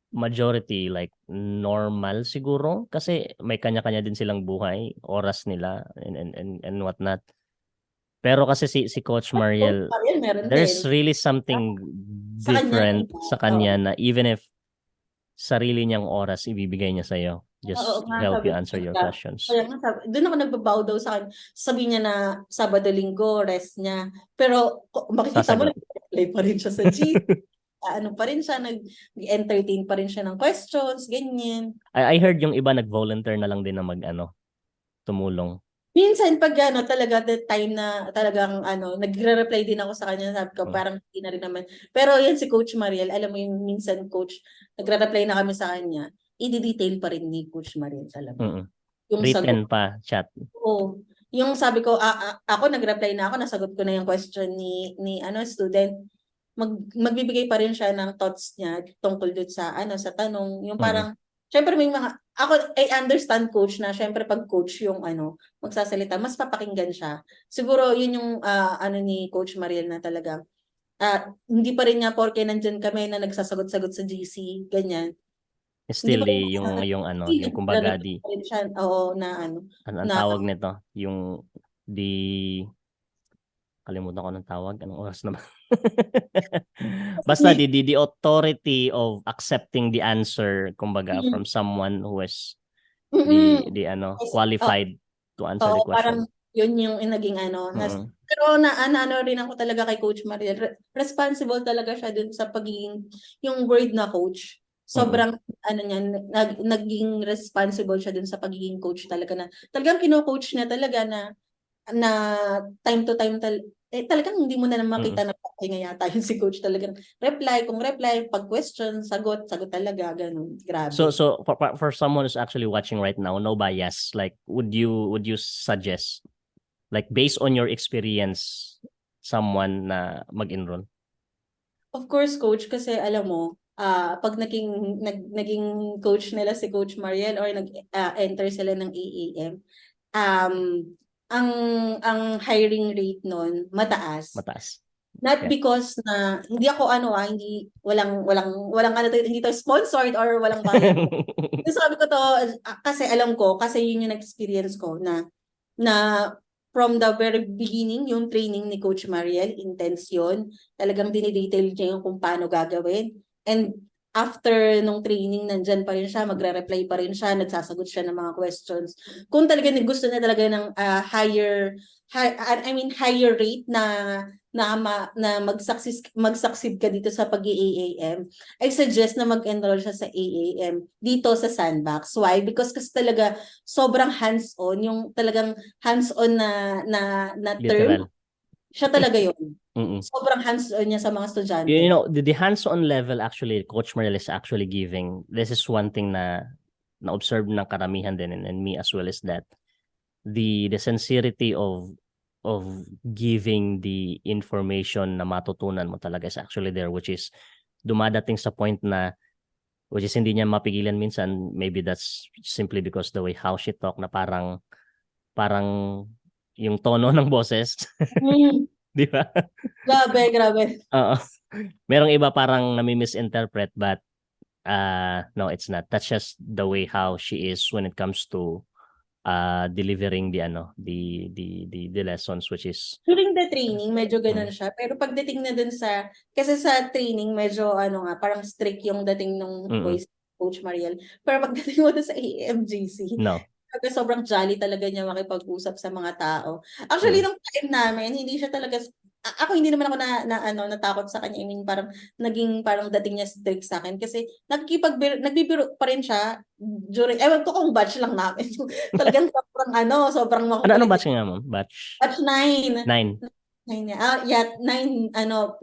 majority like normal siguro kasi may kanya-kanya din silang buhay, oras nila and whatnot. Pero kasi si Coach Mariel, Mariel, meron there's din. really something Sa kanya, different sa kanya na even if sarili niyang oras ibibigay niya sa'yo oo just to nga, help sabi you ko answer your nga. questions. Kaya nga doon ako nagbabaw daw sa akin. Sabi niya na Sabado, Linggo, rest niya. Pero makikita mo, Sasagot. nag-play pa rin siya sa G. Ano pa rin siya, nag-entertain pa rin siya ng questions, ganyan. I heard yung iba nag-volunteer na lang din na tumulong. Minsan pag talaga the time na talagang nagre-reply din ako sa kanya, sabi ko parang hindi na rin naman. Pero yan si Coach Mariel, alam mo yung minsan coach, nagre-reply na kami sa kanya, i-detail pa rin ni Coach Mariel talaga. Yung Written sagot. pa, chat. Oo. Yung sabi ko, ako nag-reply na ako, nasagot ko na yung question ni student. Magbibigay pa rin siya ng thoughts niya tungkol dun sa sa tanong, yung parang syempre may mga I understand coach na syempre pag coach yung magsasalita, mas papakinggan siya. Siguro yun yung ni Coach Mariel na talaga hindi pa rin niya porke nandyan kami na nagsasagot-sagot sa GC, ganyan. Hindi Still pa rin yung kumbaga pa rin siya, oo, ang tawag nito, yung kalimutan ko ng tawag, anong oras naman. Basta the authority of accepting the answer, kumbaga, from someone who is qualified to answer the question. Parang yun yung naging pero ano rin ako talaga kay Coach Mariel. Responsible talaga siya dun sa pagiging yung word na coach. Sobrang niya, naging responsible siya dun sa pagiging coach talaga na talagang kino-coach niya talaga na time to time talagang hindi mo na makita na pahinga yata yun si coach, talagang reply, pag question, sagot talaga, ganun. Grabe. So for someone who's actually watching right now, no bias, like would you suggest, like based on your experience, someone na mag-enroll? Of course, coach, kasi alam mo, pag naging coach nila si Coach Mariel or nag-enter sila ng AAM, ang hiring rate nun mataas. Not because na hindi ako hindi hindi to sponsored or walang bayad. Sabi ko to kasi alam ko, kasi yun yung experience ko na from the very beginning, yung training ni Coach Mariel, intense yun. Talagang dinidetail niya yung kung paano gagawin. And after nung training, nandyan pa rin siya, magre-reply pa rin siya, nagsasagot siya ng mga questions. Kung talaga gusto niya talaga ng higher rate na mag-succeed ka dito sa pag-AAM, I suggest na mag-enroll siya sa AAM dito sa Sandbox. Why? Because kasi talaga sobrang hands-on, yung talagang hands-on na term. Literal. Siya talaga yun. Sobrang hands-on niya sa mga estudyante. You know, the hands-on level actually, Coach Mariel is actually giving. This is one thing na observe ng karamihan din and me as well, is that the sincerity of giving the information na matutunan mo talaga is actually there, which is dumadating sa point na which is hindi niya mapigilan minsan. Maybe that's simply because the way how she talk, na parang yung tono ng boses. Di ba? Grabe. Oo. Merong iba parang nami-misinterpret, but no, it's not. That's just the way how she is when it comes to delivering the lessons, which is during the training medyo ganun siya, pero pagdating na dun kasi sa training medyo parang strict yung dating nung voice Coach Mariel, pero pagdating mo dun sa AMGC, no, sobrang jolly talaga niya makipag-usap sa mga tao. Actually nung time namin, hindi siya talaga, ako hindi naman ako natakot sa kanya. I mean, parang naging parang dating niya strict sa akin kasi nagbibiro pa rin siya during, ewan ko kung batch lang namin. Talagang sobrang makukulit. Ano batch nga mo? Batch 9. 9. 9 yeah, 9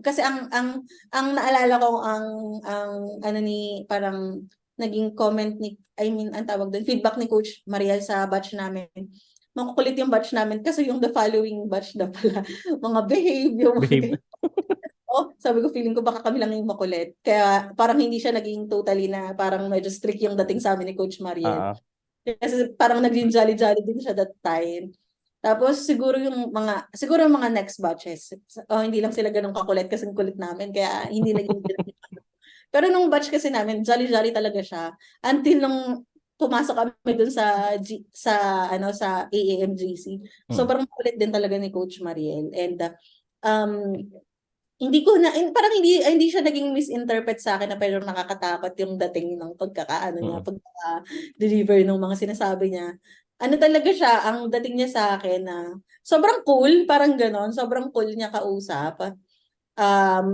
kasi ang naalala ko parang naging comment ang tawag doon, feedback ni Coach Mariel sa batch namin. Makukulit yung batch namin kasi yung the following batch na pala, mga behave. Sabi ko, feeling ko baka kami lang yung makulit. Kaya parang hindi siya naging totally na parang medyo strict yung dating sa amin ni Coach Mariel. Kasi parang naging jolly-jolly din siya that time. Tapos siguro mga next batches, hindi lang sila ganun kakulit kasi kulit namin, kaya hindi naging Pero nung batch kasi namin, jolly-jolly talaga siya. Until nung pumasok kami dun sa AAMJC. Sobrang kulit din talaga ni Coach Mariel. And um, hindi ko na parang hindi siya naging misinterpret sa akin na pero nakakatakot yung dating ng pagkakaano niya, pagka-deliver ng mga sinasabi niya. Ano talaga siya, ang dating niya sa akin na sobrang cool, parang ganon, sobrang cool niya kausap.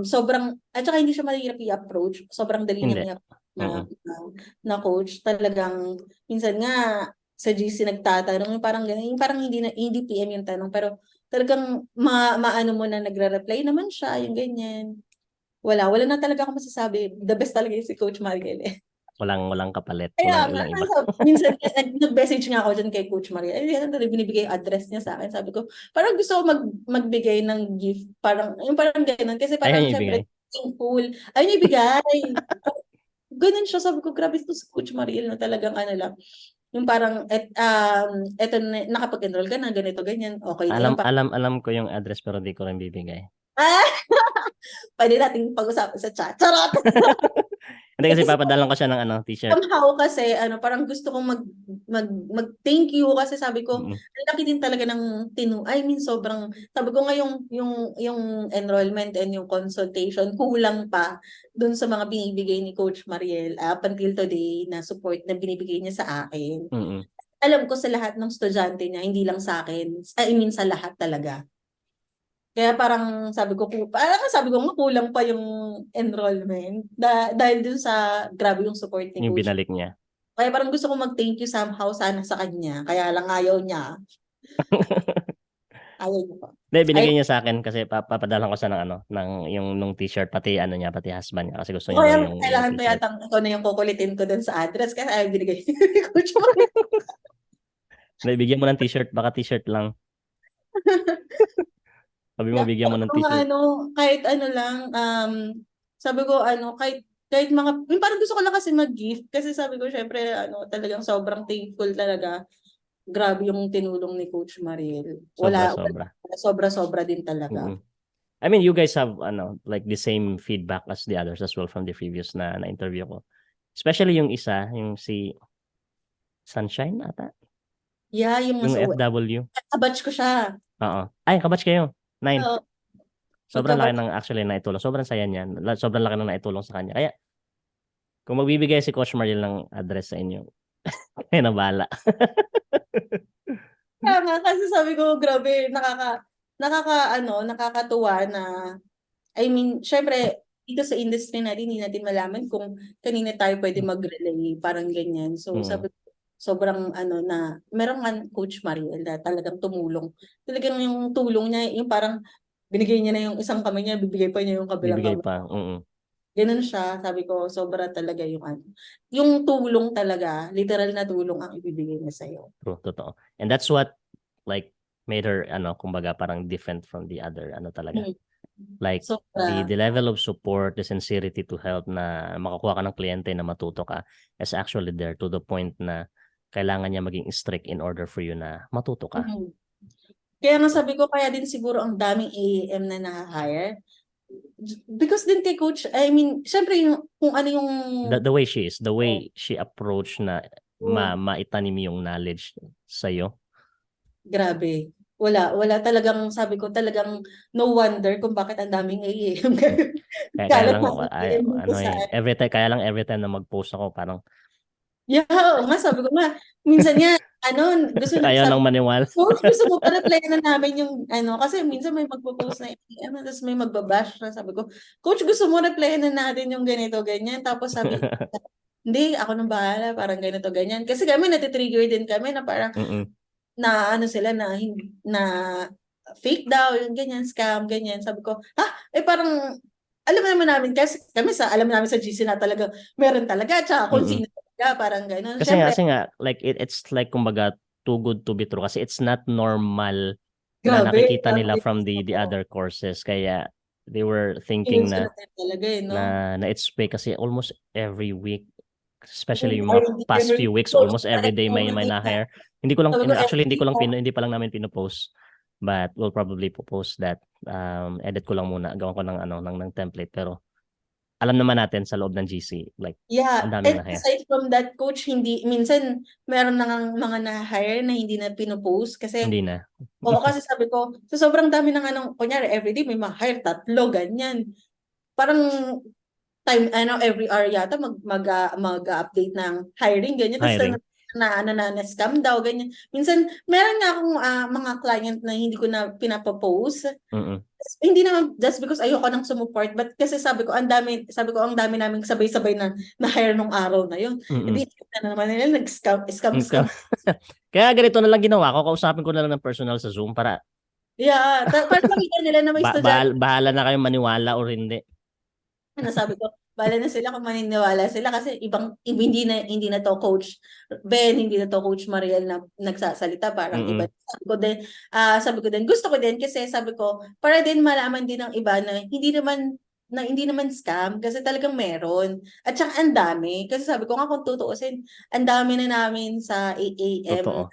Sobrang at saka hindi siya mahirap i-approach, sobrang dali Hindi. niyang na coach. Talagang minsan nga sa GC nagtatanong, yung parang ganun, yung parang hindi PM yung tanong, pero talagang maano mo na nagre-reply naman siya, yung ganyan. Wala na talaga ako masasabi. The best talaga yung si Coach Mariel eh. Walang kapalit, Kaya walang iba. minsan nag-message nga ako dyan kay Coach Maria. Ay, ano binibigay yung address niya sa akin. Sabi ko, parang gusto ko magbigay ng gift. Parang ganun. Kasi Ayaw parang niya ibigay. syempre, thankful. Ayun niya ibigay. Ganun siya. Sabi ko, grabe ito si Coach Mariel na talagang ano lang. Yung parang, eto na, nakapag-enroll ka na, ganito, ganyan. Okay na yun. Alam ko yung address pero di ko rin bibigay. Pwede nating pag-usapan sa chat. Charot! Hindi kasi papadalan ko siya ng t-shirt. Somehow kasi parang gusto kong mag-thank you kasi sabi ko ang laki din talaga ng sobrang sabi ko nga yung enrollment and yung consultation kulang pa dun sa mga binibigay ni Coach Mariel up until today na support na binibigay niya sa akin. Alam ko sa lahat ng estudyante niya, hindi lang sa akin. I mean sa lahat talaga. Kaya parang sabi ko nga kulang pa yung enrollment dahil dun sa grabe yung support ni Yung Coach. binalik niya. Kaya parang gusto ko mag-thank you somehow sana sa kanya. Kaya lang ayaw niya. Ayaw niya pa. Hindi, binigay niya sa akin kasi papadalan ko siya ng yung nung t-shirt pati pati husband niya kasi gusto niya Kaya daw yung kailangan ko t-shirt. yata ito na yung kukulitin ko dun sa address kasi ayaw binigay ni Coach Mariel. Hindi, bigyan mo ng t-shirt, baka t-shirt lang. Sabi mo, bigyan mo ng t-shirt. Kahit ano lang, sabi ko kahit mga, parang gusto ko lang kasi mag-gift kasi sabi ko syempre talagang sobrang thankful talaga. Grabe yung tinulong ni Coach Mariel. Sobra-sobra. Sobra-sobra din talaga. I mean, you guys have like the same feedback as the others as well from the previous na interview ko. Especially yung isa, yung si Sunshine ata. Yeah, yung FW. kabatch ko siya. Oo. Ay, kabatch kayo. 9. Oo. Sobrang laki ng actually naitulong. Sobrang saya niyan. Sobrang laki ng naitulong sa kanya. Kaya, kung magbibigay si Coach Mariel ng address sa inyo, kaya na bahala. Tama, kasi sabi ko, grabe, nakakatuwa na, I mean, syempre, dito sa industry natin, hindi natin malaman kung kanina tayo pwede mag-relay, parang ganyan. So, sabi ko, sobrang na, meron nga Coach Mariel na talagang tumulong. Talagang yung tulong niya, yung parang, binigay niya na yung isang kamay niya, bibigay pa niya yung kabilang Bibigay kamay. pa. Ganun siya, sabi ko, sobra talaga yung tulong talaga, literal na tulong ang ibibigay niya sa'yo. True, totoo. And that's what like made her kumbaga parang different from the other talaga. Like the level of support, the sincerity to help na makakuha ka ng kliyente na matuto ka is actually there to the point na kailangan niya maging strict in order for you na matuto ka. Kaya nga sabi ko, kaya din siguro ang daming AAM na na-hire. Because din kay Coach, I mean, syempre kung ano yung the way she is, the way she approach na maitanim yung knowledge sa'yo. Grabe. Wala talagang, sabi ko talagang no wonder kung bakit ang daming AAM. Kaya lang every time na mag-post ako parang yeah, nga sabi ko nga minsan nga gusto na ayaw lang maniwala. Coach, gusto mo pa replay na namin yung kasi minsan may magpo-post na tapos may magbabash na, sabi ko, Coach, gusto mo replay na natin yung ganito ganyan, tapos sabi hindi, ako nang bahala, parang ganito ganyan, kasi kami natitrigger din kami na parang na sila na fake daw, yung ganyan, scam, ganyan. Sabi ko, parang, alam naman namin, kasi kami alam namin sa GC na talaga, meron talaga, tsaka kung sino talaga, parang gano'n. Kasi nga, like, it's like, kumbaga, too good to be true, kasi it's not normal na nakikita nila from the other courses, kaya they were thinking na it's fake, kasi almost every week, especially yung mga past few weeks, almost every day may na-hire. Hindi ko lang hindi pa lang namin pino-post, but we'll probably post that. Edit ko lang muna, gawan ko ng template, pero alam naman natin sa loob ng GC, like, Yeah, ang daming and na-hire. aside from that, coach, minsan meron na ngang mga na-hire na hindi na pinupost kasi, Hindi na. oo, kasi sabi ko, so sobrang dami ng kunyari, everyday may ma-hire, 3, ganyan. Parang every hour yata mag-update ng hiring, ganyan. Tapos Hiring. na scam daw, ganyan. Minsan, meron nga akong mga client na hindi ko na pinapopost. Mm-mm. Hindi naman just because ayoko nang sumuport, but kasi sabi ko ang dami naming sabay-sabay na hire nung araw na yun. Mm-mm. Hindi na naman nila scam. Kaya ganito na lang ginawa ko, kausapin ko na lang ng personal sa Zoom para Yeah, para makita nila na may estudyante. bahala na kayong maniwala o hindi. Sabi ko, bahala na sila kung maniniwala sila kasi hindi na to Coach Ben, hindi na to Coach Mariel na nagsasalita, parang iba. Sabi ko din, gusto ko din kasi sabi ko, para din malaman din ng iba na hindi naman scam kasi talagang meron. At saka ang dami. Kasi sabi ko nga kung tutuusin, ang dami na namin sa AAM Totoo.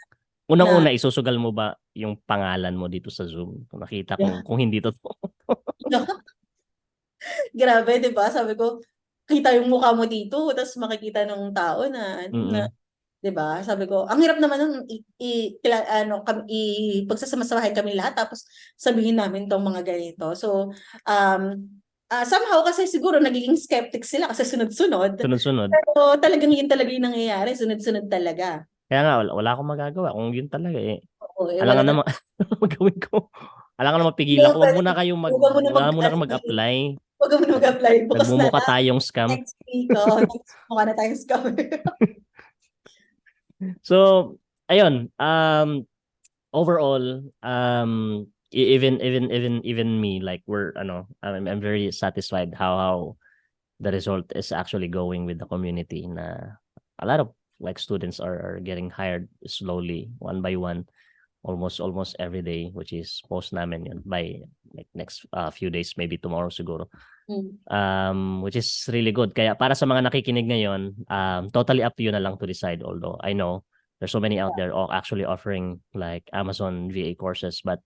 Unang-una, isusugal mo ba yung pangalan mo dito sa Zoom? Nakita kung hindi totoo. Grabe, 'di ba? Sabi ko, kita yung mukha mo dito, tapos makikita ng tao na 'di ba? Sabi ko, ang hirap naman nung pagsasama-samahin kami lahat tapos sabihin namin tong mga ganito. So, somehow kasi siguro nagiging skeptic sila kasi sunod-sunod. Sunod-sunod. Pero talagang yun talaga yung nangyayari, sunod-sunod talaga. Kaya nga, wala akong magagawa kung yun talaga eh. Oo, Alangan naman magawin ko. Alangan naman pigilan ko. Wag muna kayong mag-apply. Huwag mo na mag-apply. Bukas na Nagmumukha lang. tayong scam. Next week, mukha na tayong scam. So, ayun, overall, even me, like I'm very satisfied how the result is actually going with the community. Na a lot of like students are getting hired slowly, one by one, almost every day, which is post namin yun by like next few days, maybe tomorrow siguro. Which is really good. Kaya para sa mga nakikinig ngayon, totally up to you na lang to decide. Although I know there's so many out there actually offering like Amazon VA courses, but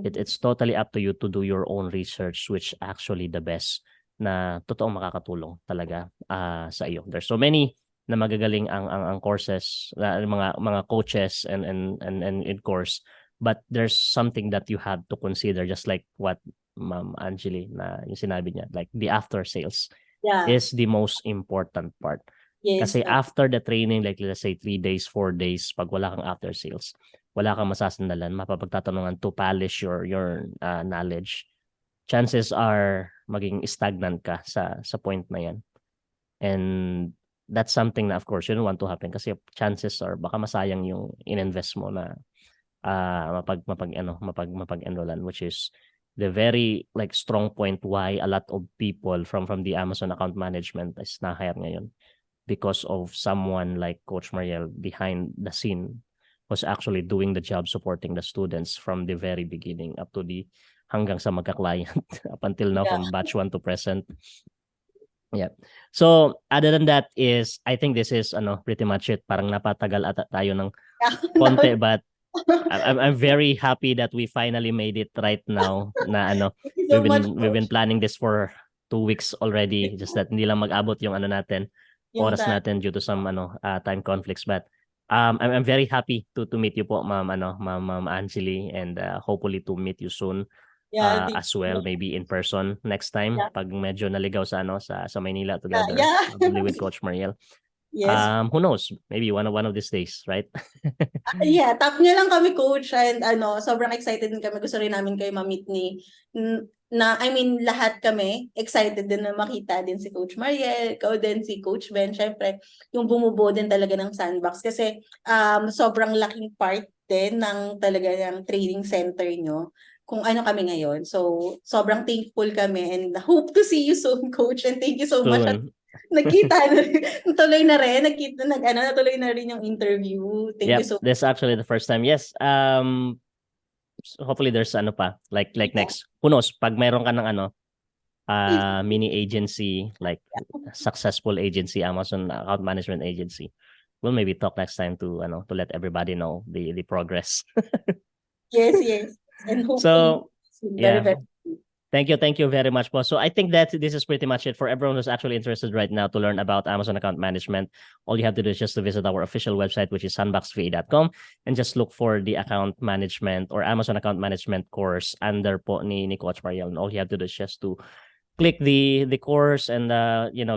it's totally up to you to do your own research, which actually the best na totoong makakatulong talaga sa iyo. There's so many na magagaling ang courses, mga coaches and in course, but there's something that you have to consider, just like what Ma'am Angeli na yung sinabi niya, like the after sales is the most important part. Yes, kasi after the training, like let's say 3 days, 4 days, pag wala kang after sales, wala kang masasandalan, mapapagtatanungan to polish your knowledge, chances are maging stagnant ka sa point na yan. And that's something na of course you don't want to happen kasi chances are baka masayang yung ininvest mo na mapag-enrollan, which is the very like strong point why a lot of people from the Amazon account management is na-hire ngayon, because of someone like Coach Mariel behind the scene was actually doing the job supporting the students from the very beginning up to the hanggang sa magka-client up until now, from batch 1 to present. Yeah. So other than that is, I think this is pretty much it. Parang napatagal ata tayo ng konti, but I'm very happy that we finally made it right now. Na we've been planning this for 2 weeks already. Just that hindi lang mag-abot yung natin, oras natin due to some time conflicts. But I'm very happy to meet you po, Ma'am Angeli, and hopefully to meet you soon. As well, maybe in person next time pag medyo naligaw sa Maynila together, probably with Coach Mariel. Yes. Who knows, maybe one of these days, right? Tap niya lang kami, Coach, and sobrang excited din kami, gusto rin namin kayo ma-meet lahat kami excited din na makita din si Coach Mariel, ikaw din, si Coach Ben, syempre yung bumubuo din talaga ng Sandbox kasi sobrang laking part din ng talaga ng training center nyo kung ano kami ngayon. So, sobrang thankful kami and hope to see you soon, Coach. And thank you so much. Nagkita na rin. Natuloy na rin. Natuloy na rin yung interview. Thank you so much. That's actually the first time. Yes. Hopefully there's like next. Who knows? Pag mayroon ka ng mini agency, like successful agency, Amazon account management agency, we'll maybe talk next time to let everybody know the progress. Yes. And hopefully, so very, very Thank you very much po. So I think that this is pretty much it for everyone who's actually interested right now to learn about Amazon account management. All you have to do is just to visit our official website, which is sandboxva.com, and just look for the account management or Amazon account management course under po ni Coach Mariel. And all you have to do is just to click the course and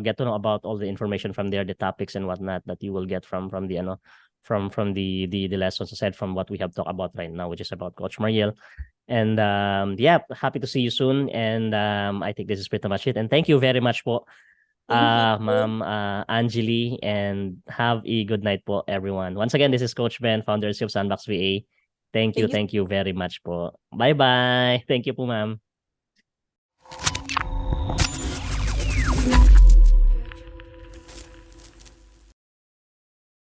get to know about all the information from there, the topics and whatnot that you will get from the from the lessons aside from what we have talked about right now, which is about Coach Mariel. And happy to see you soon. And I think this is pretty much it. And thank you very much po, Thank you. Ma'am Angeli, and have a good night po, everyone. Once again, this is Coach Ben, founder and CEO of Sandbox VA. Thank you very much po. Bye-bye. Thank you po, ma'am.